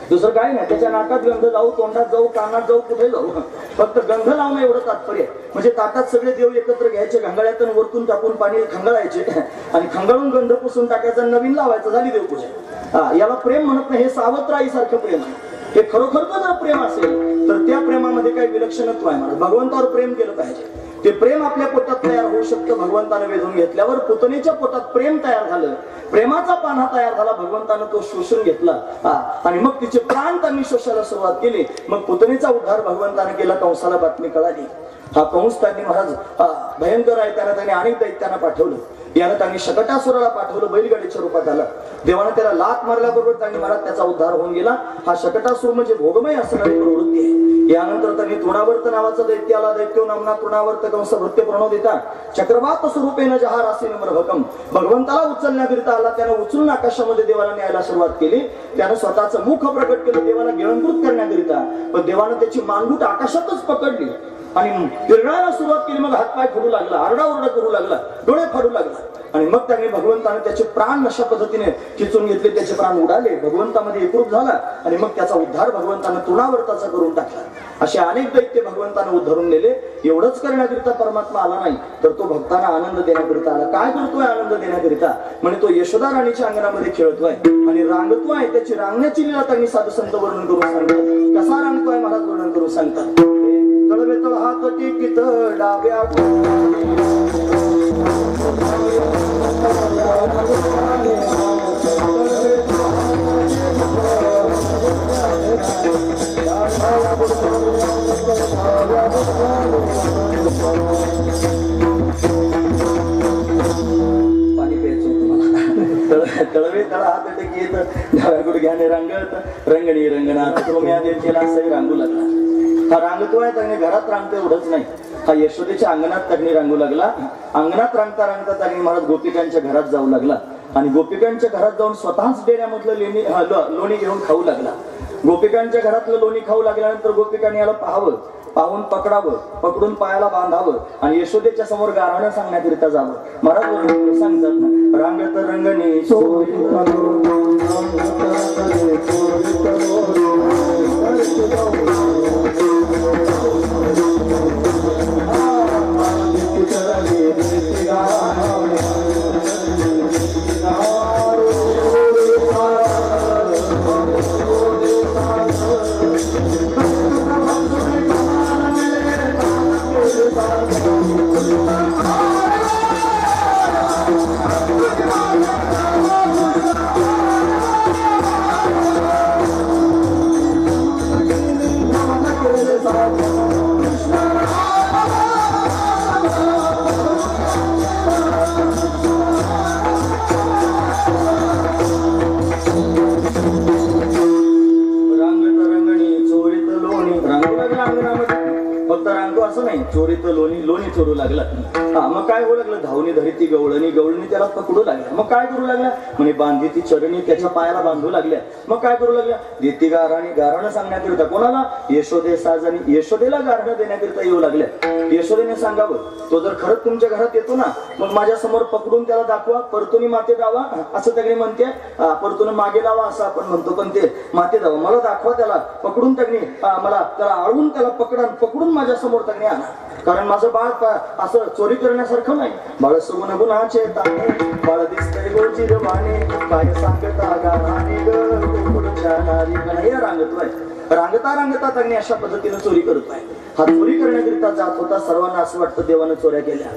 दुसरं काय नाही. त्याच्या नाकात गंध जाऊ, तोंडात जाऊ, कानात जाऊ, कुठे जाऊ, फक्त गंध लावणं एवढं तात्पर्य. म्हणजे ताटात सगळे देव एकत्र घ्यायचे, घंगाळ्यातून वरतून टाकून पाणी खंगाळायचे, आणि खंगाळून गंध पुसून टाकायचा, नवीन लावायचं, झाली देवपूजा. याला प्रेम म्हणत नाही, हे सावत्राई सारखं प्रेम आहे. हे खरोखरच जर प्रेम असेल तर त्या प्रेमामध्ये काही विलक्षणत्व आहे मला. भगवंतावर प्रेम केलं पाहिजे. ते प्रेम आपल्या पोटात तयार होऊ शकतं भगवंताने वेधून घेतल्यावर. पुतनेच्या पोटात प्रेम तयार झालं, प्रेमाचा पान्हा तयार झाला, भगवंतानं तो शोषून घेतला, आणि मग तिचे प्राण त्यांनी शोषायला सुरुवात केली. मग पुतनेचा उद्धार भगवंताने केला. कंसाला बातमी कळाली. हा कंस त्यांनी महाराज भयंकर आहे, त्याने अनेक दैत्यांना पाठवलं. यानं त्यांनी शकटासुराला पाठवलं, बैलगाडीच्या रूपात आला. देवानं त्याला लात मारल्याबरोबर त्यांनी महाराज त्याचा उद्धार होऊन गेला. हा शकटासुर म्हणजे भोगमय असणारी प्रवृत्ती आहे. यानंतर त्यांनी तृणावर्त नावाचा दैत्य आला. दैत्यो नामना तृणावर्त कंस भृत्य प्रणव देता चक्रवात स्वरूपेन जहार असेल मरभकम. भगवंताला उचलण्याकरिता आला. त्यानं उचलून आकाशामध्ये देवाला न्यायला सुरुवात केली. त्यानं स्वतःचं मुख प्रकट केलं देवाला गिळंकृत करण्याकरिता. पण देवानं त्याची मानगूट आकाशातच पकडली. आणि पिरणायला सुरुवात केली. मग हातपाय फोडू लागला, आरडाओरडा करू लागला, डोळे फाडू लागला. आणि मग त्यांनी भगवंताने त्याचे प्राण अशा पद्धतीने खिचून घेतले, त्याचे प्राण उडाले, भगवंतामध्ये एकरूप झाला. आणि मग त्याचा उद्धार भगवंतानं तृणावर्ताचा करून टाकला. असे अनेक दैत्य भगवंतानं उद्धारून नेले. एवढंच करण्याकरिता परमात्मा आला नाही, तर तो भक्तांना आनंद देण्याकरिता आला. काय करतोय आनंद देण्याकरिता? म्हणजे तो यशोदा राणीच्या अंगणामध्ये खेळतोय आणि रांगतोय. त्याची रांगण्याची लीला त्यांनी साधू संत वर्णन करून सांगतात. कसा रांगतोय महाराज वर्णन करून सांगतात. तळवेतळ हात टेकीत डाव्या पाणी प्यायचं तुम्हाला. तळवे तळ हात टेकीत डाव्या गुडघ्याने रांगत रंगणी रंगनाथ रोम्या देवतेला असंही रांगू लागला. हा रांगतोय त्याने घरात रांगतो एवढंच नाही, हा यशोदेच्या अंगणात त्यांनी रांगू लागला. अंगणात रांगता रांगता त्यांनी महाराज गोपिकांच्या घरात जाऊ लागला. आणि गोपिकांच्या घरात जाऊन स्वतःच डेऱ्यामधलं लोणी घेऊन खाऊ लागला. गोपिकांच्या घरातलं लोणी खाऊ लागल्यानंतर गोपिकांनी याला पाहावं, पाहून पकडावं, पकडून पायाला बांधावं आणि यशोदेच्या समोर गाराणं सांगण्याकरिता जावं. महाराज सांगतात रांगत रंगणी चोरीत लोणी चोरू लागला. मग काय होऊ लागलं? धावणी धरिती गवळणी, गवळणी त्याला पकडू लागल्या. मग काय करू लागल्या? म्हणे बांधी ती चरणी त्याच्या पायाला बांधू लागल्या. मग काय करू लागल्या? देती गाराणी गारणं सांगण्याकरिता कोणाला? यशोदे साजणी यशोदेला गारणं देण्याकरिता येऊ लागल्या. यशोदेने सांगावं, तो जर खरंच तुमच्या घरात येतो ना, मग माझ्या समोर पकडून त्याला दाखवा, परतून माते दावा असं त्याने म्हणते. परतून मागे दावा असं आपण म्हणतो, पण ते माते दावा मला दाखवा, त्याला पकडून त्यांनी मला त्याला आळून त्याला पकडून माझ्या समोर त्यांनी आणा. कारण माझं बाळ असं चोरी करण्यासारखं नाही. बाळ सुगुण गुणाचे ताने, बाळ दिसतंय गोजीर वाणे, काय सांगता गाणे रांगतोय. रांगता रांगता त्यांनी अशा पद्धतीने चोरी करतोय. हा चोरी करण्याकरिता जात होता. सर्वांना असं वाटतं देवानं चोऱ्या केल्या.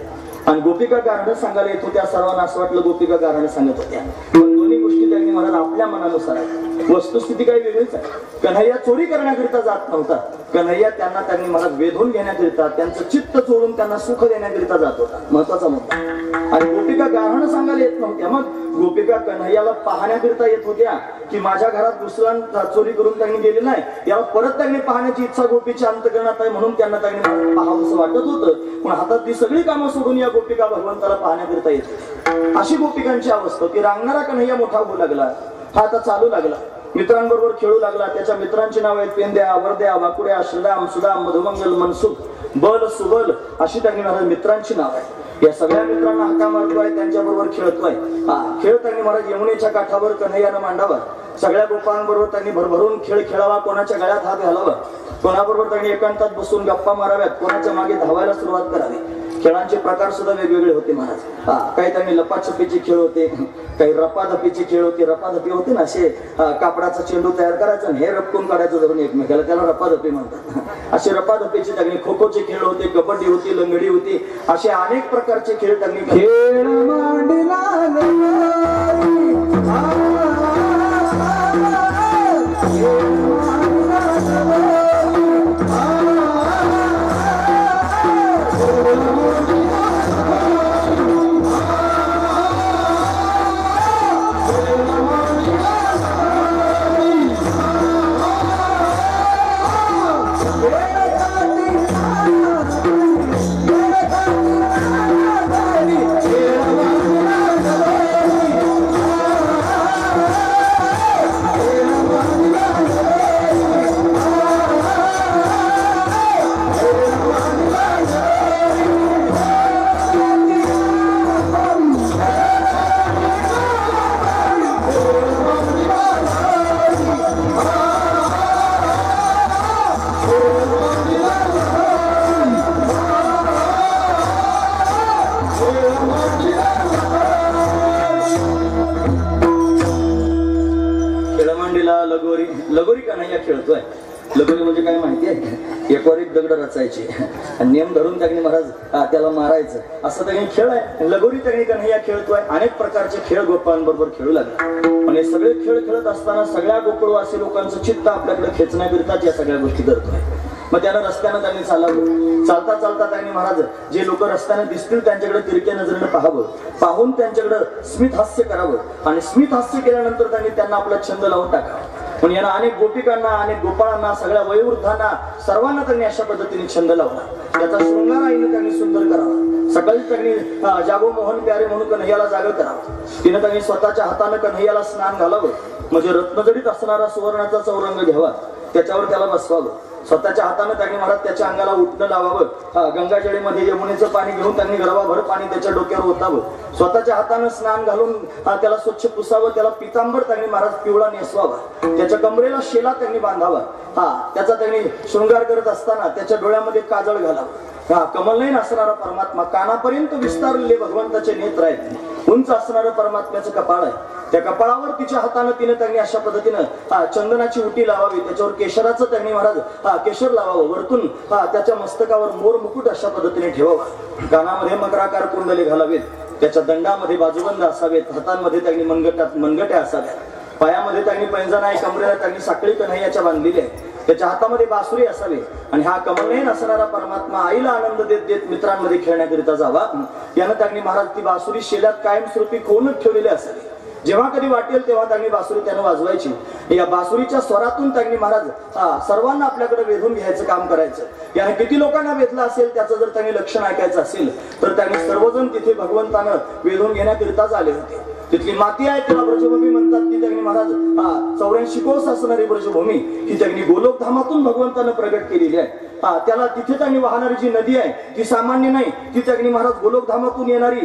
आणि गोपिका गारणं सांगायला येत होत्या. सर्वांना असं वाटलं गोपिका गारणं सांगत होत्या. पण दोन्ही गोष्टी त्यांनी मला आपल्या मनानुसार आहे. वस्तुस्थिती काही वेगळीच आहे. कन्हैया चोरी करण्याकरिता जात नव्हता. कन्हैया त्यांनी मला वेधून घेण्याकरिता, त्यांचं चित्त चोरून त्यांना सुख देण्याकरिता जात होता. महत्वाचा मुद्दा. आणि गोपिका गारणं सांगायला येत नव्हत्या. मग गोपिका कन्हैयाला पाहण्याकरिता येत होत्या की माझ्या घरात दुसऱ्या चोरी करून त्यांनी गेलेला आहे, याला परत त्यांनी पाहण्याची इच्छा गोपीच्या अंतकरणात आहे. म्हणून त्यांना त्यांनी पाहावं असं वाटत होतं. पण हातात ती सगळी कामं सोडून या गोपिका भगवंताला पाहण्याकरिता येत. अशी गोपिकांची अवस्था की रांगणारा कन्हैया मोठा होऊ लागला. हा आता चालू लागला, मित्रांबरोबर खेळू लागला. त्याच्या मित्रांची नाव आहेत पेंद्या, वरद्या, वाकुड्या, श्रीराम, सुदाम, मधुमंगल, मनसुख, बल, सुबल अशी त्यांनी महाराज मित्रांची नाव आहे. या सगळ्या मित्रांना हाका मारतोय, त्यांच्याबरोबर खेळतोय. खेळ त्यांनी महाराज यमुनेच्या काठावर कन्हैयानं मांडावा. सगळ्या गोपांबरोबर त्यांनी भरभरून खेळ खेळावा. कोणाच्या गळ्यात हात घालावा, कोणाबरोबर त्यांनी एकांतात बसून गप्पा माराव्यात, कोणाच्या मागे धावायला सुरुवात करावी. खेळांचे प्रकार सुद्धा वेगवेगळे होते महाराज. काही त्यांनी लपाछपीचे खेळ होते, काही रपाधपीचे खेळ होते. रपाधपी होते ना, असे कापडाचा चेंडू तयार करायचा आणि हे रपकून काढायचं धरून एकमेकाला, त्याला रपाधपी म्हणतात. असे रपाधपीचे त्यांनी खो खोचे खेळ होते, कबड्डी होती, लंगडी होती. असे अनेक प्रकारचे खेळ त्यांनी खेळ मांडला. लगोरी लगोरी कन्हैया खेळतोय. लगोरी म्हणजे काय माहिती आहे? एकवर एक दगड रचायचे आणि नियम धरून त्यांनी महाराज त्याला मारायचं असं त्यांनी खेळ आहे. लगोरी त्यांनी कन्हैया खेळतोय. अनेक प्रकारचे खेळ गोपाळांबरोबर खेळू लागले. पण हे सगळे खेळ खेळत असताना सगळ्या गोकुळवासी लोकांचं चित्त आपल्याकडे खेचण्याकरिताच या सगळ्या गोष्टी करतोय. मग त्यानं रस्त्यानं त्यांनी चालावं. चालता चालता त्यांनी महाराज जे लोक रस्त्याने दिसतील त्यांच्याकडे तिरक्या नजरेनं पाहावं. पाहून त्यांच्याकडे स्मित हास्य करावं आणि स्मित हास्य केल्यानंतर त्यांनी त्यांना आपला छंद लावून टाकावा. पण यांना अनेक गोपिकांना अनेक गोपाळांना सगळ्या वयोवृद्धांना सर्वांना त्यांनी अशा पद्धतीने छंद लावला. त्याचा शृंगार आईने त्यांनी सुंदर करावा. सकाळी त्यांनी जागो मोहन प्यारे म्हणून कन्हैयाला जाग करावं. तिने त्यांनी स्वतःच्या हाताने कन्हैयाला स्नान घालावं. म्हणजे रत्नजडीत असणारा सुवर्णाचा चौरंग घ्यावा. त्याच्यावर त्याला बसवावं. स्वतःच्या हाताने त्यांनी महाराज त्याच्या अंगाला उठणं लावावं. गंगाजळीमध्ये यमुनेचं पाणी घेऊन त्यांनी गरवाभर पाणी त्याच्या डोक्यावर ओतावं. स्वतःच्या हाताने स्नान घालून त्याला स्वच्छ पुसावं. त्याला पितांबर त्यांनी महाराज पिवळा नेसवावा. त्याच्या कमरेला शेला त्यांनी बांधावा. त्याचा त्यांनी शृंगार करत असताना त्याच्या डोळ्यामध्ये काजळ घालावं. कमलनयन असणारा परमात्मा, कानापर्यंत विस्तारलेले भगवंताचे नेत्र आहेत. उंच असणारं परमात्म्याचं कपाळ आहे. त्या कपाळावर तिच्या हाताने तिने त्यांनी अशा पद्धतीनं चंदनाची उटी लावावी. त्याच्यावर केशराचं त्यांनी महाराज केशर लावावं. वरतून त्याच्या मस्तकावर मोर मुकुट अशा पद्धतीने ठेवावा. कानामध्ये मकराकार कुंडले घालावेत. त्याच्या दंडामध्ये बाजूबंद असावेत. हातांमध्ये त्यांनी मनगट्या असाव्यात. पायामध्ये त्यांनी पैंजण आहे. कमरेला त्यांनी साखळी कन्हैयाच्या बांधलेली आहे. त्याच्या हातामध्ये बासुरी असावी. आणि हा कमलनयन असणारा परमात्मा आईला आनंद देत देत मित्रांमध्ये खेळण्याकरिता जावा. यानं त्यांनी महाराज ती बासुरी शेल्यात कायमस्वरूपी कोणच ठेवलेली असावी. जेव्हा कधी वाटेल तेव्हा त्यांनी बासुरी त्यानं वाजवायची. या बासुरीच्या स्वरातून त्यांनी महाराज सर्वांना आपल्याकडे वेधून घ्यायचं काम करायचं. याने किती लोकांना वेधलं असेल त्याचं जर त्यांनी लक्षण ऐकायचं असेल तर त्यांनी सर्वजण तिथे भगवंतानं वेधून घेण्याकरिताच आले होते. तिथली माती आहे त्याला ब्रजभूमी म्हणतात. ती त्यांनी महाराज 84 कोस असणारी ब्रजभूमी ही त्यांनी गोलोकधामातून भगवंतानं प्रगट केलेली आहे. त्याला तिथे त्यांनी वाहणारी जी नदी आहे ती सामान्य नाही. ती त्यांनी महाराज गोलोकधामातून येणारी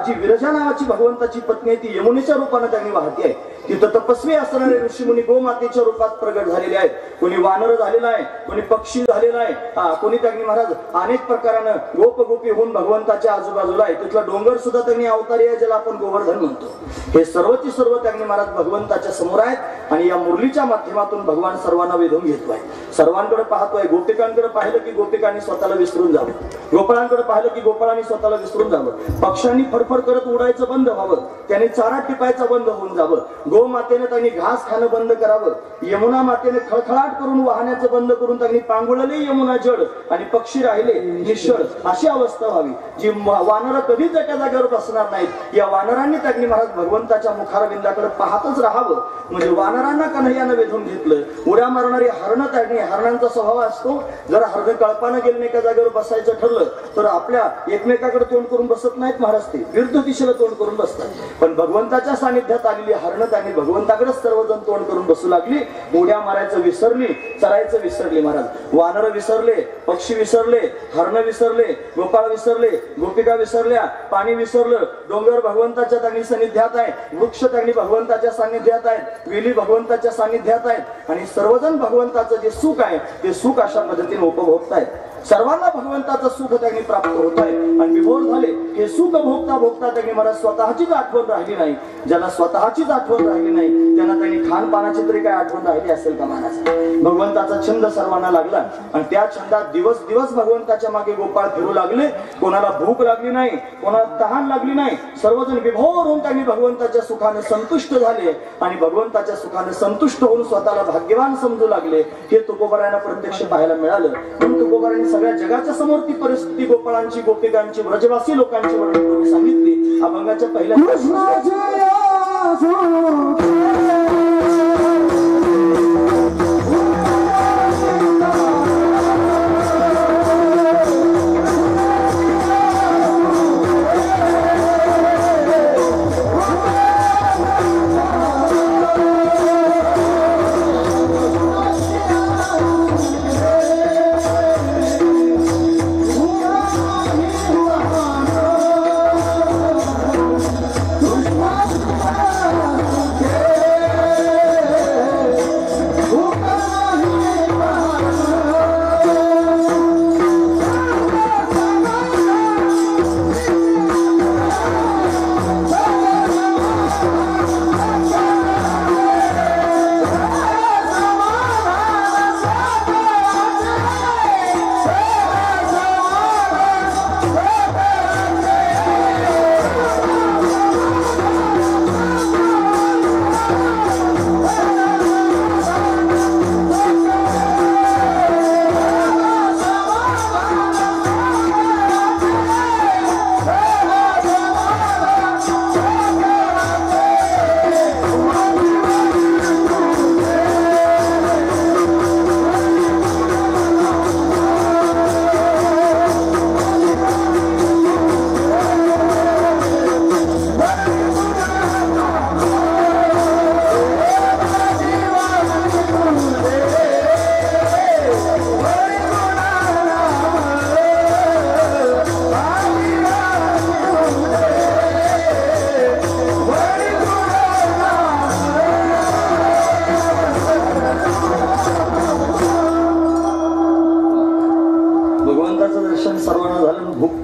जी विरजा नावाची भगवंताची पत्नी आहे ती यमुनेच्या रूपाने त्यांनी वाहती आहे. तिथं तपस्वी असणारे ऋषीमुनी गोमातेच्या रूपात प्रगट झालेले आहेत. कोणी वानर झालेला आहे, कोणी पक्षी झालेला आहे, कोणी त्यांनी महाराज अनेक प्रकारानं गोप गोपी होऊन भगवंताच्या आजूबाजूला आहे. तिथला डोंगर सुद्धा त्यांनी अवतारी आहे ज्याला आपण गोवर्धन म्हणतो. हे सर्वची सर्व त्यांनी महाराज भगवंताच्या समोर आहेत आणि या मुरलीच्या माध्यमातून भगवान सर्वांना वेधून घेतोय. सर्वांकडे पाहतोय. गोपिकांकडे पाहिलं की गोपिकांनी स्वतःला विसरून जावं. गोपाळांकडे पाहिलं की गोपाळांनी स्वतःला विसरून जावं. पक्ष्यांनी फडफड करत उडायचं बंद व्हावं. त्यांनी चारा टिपायचं बंद होऊन जावं. गो मातेने त्यांनी घास खाणं बंद करावं. यमुना मातेने खळखळाट करून वाहण्याचं बंद करून त्यांनी पांगुळले यमुना जड आणि पक्षी राहिले निश्चळ अशी अवस्था व्हावी. जी वानर कधीच एका जागेवर बसणार नाहीत. या वानरांनी त्यांनी महाराज भगवंताच्या मुखारविंदाकडे पाहतच राहावं. म्हणजे वानरांना कन्हैयानं वेधून घेतलं. उड्या मारणारी हरणं त्यांनी, हरणांचा स्वभाव असतो जर हरण कळपानं गेलं एका जागेवर बसायचं ठरलं तर आपल्या एकमेकाकडे तोंड करून बसत नाहीत महाराज. ते विरुद्ध दिशेला तोंड करून बसतात. पण भगवंताच्या सानिध्यात आलेली हरणं त्यांनी भगवंताकडेच सर्वजण तोंड करून बसू लागली. उड्या मारायचं विसरली, चरायचं विसरली महाराज. वानर विसरले, पक्षी विसरले, हरण विसरले, गोपाळ विसरले, गोपिका विसरल्या, पाणी विसरलं. डोंगर भगवंताच्या त्यांनी सानिध्यात आहे. वृक्ष त्यांनी भगवंताच्या सानिध्यात आहेत. वेली भगवंताच्या सानिध्यात आहेत. आणि सर्वजण भगवंताचं जे सुख आहे ते सुख अशा पद्धतीने उपभोगतायत. सर्वांना भगवंताचं सुख त्यांनी प्राप्त होत आहे आणि विभोर झाले. हे सुख भोगता भोगता त्यांनी मला स्वतःचीच आठवण राहिली नाही. ज्यांना स्वतःचीच आठवण राहिली नाही त्यांना त्यांनी खानपानाची तरी काय आठवण राहिली असेल का महाराज. भगवंताचा छंद सर्वांना लागला आणि त्या छंदात दिवस दिवस भगवंताच्या मागे गोपाळ फिरू लागले. कोणाला भूक लागली नाही, कोणाला तहान लागली नाही. सर्वजण विभोर होऊन त्यांनी भगवंताच्या सुखाने संतुष्ट झाले आणि भगवंताच्या सुखाने संतुष्ट होऊन स्वतःला भाग्यवान समजू लागले. हे तुकोबारायांना प्रत्यक्ष पाहायला मिळालं. म्हणून तुकोबारायांनी सगळ्या जगाच्या समोर ती परिस्थिती गोपाळांची, गोपिकांची, ब्रजवासी लोकांची वर्णन करून सांगितली. अभंगाच्या पहिल्या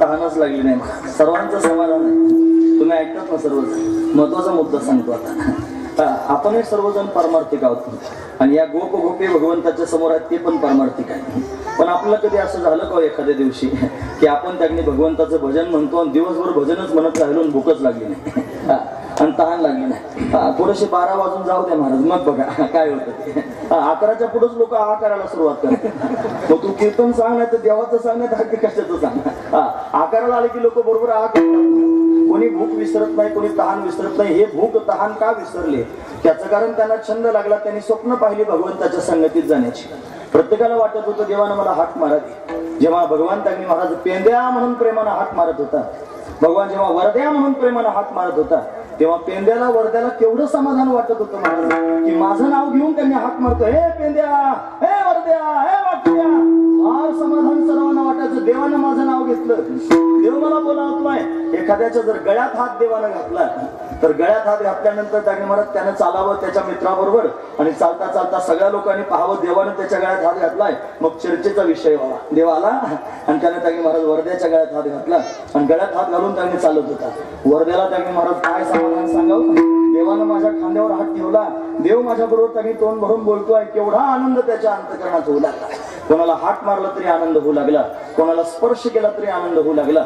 तहानच लागली नाही मला. सर्वांचं समाधान आहे. तुम्ही ऐकतात ना सर्वजण. महत्वाचा मुद्दा सांगतो आता. आपण हे सर्वजण पारमार्थिक आहोत आणि या गोप गोपी भगवंताच्या समोर आहेत ते पण पारमार्थिक आहे. पण आपल्याला कधी असं झालं का एखाद्या दिवशी की आपण त्यांनी भगवंताचं भजन म्हणतो आणि दिवसभर भजनच म्हणत राहिलो आणि भूकच लागली नाही आणि तहान लागली नाही. थोडेसे 12 वाजून जाऊ द्या महाराज, मग बघा काय होतं ते. 11च्या पुढेच लोक आ करायला सुरुवात करतात. मग तू कीर्तन सांग नाही तर देवाचं सांग नाही तर कशाचं सांग. आकाराला आले की लोक बरोबर आ करतात. कोणी भूक विसरत नाही, कोणी तहान विसरत नाही. हे भूक तहान का विसरले त्याचं कारण त्यांना छंद लागला. त्यांनी स्वप्न पाहिली भगवंताच्या संगतीत जाण्याची. प्रत्येकाला वाटत होतं देवानं मला हाक मारावी. जेव्हा भगवान त्यांनी महाराज पेंद्या म्हणून प्रेमानं हाक मारत होता, भगवान जेव्हा वरद्या म्हणून प्रेमानं हाक मारत होता, तेव्हा पेंद्याला वरद्याला केवढं समाधान वाटत होतं महाराज की माझं नाव घेऊन त्यांनी हाक मारतो, हे पेंद्या, हे वरद्या, हे वाटद्या. फार समाधान सर्वांना वाटायचं. देवानं माझं नाव घेतलं, देव मला बोलावतोय. एखाद्याच्या जर गळ्यात हात देवानं घातला तर गळ्यात हात घातल्यानंतर त्यांनी म्हणत त्यानं चालावं त्याच्या मित्राबरोबर आणि चालता चालता सगळ्या लोकांनी पाहावं देवानं त्याच्या गळ्यात हात घातलाय. मग चर्चेचा विषय व्हावा. देव आला आणि त्याने त्यांनी महाराज वरद्याच्या गळ्यात हात घातला आणि गळ्यात हात घालून त्यांनी चालत होता. वरद्याला त्यांनी महाराज काय समाधान सांगावं. देवानं माझ्या खांद्यावर हात ठेवला, देव माझ्या बरोबर त्यांनी तोंड भरून बोलतोय. केवढा आनंद त्याच्या अंतकरणात होऊ लागला. कोणाला हात मारला तरी आनंद होऊ लागला, कोणाला स्पर्श केला तरी आनंद होऊ लागला.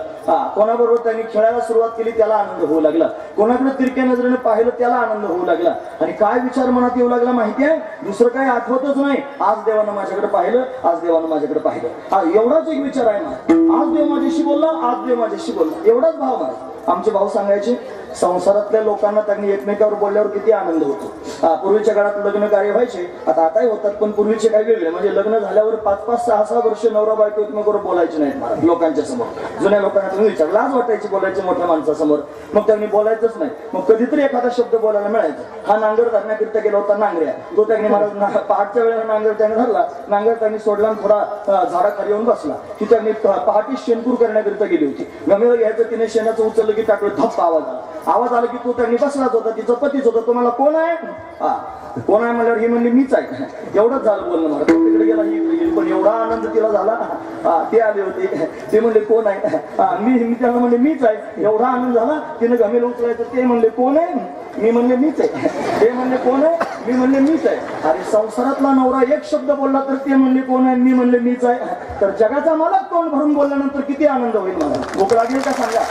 कोणाबरोबर त्यांनी खेळायला सुरुवात केली त्याला आनंद होऊ लागला. कोणाकडे तिरक्या नजरेने पाहिलं त्याला आनंद होऊ लागला. आणि काय विचार मनात येऊ लागला माहितीये, दुसरं काही आठवतच नाही. आज देवानं माझ्याकडे पाहिलं, आज देवानं माझ्याकडे पाहिलं. हा एवढाच एक विचार आहे मला. आज देव माझ्याशी बोलला, आज देव माझ्याशी बोलला. एवढाच भाव मला. आमचे भाऊ सांगायचे संसारातल्या लोकांना त्यांनी एकमेकावर बोलल्यावर किती आनंद होतो. पूर्वीच्या काळात लग्न कार्य व्हायचे, आताही होतात पण पूर्वीचे काही वेगळे. म्हणजे लग्न झाल्यावर 5-5, 6-6 वर्ष नवरा बायको एकमेकावर बोलायचे नाहीत लोकांच्या समोर. जुन्या लोकांना तुम्ही विचार, लाज वाटायची बोलायचे मोठ्या माणसासमोर. मग त्यांनी बोलायचंच नाही. मग कधीतरी एखादा शब्द बोलायला मिळायचा. हा नांगर धरण्याकरिता गेला होता नांगऱ्या, तो त्यांनी महाराज पहाटच्या वेळेला नांगर त्याने धरला. नांगर त्यांनी सोडला आणि थोडा झाडाखाली येऊन बसला. ती त्यांनी पहाटी शेणकूर करण्याकरिता गेली होती. गमेला घ्यायचं, तिने शेणाचं उचललं की टाकलं, धप्प आवाज आला. आवाज आला की तो त्यांनी बसलाच होता, तिचं पतीच होतं. तुम्हाला कोण आहे? कोण आहे म्हणल्यावर ही म्हणली मीच आहे. एवढंच झालं बोलणं. मला तिकडे गेला, ही इकडे गेली. पण एवढा आनंद तिला झाला. ते आले होते, ते म्हणले कोण आहे? मी त्यांना म्हणले मीच आहे. एवढा आनंद झाला. तिने गमेला उचलायचं, ते म्हणले कोण आहे? मी म्हणले मीच आहे. ते म्हणले कोण आहे? मी म्हणले मीच आहे. अरे संसारातला नवरा एक शब्द बोलला तर ते म्हणले कोण आहे? मी म्हणले मीच आहे. तर जगाचा मालक तोंड भरून बोलल्यानंतर किती आनंद होईल मला. भूक लागली का सांगा,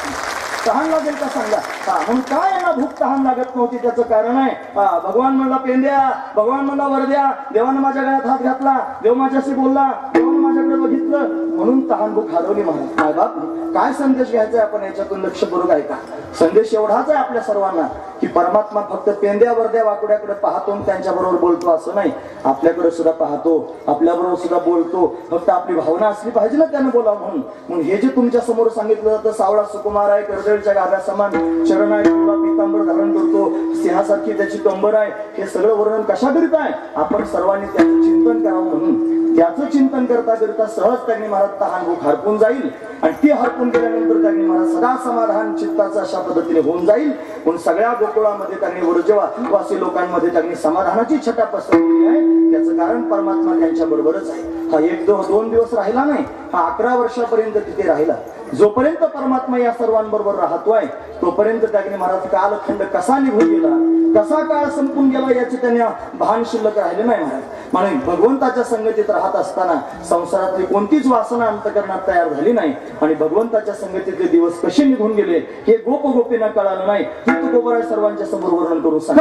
तहान लागेल का सांगा. म्हणून काय ना भूक तहान लागत नव्हती त्याचं कारण आहे भगवान म्हणला पेंद्या, भगवान म्हणला वरद्या. देवानं माझ्या गळ्यात हात घातला, देव माझ्याशी बोलला, देवानं माझ्याकडे बघितलं म्हणून तहान भूक हरवली. महाराज काय बाप, काय संदेश घ्यायचा आहे आपण याच्यातून लक्षपूर्वक ऐका. संदेश एवढाच आहे आपल्या सर्वांना की परमात्मा फक्त पेंद्या वरद्या वाकुड्याकडे पाहतो त्यांच्या बरोबर बोलतो असं नाही. आपल्याकडे सुद्धा पाहतो, आपल्या बरोबर सुद्धा बोलतो. फक्त आपली भावना असली पाहिजे ना त्यानं बोलावं म्हणून. म्हणून हे जे तुमच्या समोर सांगितलं जातं, सावळा सुकुमार आहे, कर्दळीच्या गाभ्या समान चरण आहे, पितांबर धारण करतो, सिंहासारखी त्याची कंबर आहे. हे सगळं वर्णन कशाकरिता आहे? आपण सर्वांनी त्याचं चिंतन करावं म्हणून. त्याचं चिंतन करता करता सहज त्यांनी महाराज तहान भूक हरपून जाईल आणि ती हरपून गेल्यानंतर त्यांनी महाराज सदा समाधान चित्ताचं अशा पद्धतीने होऊन जाईल. म्हणून सगळ्या गोकुळामध्ये त्यांनी वृजवासी लोकांमध्ये त्यांनी समाधानाची छटा पसरवली आहे. त्याचं कारण परमात्मा त्यांच्या बरोबरच आहे. हा 1-2 दिवस राहिला नाही, हा 11 वर्षापर्यंत तिथे राहिला. जोपर्यंत परमात्मा या सर्वांबरोबर राहतोय तोपर्यंत त्यांनी महाराज कालखंड कसा निघून गेला, कसा काळ संपून गेला याचे त्यांना भान शिल्लक राहिले नाही महाराज. म्हणून भगवंताच्या संगतीत राहत असताना संसारातली कोणतीच वासना अंतकरणात तयार झाली नाही आणि भगवंताच्या संगतीतले दिवस कसे निघून गेले हे गोपगोपींना कळालं नाही. तुकोबराय सर्वांच्या समोर वर्णन करून सांग.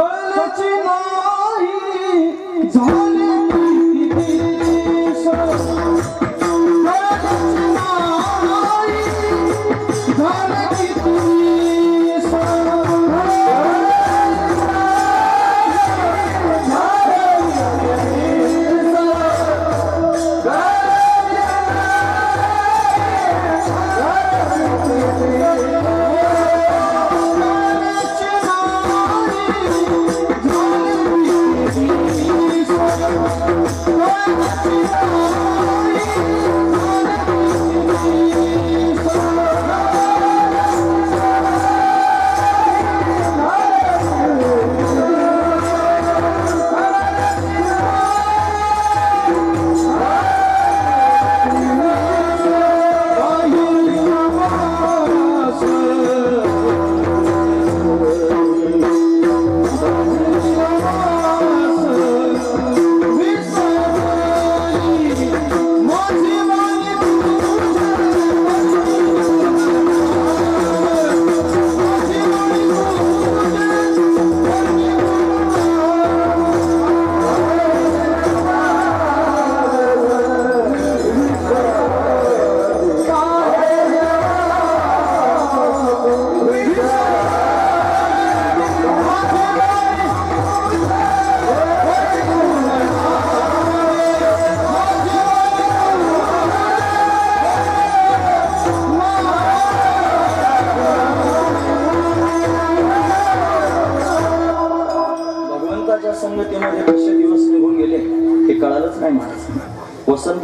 Thank you.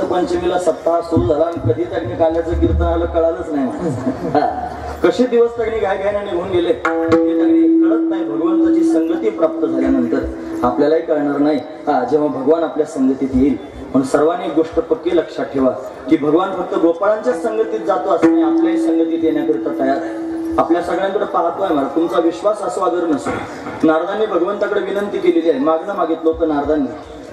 वसंत पंचमीला सप्ताह सुरू झाला आणि कधी त्यांनी काल्याचं कीर्तन आलं कळालंच नाही मला. कसे दिवस त्यांनी घायघायने निघून गेले हे त्यांनी कळत नाही. भगवंताची संगती प्राप्त झाल्यानंतर आपल्यालाही कळणार नाही जेव्हा भगवान आपल्या संगतीत येईल. म्हणून सर्वांनी एक गोष्ट पक्की लक्षात ठेवा की भगवान फक्त गोपाळांच्या संगतीत जातो असं नाही, आपल्याही संगतीत येण्याकरिता तयार आहे. आपल्या सगळ्यांकडे पाहतोय मला, तुमचा विश्वास असो अगर नसो. नारदांनी भगवंताकडे विनंती केलेली आहे, मागणं मागितलं होतं नारदांनी.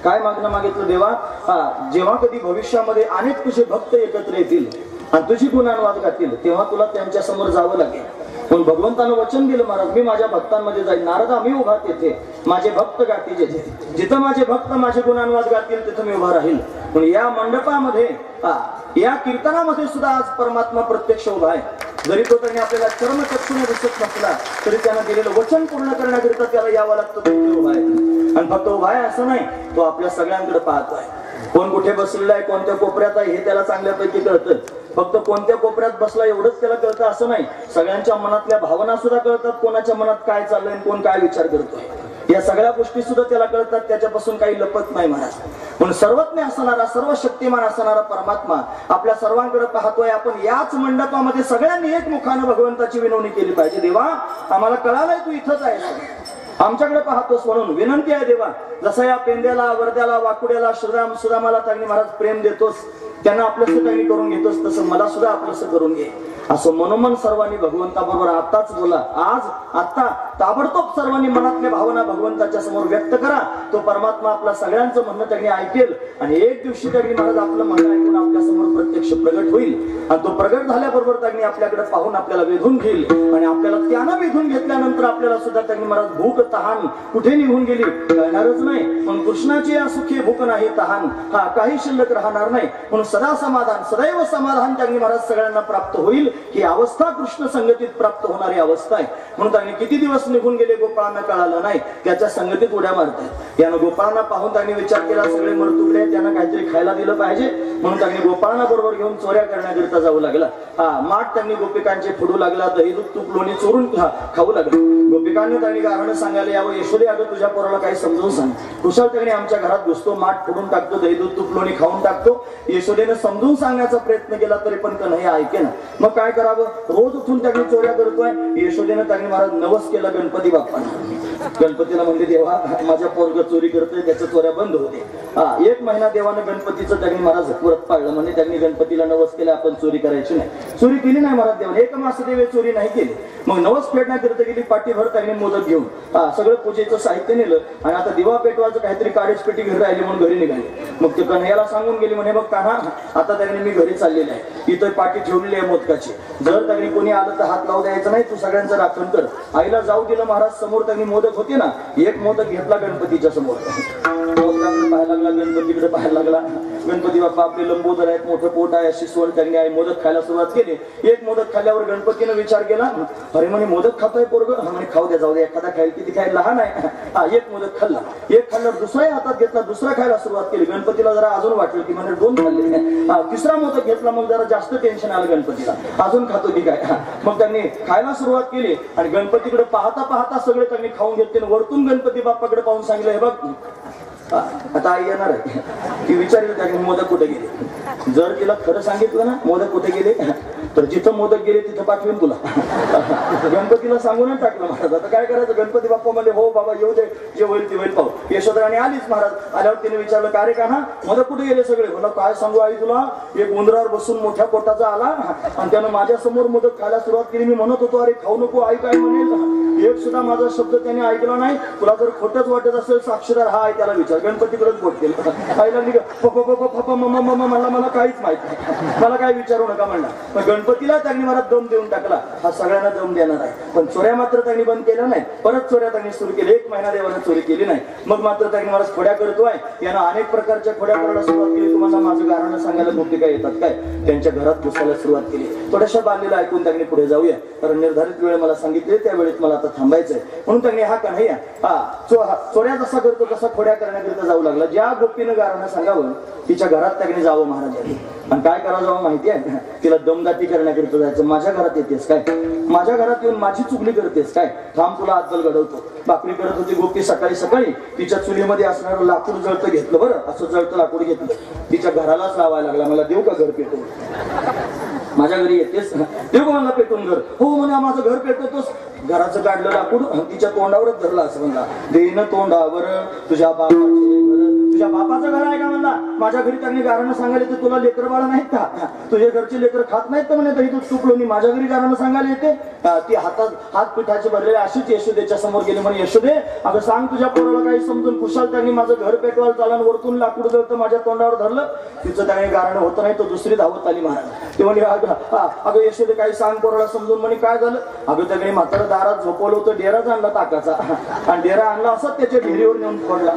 काय मागणं मागितलं? देवा जेव्हा कधी भविष्यामध्ये अनेक तुझे भक्त एकत्र येतील आणि तुझी गुणांवाद गातील तेव्हा तुला त्यांच्या समोर जावं लागेल. पण भगवंतानं वचन दिलं महाराज, मी माझ्या भक्तांमध्ये जाईल. नारदा मी उभा तेथे माझे भक्त गातील जेथे. जिथं माझे भक्त माझे गुणांवाद गातील तिथं मी उभा राहील. पण या मंडपामध्ये या कीर्तनामध्ये सुद्धा आज परमात्मा प्रत्यक्ष उभा आहे. जरी तो त्यांनी आपल्याला चर्मचक्षुने दिसत नसला तरी त्यानं दिलेलं वचन पूर्ण करण्याकरिता त्याला यावं लागतं. तो उभा आहे आणि फक्त उभा आहे असं नाही, तो आपल्या सगळ्यांकडे पाहतोय. कोण कुठे बसलेला आहे, कोणत्या कोपऱ्यात आहे हे त्याला चांगल्यापैकी कळतं. फक्त कोणत्या कोपऱ्यात बसला एवढंच त्याला कळतं असं नाही, सगळ्यांच्या मनातल्या भावना सुद्धा कळतात. कोणाच्या मनात काय चाललंय, कोण काय विचार करतोय या सगळ्या गोष्टी सुद्धा त्याला कळतात. त्याच्यापासून काही लपत नाही महाराज. म्हणून सर्वज्ञ असणारा सर्व शक्तिमान असणारा परमात्मा आपल्या सर्वांकडे पाहतोय. आपण याच मंडपामध्ये सगळ्यांनी एकमुखानं भगवंताची विनवणी केली पाहिजे. देवा आम्हाला कळालंय तू इथंच आहेस, आमच्याकडे पाहतोस म्हणून विनंती आहे देवा. जसं या पेंद्याला वर्द्याला वाकुड्याला सुदामाला त्यांनी महाराज प्रेम देतोस, त्यांना आपलंसं त्यांनी करून घेतोस, तसं मला सुद्धा आपलंसं करून घे. असं मनोमन सर्वांनी भगवंताबरोबर आताच बोला. आज आता ताबडतोब सर्वांनी मनातल्या भावना भगवंताच्या समोर व्यक्त करा. तो परमात्मा आपल्या सगळ्यांचं म्हणणं त्यांनी ऐकेल आणि एक दिवशी त्यांनी महाराज आपलं म्हणणं ऐकून आपल्या समोर प्रत्यक्ष प्रगट होईल. आणि तो प्रगट झाल्याबरोबर त्यांनी आपल्याकडे पाहून आपल्याला वेधून घेईल आणि आपल्याला त्यानं वेधून घेतल्यानंतर आपल्याला सुद्धा त्यांनी महाराज भूक तहान कुठे निघून गेली कळणारच नाही. म्हणून कृष्णाची या सुखी भूक नाही तहान काही शिल्लक राहणार नाही. म्हणून सदा समाधान सदैव समाधान त्यांनी महाराज सगळ्यांना प्राप्त होईल. ही अवस्था कृष्ण संगतीत प्राप्त होणारी अवस्था आहे. म्हणून त्यांनी किती दिवस निघून गेले गोपाळांना कळालं नाही, त्याच्या संगतीत उड्या मारतात. यानं गोपाळांना पाहून त्यांनी विचार केला सगळे मरतुकडे त्यांना काहीतरी खायला दिलं पाहिजे. म्हणून त्यांनी गोपाळांना बरोबर घेऊन चोऱ्या करण्याकरिता जाऊ लागला. माठ त्यांनी गोपिकांचे फोडू लागला, दही दूध तूप लोणी चोरून खाऊ लागला. गोपिकांनी त्यांनी गाणं सांगायला यावं, यशोदे अगं तुझ्या पोराला काही समजून सांग. कुशाल त्यांनी आमच्या घरात घुसतो, माठ फोडून टाकतो, दही दूध तूप लोणी खाऊन टाकतो. यशोदेने समजून सांगण्याचा प्रयत्न केला तरी पण कन्हैया ऐके ना. मग काय करावं, रोज उठून त्यांनी चोऱ्या करतोय. यशोदेने त्यांनी महाराज नवस केला गणपती बाप्पांना. गणपतीला म्हणले देवा माझ्या पोरग चोरी करतोय, त्याच्या चोऱ्या बंद होते. 1 महिना देवानं गणपतीचं त्यांनी महाराज व्रत पाळलं. म्हणजे त्यांनी गणपतीला नवस केला आपण चोरी करायची नाही. चोरी केली नाही महाराज देवाने, 1 मास देवे चोरी नाही केली. मग नवस फेडण्याकरिता गेली पाठीभर त्यांनी मोदक घेऊन सगळं पूजेचं साहित्य नेलं आणि आता दिवा पेटवायचं काहीतरी काळीच पेटी घरी राहिली म्हणून घरी निघाले. मग ते कन्हैयाला सांगून गेली म्हणे बघ कान्हा आता त्यांनी मी घरी चाललेलं आहे, इथं पाठी ठेवलेली आहे मोदकाची, जर त्यांनी कोणी आलं तर हात लावू द्यायचं नाही, तू सगळ्यांचं राखण कर. आईला जाऊ दिलं महाराज. समोर त्यांनी मोदक होते ना, एक मोदक घेतला गणपतीच्या समोर, मोदकाकडे पाहायला लागला, गणपतीकडे पाहायला लागला. गणपती बाप्पा आपले लंबोदर आहेत, मोठं पोट आहे, अशी स्वर्ण त्यांनी आई मोदक खायला सुरुवात केली. 1 मोदक खाल्ल्यावर गणपतीने विचार केला, अरे म्हणे मोदक खातोय पोरग, म्हणे खाऊ द्या जाऊ द्या, एखादा खाईल किती खाईल लहान आहे. 1 मोदक खाल्ला, 1 खाल्ल्यावर दुसराही हातात घेतला, दुसरा खायला सुरुवात केली. गणपतीला जरा अजून वाटलं की म्हणजे 2 खाल्ले. 3रा मोदक घेतला, मग जरा जास्त टेन्शन आलं गणपतीला, अजून खातो की काय. मग त्यांनी खायला सुरुवात केली आणि गणपतीकडे पाहता पाहता सगळे त्यांनी खाऊन घेतले. वरतून गणपती बाप्पाकडे पाहून सांगितलं, हे बघ आता आई येणार आहे, ती विचारली त्याने मोदक कुठे गेले. जर तिला खरं सांगितलं ना मोदक कुठे गेले तर जिथं मोदक गेले तिथं पाठवेन तुला. गणपतीला सांगूनच टाकलं महाराज. आता काय करायचं, गणपती बाप्पा म्हणले हो बाबा येऊ दे, जे होईल ते होईल पाहू. यशोधराने आलीच महाराज. आल्यावर तिने विचारलं का रे का ना मोदक कुठे गेले सगळे. म्हणलं काय सांगू आई तुला, एक उंदरावर बसून मोठ्या पोटाचा आला आणि त्यानं माझ्या समोर मोदक खायला सुरुवात केली. मी म्हणत होतो अरे खाऊ नको, आई काय म्हणेल, एक सुद्धा माझा शब्द त्याने ऐकला नाही. तुला जर खोटंच वाटत असेल साक्षीदार हा आहे, त्याला विचार. गणपतीकडेच बोट केलं. आईला मला काहीच माहित नाही, मला काय विचारू नका म्हणला. पण गणपतीला त्यांनी मला दम देऊन टाकला. हा सगळ्यांना दम देणार आहे. पण चोऱ्या मात्र त्यांनी बंद केल्या नाही. परत चोऱ्या त्यांनी सुरू केली. 1 महिना देवाने चोरी केली नाही. मग मात्र त्यांनी मला खोड्या करतोय. यानं अनेक प्रकारच्या खोड्या करायला सुरुवात केली. तुम्हाला माझं गाणं सांगायला गोपिका येतात काय, त्यांच्या घरात घुसायला सुरुवात केली. थोड्याशा बांधलेलं ऐकून त्यांनी पुढे जाऊया, कारण निर्धारित वेळ मला सांगितली, त्या वेळेत मला आता थांबायचंय म्हणून त्यांनी हा कन्हैया चोऱ्या जसा करतो तसा खोड्या करण्याकरिता जाऊ लागला. ज्या गोपीनं गारानं सांगावं तिच्या घरात त्यांनी जावं महाराजांनी. आणि काय करावं जावं माहिती आहे, तिला दमदाटी करण्याकरिता जायचं. माझ्या घरात येतेस काय, माझ्या घरात येऊन माझी चुगली करतेस काय, थांब तुला अद्दल घडवतो. भाकरी करत होती गोपी सकाळी सकाळी, तिच्या चुलीमध्ये असणारं लाकूड जळतं घेतलं. बरं असं जळतं लाकूड घेतलं, तिच्या घरालाच लावायला लागला. मला देऊ का घर पेटवून, माझ्या घरी येतेस, देऊ का मला पेटून घर. हो म्हणे माझं घर पेटवतोस. घराचं काढलं लाकूड तिच्या तोंडावरच धरलं. असं म्हणला देईन तोंडावर तुझ्या बापाचे घर, तुझ्या बापाचं घर आहे का म्हणला. माझ्या घरी त्यांनी गारानं सांगायला तर तुला लेकर बाळा नाहीत का, तुझ्या घरचे लेकर खात नाहीत तर म्हणे तरी तू चुकलो नाही. माझ्या घरी गारानं सांगायला येते. ती हात पिठाचे भरलेले अशीच यशोदेच्या समोर गेली. म्हणे यशोदे अगं सांग तुझ्या पोराला काही समजून, कुशाल त्यांनी माझं घर पेटवायला चालन, वरतून लाकूड जळतं माझ्या तोंडावर धरलं. तिचं त्याने गारणं होतं नाही, तो दुसरी धावत आली महाराज. ते म्हणे अगं यशोदे काही सांग पोराला समजून. म्हणे काय झालं. अगं त्याने म्हातारं दारात झोपवलं होतं, डेराच आणला ताकाचा आणि डेरा आणला असत त्याच्या ढेरीवर नेऊन फोडला.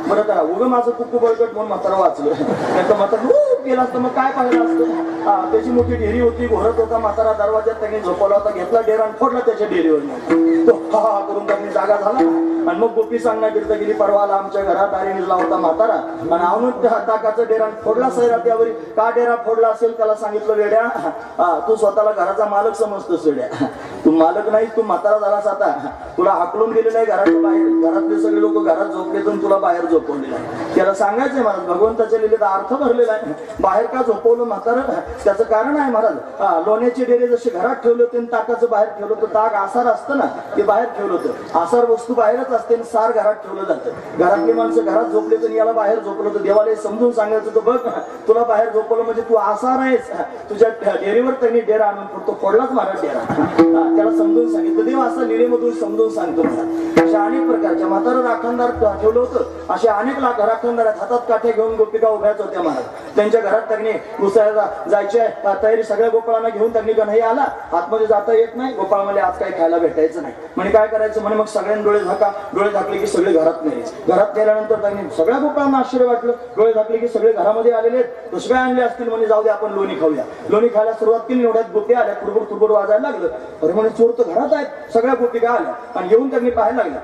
बरं त्याला उगं माझं कुक्कू बळकट म्हणून म्हातारा वाचलं. त्याचं म्हातारा गेला असतं मग काय पाहिलं असतं. त्याची मोठी ढेरी होती, घोरत होता म्हातारा, दरवाज्यात त्यांनी झोपवला होता, घेतला डेरा आणि फोडला त्याच्या ढेरीवर नेऊन. तो हा करून त्यांनी जागा झाला. आणि मग गोपी सांगण्याकरिता गेली. परवाला आमच्या घरात आरी निजला होता म्हातारा आणि आणून ताकाचं डेरा फोडला. सैरा त्यावर का डेरा फोडला असेल त्याला सांगितलं वेड्या तू स्वतःला घराचा मालक समजतोस वेड्या, तू मालक नाही, तू म्हातारा झालास. आता तुला हाकलून गेलेलं आहे घराच्या बाहेर, घरातले सगळे लोक घरात झोपले तर तुला बाहेर झोपवलेलं आहे. त्याला सांगायचंय महाराज भगवंताच्या लिहिलेला अर्थ भरलेला आहे. बाहेर का झोपवलं म्हातारं त्याचं कारण आहे महाराज. लोण्याचे डेरे जसे घरात ठेवले होते आणि ताकाचं बाहेर ठेवलं होतं. ताक आसार असतं ना ते बाहेर ठेवलं होतं. आसार वस्तू बाहेरच असते, सार घरात ठेवलं जातं. घरातली माणसं घरात झोपले तर याला बाहेर झोपलं होतं. देवाला समजून सांगायचं होतं बघ तुला बाहेर झोपवलं म्हणजे तू आसार आहेस, तुझ्या डेरीवर त्यांनी डेरा आणून फोडतो. फोडलाच महाराज डेरा. त्याला समजून सांगितलं. देव असं लिलेमधून समजून सांगतो महाराज. अशा अनेक प्रकारच्या म्हातारं राखणदार ठेवलं होतं. अशा अनेक राखणदार हातात काठ्या घेऊन गोपिका उभ्याच होत्या महाराज. त्यांच्या घरात त्यांनी घुसायला जायची तयारी सगळ्या गोपाळांना घेऊन त्यांनी कन्हैया आला. आतमध्ये जाता येत नाही. गोपाळ म्हणजे आज काही खायला भेटायचं नाही. म्हणजे काय करायचं म्हणे मग सगळ्यांनी डोळे झाका. डोळे झाकले की सगळे घरात नाही. घरात गेल्यानंतर त्यांनी सगळ्या गोपाळांना आश्चर्य वाटलं. डोळे झाकले की सगळे घरामध्ये आलेले आहेत. दुसऱ्या आणले असतील म्हणजे जाऊ दे आपण लोणी खाऊया. लोणी खायला सुरुवात केली. एवढ्यात गोप्या आल्या. कुरबुड कुरबुड वाजायला लागलं. अरे म्हणे चोर तर घरात आहेत. सगळ्या गोपिका आल्या आणि येऊन त्यांनी पाहायला लागल्या.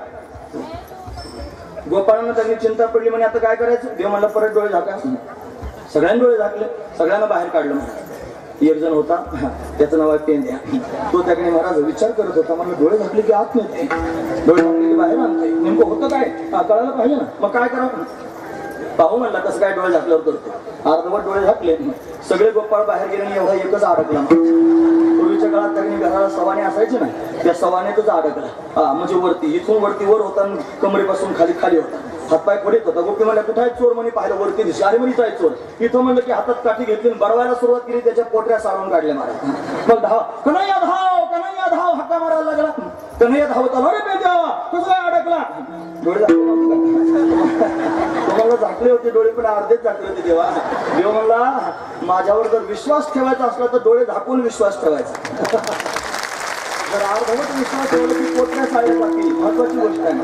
गोपाळांना त्यांनी चिंता पडली. म्हणे आता काय करायचं. देव म्हणला परत डोळे झाका. सगळ्यांनी डोळे झाकले. सगळ्यांना बाहेर काढलं. एक जण होता त्याचं नाव आहे पेंद्या. तो त्याकडे महाराज विचार करत होता. मला डोळे झाकले की आत नाही, डोळे झाकले की बाहेर आणते. नेमकं होतं काय कळायला पाहिजे ना. मग काय करावं पाहू म्हणला. कसं काय डोळे झाकल्यावर करतो. अर्धवट डोळे झाकले. सगळे गोपाळ बाहेर गेले आणि एवढा एकच अडकला. पूर्वीच्या काळात त्यांनी घराला सवाने असायचे ना, त्या सवानेतच अडकला. म्हणजे वरती इथून वरती वर होता, कमरेपासून खाली खाली होता. हातपाय पडत होता. गोपी म्हणल्या कुठे आहे चोर. म्हणे पाहिलं वरती दिसला. अरे म्हणे चोर. इथं म्हणलं की हातात काठी घेतली बरवायला सुरुवात केली. त्याच्या पोटऱ्या सारून काढल्या महाराज. मग धाव कन्हैया धाव कन्हैया धाव हाका मारायला लागला. कन्हैया धावत आला. अरे पेंद्या कसं काय अडकला. डोळे तुम्हाला झाकले होते डोळे पण अर्धेच झाकले होते. देवा देव म्हणला माझ्यावर जर विश्वास ठेवायचा असला तर डोळे झाकून विश्वास ठेवायचा. जर अर्धवट विश्वास ठेवला की पोटऱ्या साऱ्या लागतील. महत्वाची गोष्ट आहे.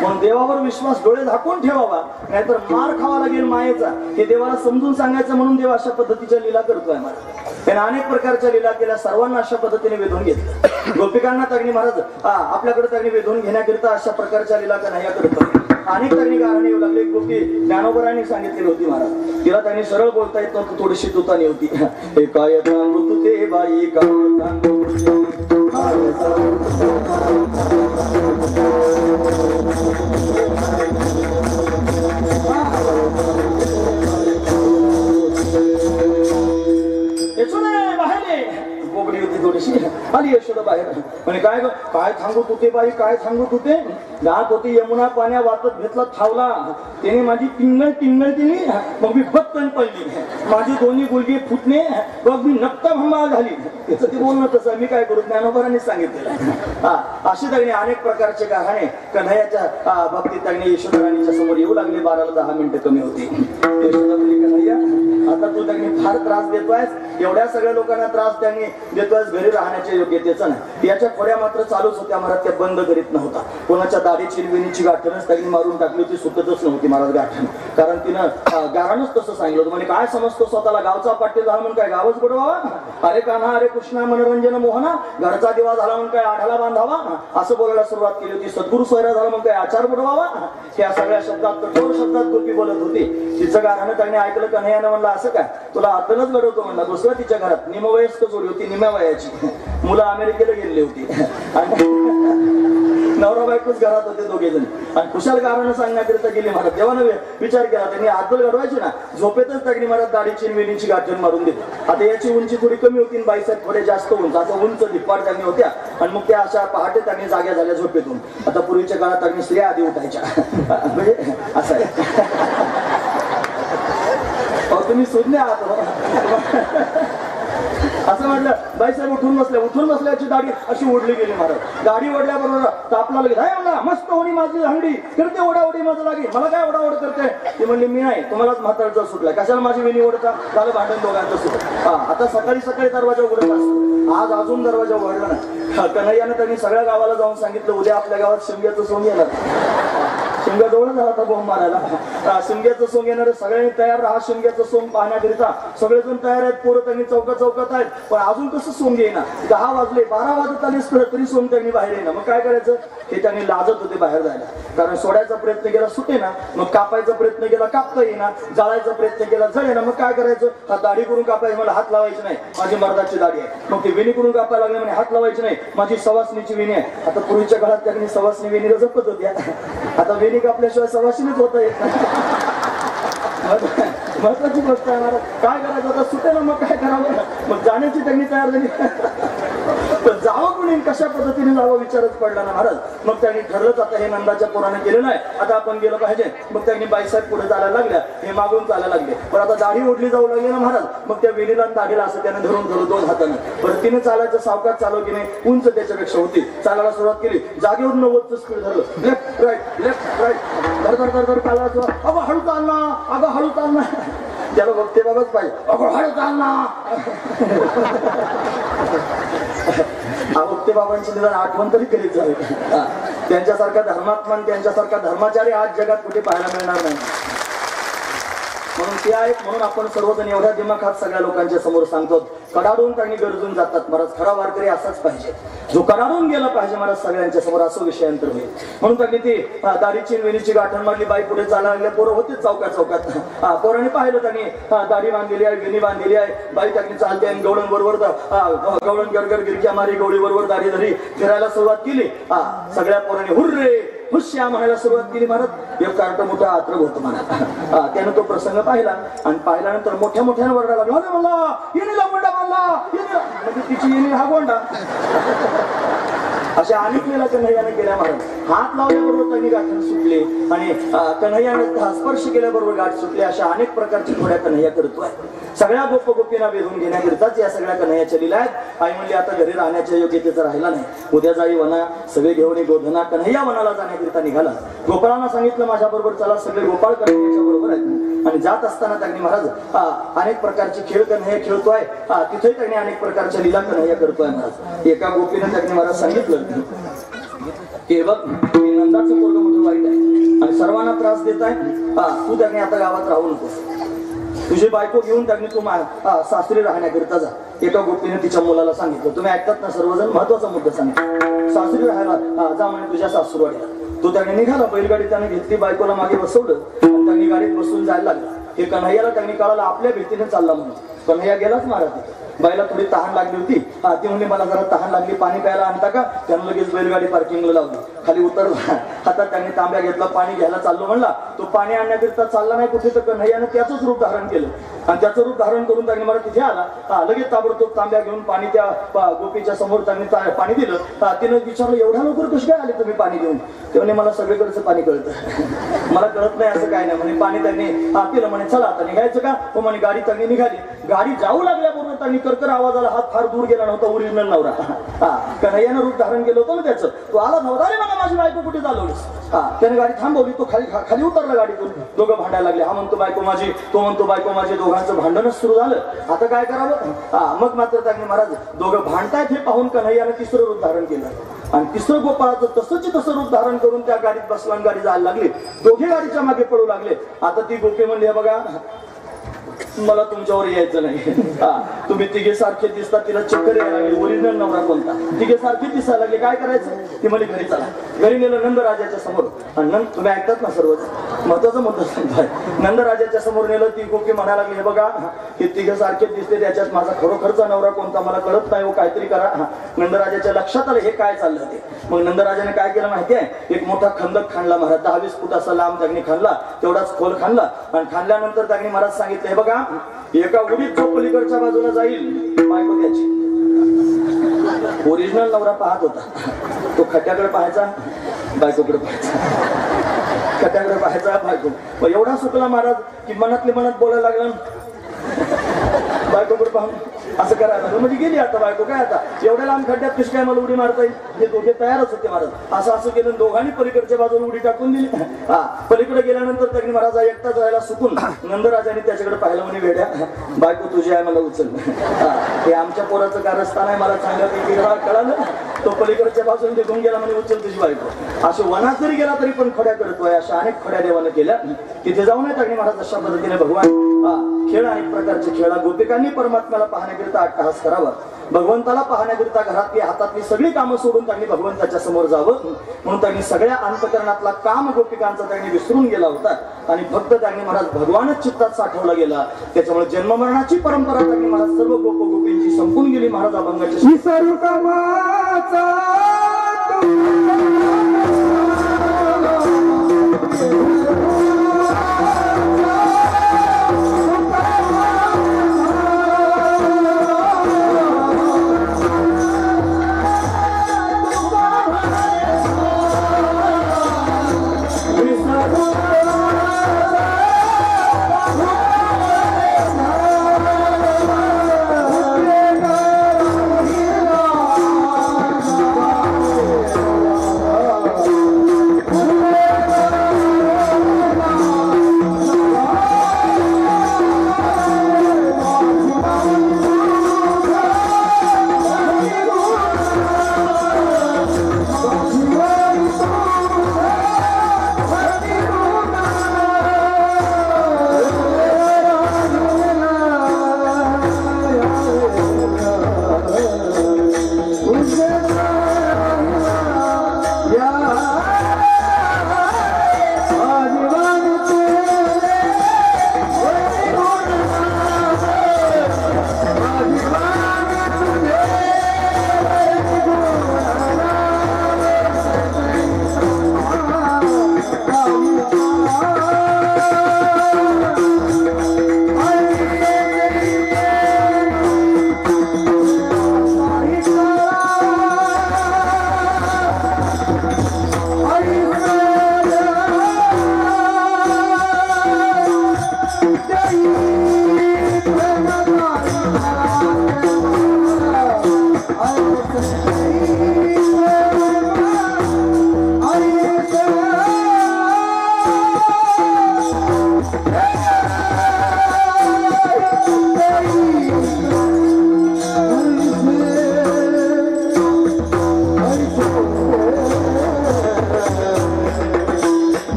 म्हणून देवावर विश्वास डोळे झाकून ठेवावा, नाहीतर मार खावा लागेल मायेचा. हे देवाला समजून सांगायचं म्हणून देव अशा पद्धतीच्या लीला करतोय महाराज. त्याने अनेक प्रकारच्या लीला केल्या. सर्वांना अशा पद्धतीने वेधून घेतलं. गोपिकांना तगणी महाराज आपल्याकडे तगणी वेधून घेण्याकरिता अशा प्रकारच्या लीला कन्हैया करतोय. अनेक तगणी गाणी येऊ लागले. गोपी ज्ञानोबरांनी सांगितलेली होती महाराज. तिला त्यांनी सरळ बोलता येत नव्हतं, थोडीशी तुतानी होती. हे काय सांगू तू ते बाई का बोबडी होती थोडीशी. आली यशोदा बाहेर. म्हणे काय काय सांगू तुते बाई काय सांगू तुते. जात होती यमुना पाण्या वाटत घेतला थावला. त्याने माझी टिंगल टिंगल दिली. मग मी बत्तन पडली. माझी दोन्ही गुलगे फुटणे. मग मी नक्ता भंगाळ झाली. त्याचं ते बोलणं तसं. मी काय करू ज्ञानोबरांनी सांगितलेलं. अशी तगणी अनेक प्रकारचे गाणे कन्हैयाच्या बाबतीत तगणी यशोदा राणीच्या समोर येऊ लागले. 12 ला 10 मिनिटं कमी होती. यशोदा बोलली कन्हैया आता तू तगणी फार त्रास देतोयस. एवढ्या सगळ्या लोकांना त्रास त्यांनी देतोयस. घरी राहण्या राहण्याच्या योग्यतेचं नाही. याच्या खोड्या मात्र चालूच होत्या महाराज, त्या बंद करीत नव्हता. कोणाच्या दाढीची विणीची गाठणच त्यांनी मारून टाकली होती, सुटतच नव्हती महाराज गाठण. कारण तिनं गारानच तसं सांगितलं होतं, म्हणजे काय समजतो स्वतःला गावचा पाटील झाला म्हणून काय गावच बुडवावा, अरे कान्हा अरे कृष्णा मनोरंजन मोहना, घरचा दिवा झाला म्हणून काय आढाला बांधावा, असं बोलायला सुरुवात केली होती. सद्गुरु सोयरा झाला म्हणून काय आचार बुडवावा, त्या सगळ्या शब्दात कठोर शब्दात गोपी बोलत होती. तिचं गाणं त्यांनी ऐकलं. कन्हैयानं म्हणलं असं काय तुला आतलच घडवतो म्हणला. दुसऱ्या तिच्या घरात निमवयस्क जोडी होती, निम्या वयाची मुलं अमेरिकेला गेलेली होती आणि नवरा बायकोच घरात होते दोघे जण. आणि कुशाल गाणं सांगण्याकरिता गेली महाराज. तेव्हा विचार केला त्यांनी, आतल घडवायची ना, झोपेतच त्यांनी महाराज दाढीची वेणीची गाठण मारून दिली. आता याची उंची थोडी कमी होती, बाईसाहेब थोडे जास्त उंच, आता उंच धिप्पाड त्यांनी होत्या. आणि मग त्या अशा पहाटे त्यांनी जाग्या झाल्या झोपेतून. आता पूर्वीच्या काळात त्यांनी स्त्रिया आधी उठायच्या म्हणजे असं आहे. तुम्ही सुज्ञ आहात असं म्हटलं. बाईसाहेब उठून बसल्याची दाढी अशी ओढली गेली महाराज. दाढी ओढल्याबरोबर तापला लगेच, हाय म्हणला मस्त होणी माझी हंडी करते ओढाओढी माझं लागी. मला काय ओढाओढ करते ती म्हणली, मी नाही तुम्हालाच म्हातारचा सुटला, कशाला माझी वेणी ओढता, झालं भांडण दोघांचं सुट. आता सकाळी सकाळी दरवाजा उघडत असतो, आज अजून दरवाजा उघडला नाही. कन्हैयानं त्यांनी सगळ्या गावाला जाऊन सांगितलं, उद्या आपल्या गावात शिमग्याचं सोंग येणार. शिमगा जवळ झाला होता बोंब मारायला. शिमग्याचं सोंग येणार, सगळ्यांनी तयार राहा शिमग्याचं सोंग पाहण्याकरिता. सगळेजण तयार आहेत, पोरं त्यांनी चौकात आहेत. पण अजून कसं सोंग येईना. 10 वाजले, 12 वाजत आले तरी सोंग त्यांनी बाहेर येईना. मग काय करायचं, ते त्यांनी लाजत होते बाहेर जायला. कारण सोडायचा प्रयत्न केला सुटे ना, मग कापायचा प्रयत्न केला कापता येईना, जाळायचा प्रयत्न केला जळेना. मग काय करायचं, हा दाढी करून कापायची, मला हात लावायची नाही, माझी मर्दाची दाढी आहे. मग ती वेणी करून कापायला लागले, म्हणे हात लावायची नाही, माझी सवासणीची वेणी आहे. आता पूर्वीच्या काळात त्यांनी सवासणी वेणीला जपत होत्या. आता वेणी कापल्याशिवाय सवासणीच होता येत नाही. महत्वाची गोष्ट आहे महाराज. काय करायचं आता सुटे ना, मग काय करावं. मग जाण्याची त्यांनी तयार झाली. पण जावं कोणी कशा पद्धतीने जावं विचारच पडला ना महाराज. मग त्यांनी ठरलंच आता हे नंदाच्या पोराने केलेलं आहे, आता आपण गेलं पाहिजे. मग त्यांनी बाईसाहेब पुढे चालायला लागल्या, हे मागून चालायला लागले. पण आता दाढी ओढली जाऊ लागली ना महाराज. मग त्या वेणीला आणि दाढीला असं त्याने धरून 2 हाताने परत तिने चालायचं सावकाश चालव की नाही, उंच त्याच्यापेक्षा होती. चालायला सुरुवात केली, जागेवर 90चं स्पीड धरलं, लेफ्ट राईट धर चालायचं. अगं हळू चालना, अगं हळू चालना. त्याला बघते बाबाच पाहिजे, अगं हळू चालना. भक्ते बाबांची निदान आठवण तरी करीत जावी. त्यांच्यासारखा धर्मात्मा, त्यांच्यासारखा धर्माचारी आज जगात कुठे पाहायला मिळणार नाही. म्हणून ते आहेत. म्हणून आपण सर्वजण एवढ्या दिमाखात सगळ्या लोकांच्या समोर सांगतो, कडाडून त्यांनी गरजून जातात महाराज. खरा वारकरी असाच पाहिजे, जो कडाडून गेला पाहिजे महाराज सगळ्यांच्या समोर, असं विषयांतर होईल. म्हणून त्यांनी ती दाढीची वेणीची गाठण मारली. बाई पुढे चालायला लागल्या, पोरं होते चौकात. पोरांनी पाहिलं त्यांनी दाढी बांधलेली आहे, वेणी बांधलेली आहे. बाई त्यांनी चालते आणि गवळण बरोबर गवळण गरगर गिरक्या मारी, गवळी बरोबर दाढी धरी फिरायला सुरुवात केली. सगळ्या पोरांनी हुर्रे हुश्या म्हणायला सुरुवात केली महाराज. एक कार्ट मोठा आत्रग होतो म्हणा. त्यानं तो प्रसंग पाहिला आणि पाहिल्यानंतर मोठ्यानं वरडायला लागला, अरे म्हणला येणीला गोंडा बांधला, म्हणजे तिची येणी हा गोंडा. अशा अनेक वेळा कन्हैयाने केल्या महाराज. हात लावल्याबरोबर त्यांनी गाठण सुटले आणि कन्हैयाने स्पर्श केल्याबरोबर गाठ सुटले. अशा अनेक प्रकारची थोड्या कन्हैया करतोय. सगळ्या गोपींना वेधून घेण्याकरिताच या सगळ्या कन्हैया लिहिल्या आहेत. आई म्हणली आता घरी राहण्याच्या योग्यतेचा राहिला नाही, उद्या जाई वना सगळे घेऊन गोधना. कन्हैया वनाला जाण्याकरिता निघाला. गोपाळांना सांगितलं माझ्या बरोबर चला, सगळे गोपाळ कन्हैयाच्या बरोबर आहेत. आणि जात असताना त्यांनी महाराज अनेक प्रकारचे खेळ कन्हैया खेळतोय. तिथे त्यांनी अनेक प्रकारच्या लीला कन्हैया करतोय महाराज. एका गोपीनं त्यांनी महाराज सांगितलं की बघ नंदाचं पोरगं मोठं वाईट आहे आणि सर्वांना त्रास देत आहे, तू त्यांनी आता गावात राहू नकोस, तुझी बायको घेऊन त्यांनी तू सासरी राहण्याकरिता जा. एका गोष्टीने तिच्या मुलाला सांगितलं, तुम्ही ऐकतात ना सर्वजण, महत्वाचा मुद्दा सांगितलं, सासरी राहायला जा म्हणे तुझ्या सासूरवाडीला. तो त्याने निघाला, बैलगाडी त्याने घेतली, बायकोला मागे बसवलं आणि त्यांनी गाडीत बसून जायला लागला. हे कन्हैयाला त्यांनी कळालं आपल्या भीतीने चालला म्हणून. कन्हैया गेलाच महाराज. बाईला थोडी तहान लागली होती. ती म्हणली मला जरा तहान लागली, पाणी प्यायला आणता का. त्यानं लगेच बैलगाडी पार्किंगला लावली, खाली उतरला, हातात त्यांनी तांब्या घेतला, पाणी घ्यायला चाललो म्हणला. तो पाणी आणण्याकरिता चालला नाही कुठे, तर कन्हैयानं त्याचंच रूप धारण केलं आणि त्याचं रूप धारण करून त्यांनी मला तिथे आला. लगेच ताबडतोब तांब्या घेऊन पाणी त्या गोपीच्या समोर त्यांनी पाणी दिलं. तिनं विचारलं एवढ्या लवकर कशी काय आले तुम्ही पाणी घेऊन. ते म्हणे मला सगळीकडचं पाणी कळतं, मला कळत नाही असं काय नाही म्हणे. पाणी त्यांनी पिलं म्हणे चला आता निघायचं का. हो म्हणे गाडी त्यांनी निघाली. गाडी जाऊ लागल्याबरोबर झाल्यानंतर त्यांनी करकर आवाज आला. हात फार दूर गेला नव्हता, ओरिजिनल नवरा. कन्हैयानं रूप धारण केलं होतं ना त्याचं. तो आला नव्हता, रे मला माझी बायको कुठे चालवलीस. त्याने गाडी थांबवली. तो खाली उतरला गाडीतून. दोघं भांडायला लागले. हा म्हणतो बायको माझी, तो म्हणतो बायको माझी. दोघांचं भांडणच सुरू झालं. आता काय करावं. मग मात्र त्यांनी महाराज दोघं भांडतायत हे पाहून कन्हैयानं तिसरं रूप धारण केलं. आणि तिसरं गोपाळाचं तसं रूप धारण करून त्या गाडीत बसला आणि गाडी जायला लागली. दोघे गाडीच्या मागे पडू लागले. आता ती गोपी म्हणली, बघा मला तुमच्यावर यायचं नाही. तुम्ही तिघे सारखे दिसता. तिला चक्कर यायला लागली. ओरिजिनल नवरा कोणता. तिघे सारखे दिसायला लागले. काय करायचं. ती म्हणली घरी चला. घरी नेलं नंदराजाच्या समोर. आणि तुम्ही ऐकतात ना सर्वच महत्वाचा मुद्दा सांगताय. नंदराजाच्या समोर नेलं. ती गोपी म्हणायला लागली, हे बघा हे तिघे सारखे दिसते, त्याच्यात माझा खरोखरचा नवरा कोणता मला कळत नाही. काहीतरी करा. नंदराजाच्या लक्षात आलं हे काय चाललं ते. मग नंदराजाने काय केलं माहिती आहे. एक मोठा खंदक खाणला महाराज. 10-20 फूट असा लांब त्यांनी खाणला. तेवढाच खोल खाणला. आणि खाणल्यानंतर त्यांनी महाराज सांगितलं, हे बघा एका उडीत जो पलीकडच्या बाजूला जाईल बायको त्याची. ओरिजिनल नवरा पाहत होता. तो खट्याकडे पाहायचा, बायकोकडे पाहायचा. खट्याकडे पाहायचा, बायको. एवढा सुकला महाराज की मनातले मनात बोलायला लागला. बायकोकडे पाहून असं करायला लागलं. म्हणजे गेली आता बायको. काय आता एवढ्या लांब खड्ड्यात कशी काय मला उडी मारता येईल. हे दोघे तयारच होते महाराज. असं केलं. दोघांनी पलीकडच्या बाजूला उडी टाकून दिली. पलीकडे गेल्यानंतर त्यांनी महाराज एकटा जायला सुकून नंदराजाने त्याच्याकडे पाहिलं. म्हणे वेड्या बायको तुझी आहे, मला उचल. हे आमच्या पोराचं कारस्थान आहे, मला चांगल्यापैकी कळालं. तो पलीकडच्या बाजूने निघून गेला. म्हणे उचल तुझी बायको. असे वनात जरी गेला तरी पण खोड्या करतोय. अशा अनेक खोड्या देवाने केल्या. तिथे जाऊन त्यांनी महाराज अशा पद्धतीने भगवान खेळ अनेक प्रकारचे खेळा. गोपिकांनी परमात्म्याला पाहण्याकरिता अट्टहास करावा. भगवंताला पाहण्याकरिता घरातली हातातली सगळी कामं सोडून त्यांनी भगवंताच्या समोर जावं. म्हणून त्यांनी सगळ्या अंतकरणातला काम गोपिकांचा त्यांनी विसरून गेला होता. आणि फक्त त्यांनी महाराज भगवानच चित्तात साठवला गेला. त्याच्यामुळे जन्ममरणाची परंपरा त्यांनी महाराज सर्व गोपींची संपून गेली. महाराज अभंगाची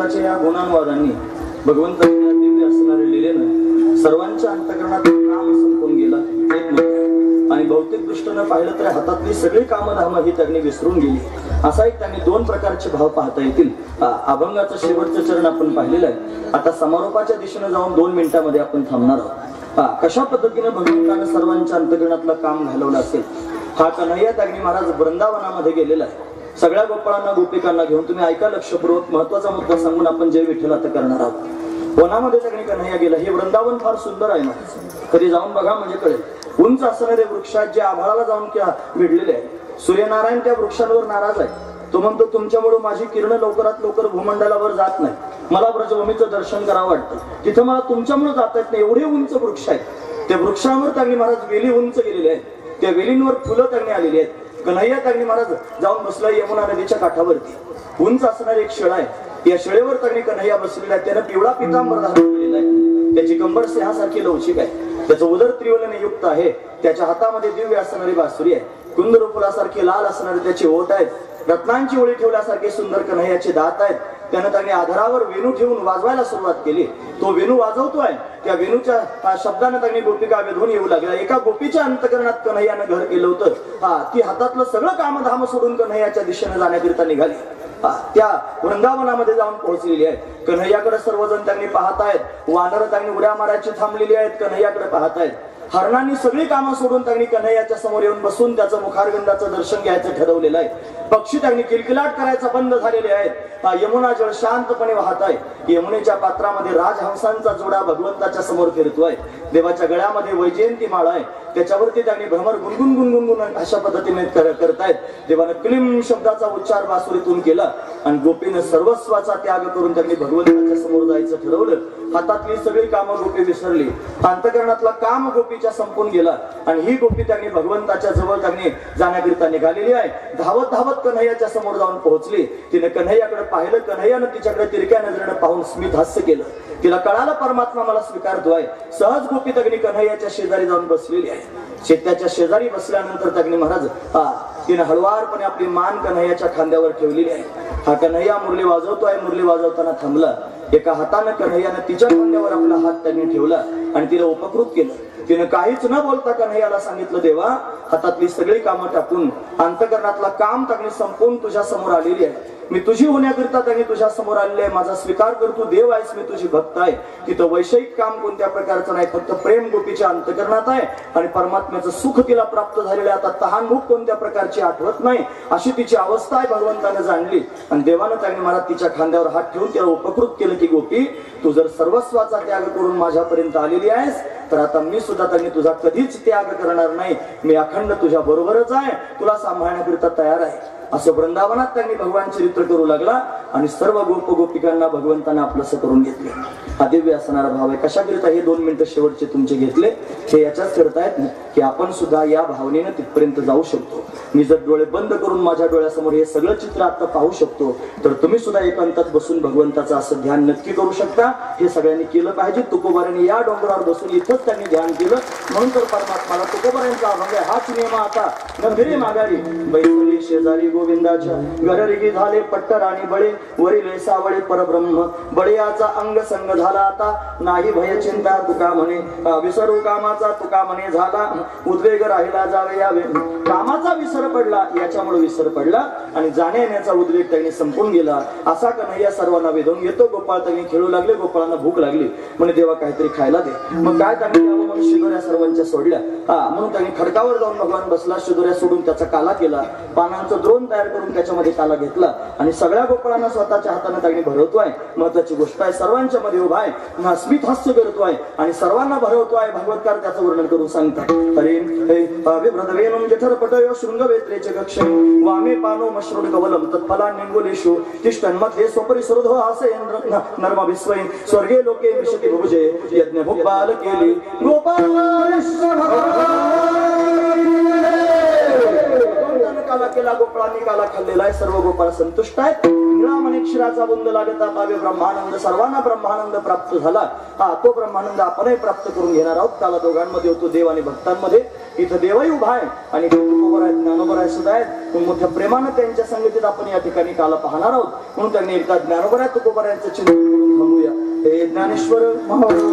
भगवंताच्या या गुणांवादांनी भगवंताच्या या दिव्य असणाऱ्या लीलेनं सर्वांच्या अंतःकरणात काम संपून गेला एक मिनिट. आणि भौतिक दृष्टीनं पाहिलं तर हातातली सगळी कामधाम ही त्यांनी विसरून गेली. असा एक त्यांनी दोन प्रकारचे भाव पाहता येतील. अभंगाचं शेवटचं चरण आपण पाहिलेलं आहे. आता समारोपाच्या दिशेने जाऊन 2 मिनिटांमध्ये आपण थांबणार आहोत. कशा पद्धतीने भगवंतानं सर्वांच्या अंतःकरणातलं काम घालवलं असेल. हा कन्हैया त्यांनी महाराज वृंदावनामध्ये गेलेला आहे. सगळ्या गोपाळांना गोपिकांना घेऊन. तुम्ही ऐका लक्षपूर्वक, महत्वाचा मुद्दा सांगून आपण जय विठ्ठल आता करणार आहोत. वनामध्ये त्यांनी कन्हैया गेला. हे वृंदावन फार सुंदर आहे ना, कधी जाऊन बघा म्हणजे कळेल. उंच असणारे वृक्षात जे आभाळाला जाऊन भिडलेले आहे. सूर्यनारायण त्या वृक्षांवर नाराज आहे. तो म्हणतो तुमच्यामुळे माझी किरण लवकरात लवकर भूमंडलावर जात नाही. मला ब्रजभूमीचं दर्शन करावं वाटतं. तिथं मला तुमच्यामुळे जाता येत नाही. एवढे उंच वृक्ष आहेत. त्या वृक्षांवर त्यांनी महाराज वेली उंच गेलेले आहेत. त्या वेलींवर फुलं त्यांनी आलेली आहेत. कन्हैया त्यांनी महाराज जाऊन बसला यमुना नदीच्या काठावरती. उंच असणारी एक शिळा आहे. या शिळेवर त्यांनी कन्हैया बसलेला आहे. त्यानं पिवळा पितांबर धारण केलेला आहे. त्याची कंबर सिंहासारखी लवचिक आहे. त्याचं उदर त्रिवलने युक्त आहे. त्याच्या हातामध्ये दिव्य असणारी बासुरी आहे. कुंदरू फुलासारखे लाल असणारे त्याचे ओठ आहेत. रत्नांची ओळी ठेवल्यासारखे सुंदर कन्हैयाचे दात आहेत. त्यानं त्यांनी आधारावर वेणू ठेवून वाजवायला सुरुवात केली. तो वेणू वाजवतोय. त्या वेणूच्या शब्दाने त्यांनी गोपिका वेधून येऊ लागला. एका गोपीच्या अंतकरणात कन्हैयानं घर केलं होतं. ती हातातलं सगळं कामधाम सोडून कन्हैयाच्या दिशेने जाण्याकरिता निघाली. त्या वृंदावनामध्ये जाऊन पोहोचलेली आहे. कन्हैयाकडे सर्वजण त्यांनी पाहतायत. वानर त्यांनी उड्या मारायची थांबलेली आहेत. कन्हैयाकडे पाहतायत. हरणांनी सगळी कामं सोडून त्यांनी कन्हैयाच्या समोर येऊन बसून त्याचं मुखारविंदाचं दर्शन घ्यायचं ठरवलेलं आहे. पक्षी त्यांनी किलकिलाट करायचा बंद झालेले आहेत. यमुना जळ शांतपणे वाहत आहे. यमुनेच्या पात्रामध्ये राजहंसांचा जोडा भगवंताच्या समोर फिरतोय. देवाच्या गळ्यामध्ये वैजयंती माळ आहे. त्याच्यावरती त्यांनी भ्रमर गुणगुण गुणगुण अशा पद्धतीने करतायत. देवानं क्लीम शब्दाचा उच्चार बासुरीतून केला आणि गोपीनं सर्वस्वाचा त्याग करून त्यांनी भगवंताच्या समोर जायचं ठरवलं. हातातली सगळी कामं गोपी विसरली. अंतकरणातला काम गोपीच्या संपून गेला आणि ही गोपी त्यांनी भगवंताच्या जवळ त्यांनी जाण्याकरिता निघालेली आहे. धावत धावत कन्हैयाच्या समोर जाऊन पोहोचली. तिने कन्हैयाकडे पाहिलं. कन्हैयानं तिच्याकडे तिरक्या नजरेनं पाहून स्मित हास्य केलं. तिला कळालं परमात्मा मला स्वीकारतोय. सहज गोपी तगणी कन्हैयाच्या शेजारी जाऊन बसलेली आहे. शेत्याच्या शेजारी बसल्यानंतर तगणी महाराज तिने हळुवारपणे आपली मान कन्हैयाच्या खांद्यावर ठेवलेली आहे. हा कन्हैया मुरली वाजवतोय. मुरली वाजवताना थांबला. एका हातानं कन्हैयानं तिच्या खांद्यावर आपला हात त्यांनी ठेवला आणि तिला उपकृत केलं. तिने काहीच न बोलता कन्हैयाला सांगितलं देवा हातातली सगळी कामं टाकून अंतकरणातला काम तगणी संपून तुझ्या समोर आलेली आहे. मी तुझी होण्याकरिता त्यांनी तुझ्या समोर आलेले आहे. माझा स्वीकार कर. तू देव आहेस. मी तुझी भक्त आहे. तिथं वैषयिक काम कोणत्या प्रकारचं नाही. फक्त प्रेम गोपीच्या अंतकरणात आहे आणि परमात्म्याचं सुख तिला प्राप्त झालेलं आहे. आता तहानभूक कोणत्या प्रकारची आठवत नाही अशी तिची अवस्था आहे. भगवंतानं जाणली आणि देवानं त्यांनी मला तिच्या खांद्यावर हात ठेवून तिला उपकृत केलं की गोपी तू जर सर्वस्वाचा त्याग करून माझ्यापर्यंत आलेली आहेस तर आता मी सुद्धा त्यांनी तुझा कधीच त्याग करणार नाही. मी अखंड तुझ्या बरोबरच आहे. तुला सांभाळण्याकरिता तयार आहे. असं वृंदावनात त्यांनी भगवान चरित्र करू लागला आणि सर्व गोप गोपिकांना भगवंतानं आपलंसं करून घेतले. हा दिव्य असणारा भाव आहे. कशाकरिता हे 2 मिनिटं शेवटचे तुमचे घेतले हे याच्याच करतायत की आपण सुद्धा या भावनेनं तिथपर्यंत जाऊ शकतो. मी जर डोळे बंद करून माझ्या डोळ्यासमोर हे सगळं चित्र आता पाहू शकतो तर तुम्ही सुद्धा एकांतात बसून भगवंताचं असं ध्यान नक्की करू शकता. हे सगळ्यांनी केलं पाहिजे. तुकोबारांनी या डोंगरावर बसून इथंच त्यांनी ध्यान केलं म्हणून तर परमात्माला तुकोबारांचा अभंग आहे. हाच नियम आता नंदिरी माघारी बैसली शेजारी गोविंदाच्या गररिगी झाले पट्टर आणि बळे वरिले सावळे परब्रह्म बळयाचा अंग संग झाला आता नाही भय चिंता तुका म्हणे विसरू कामाचा तुका म्हणे झाला उद्वेग राहिला जावे यावे. कामाचा विसर पडला याच्यामुळे विसर पडला आणि जाण्या येण्याचा उद्वेग त्यांनी संपून गेला. असा कन्हैया सर्वांना वेधून येतो. गोपाळ त्यांनी खेळू लागले. गोपाळांना भूक लागली म्हणे देवा काहीतरी खायला दे. मग काय त्यांनी द्यावं म्हणून शिदोऱ्या सर्वांच्या सोडल्या. म्हणून त्यांनी खडकावर जाऊन भगवान बसला. शिदोऱ्या सोडून त्याचा काला केला. पानांचं द्रोण तयार करून त्याच्यामध्ये काला घेतला आणि सगळ्या गोपाळांना स्वतःच्या हाताने त्यांनी भरवतोय. महत्वाची गोष्ट आहे. सर्वांच्या मध्ये उभा आहे. स्मित हास्य करतोय आणि सर्वांना भरवतोय. भागवतकार त्याचं वर्णन करून सांगतात. अरे विभ्रतवेणुं जठरपटयो शृंगवेत्रेचे कक्ष वामे पानो मश्रुड कवलम तत्फला निंगुलेषु तिष्ठन्मध्ये स्वपरिसुरधो हासेन नर्मभिस्वैन स्वर्गे लोके मिषति भुजे यज्ञ भुक्बाल केली गोपाल काला केला. गोपाळांनी काला खाल्लेला आहे. सर्व गोपाळ संतुष्ट आहेत. निळा क्षीराचा बुंद लागता पावे ब्रह्मानंद सर्वांना ब्रह्मानंद प्राप्त झाला. हा तो ब्रह्मानंद आपणही प्राप्त करून घेणार आहोत. त्याला दोघांमध्ये होतो देव आणि भक्तांमध्ये. इथं देवही उभा आहे आणि तुकोबर आहेत, ज्ञानोबर आहे सुद्धा आहेत. मोठ्या प्रेमानं त्यांच्या संगतीत आपण या ठिकाणी काल पाहणार आहोत. म्हणून त्यांनी एकदा ज्ञानोबर आहे तुकोबर यांचं चिंतन करून थांबूया. हे ज्ञानेश्वर महाराज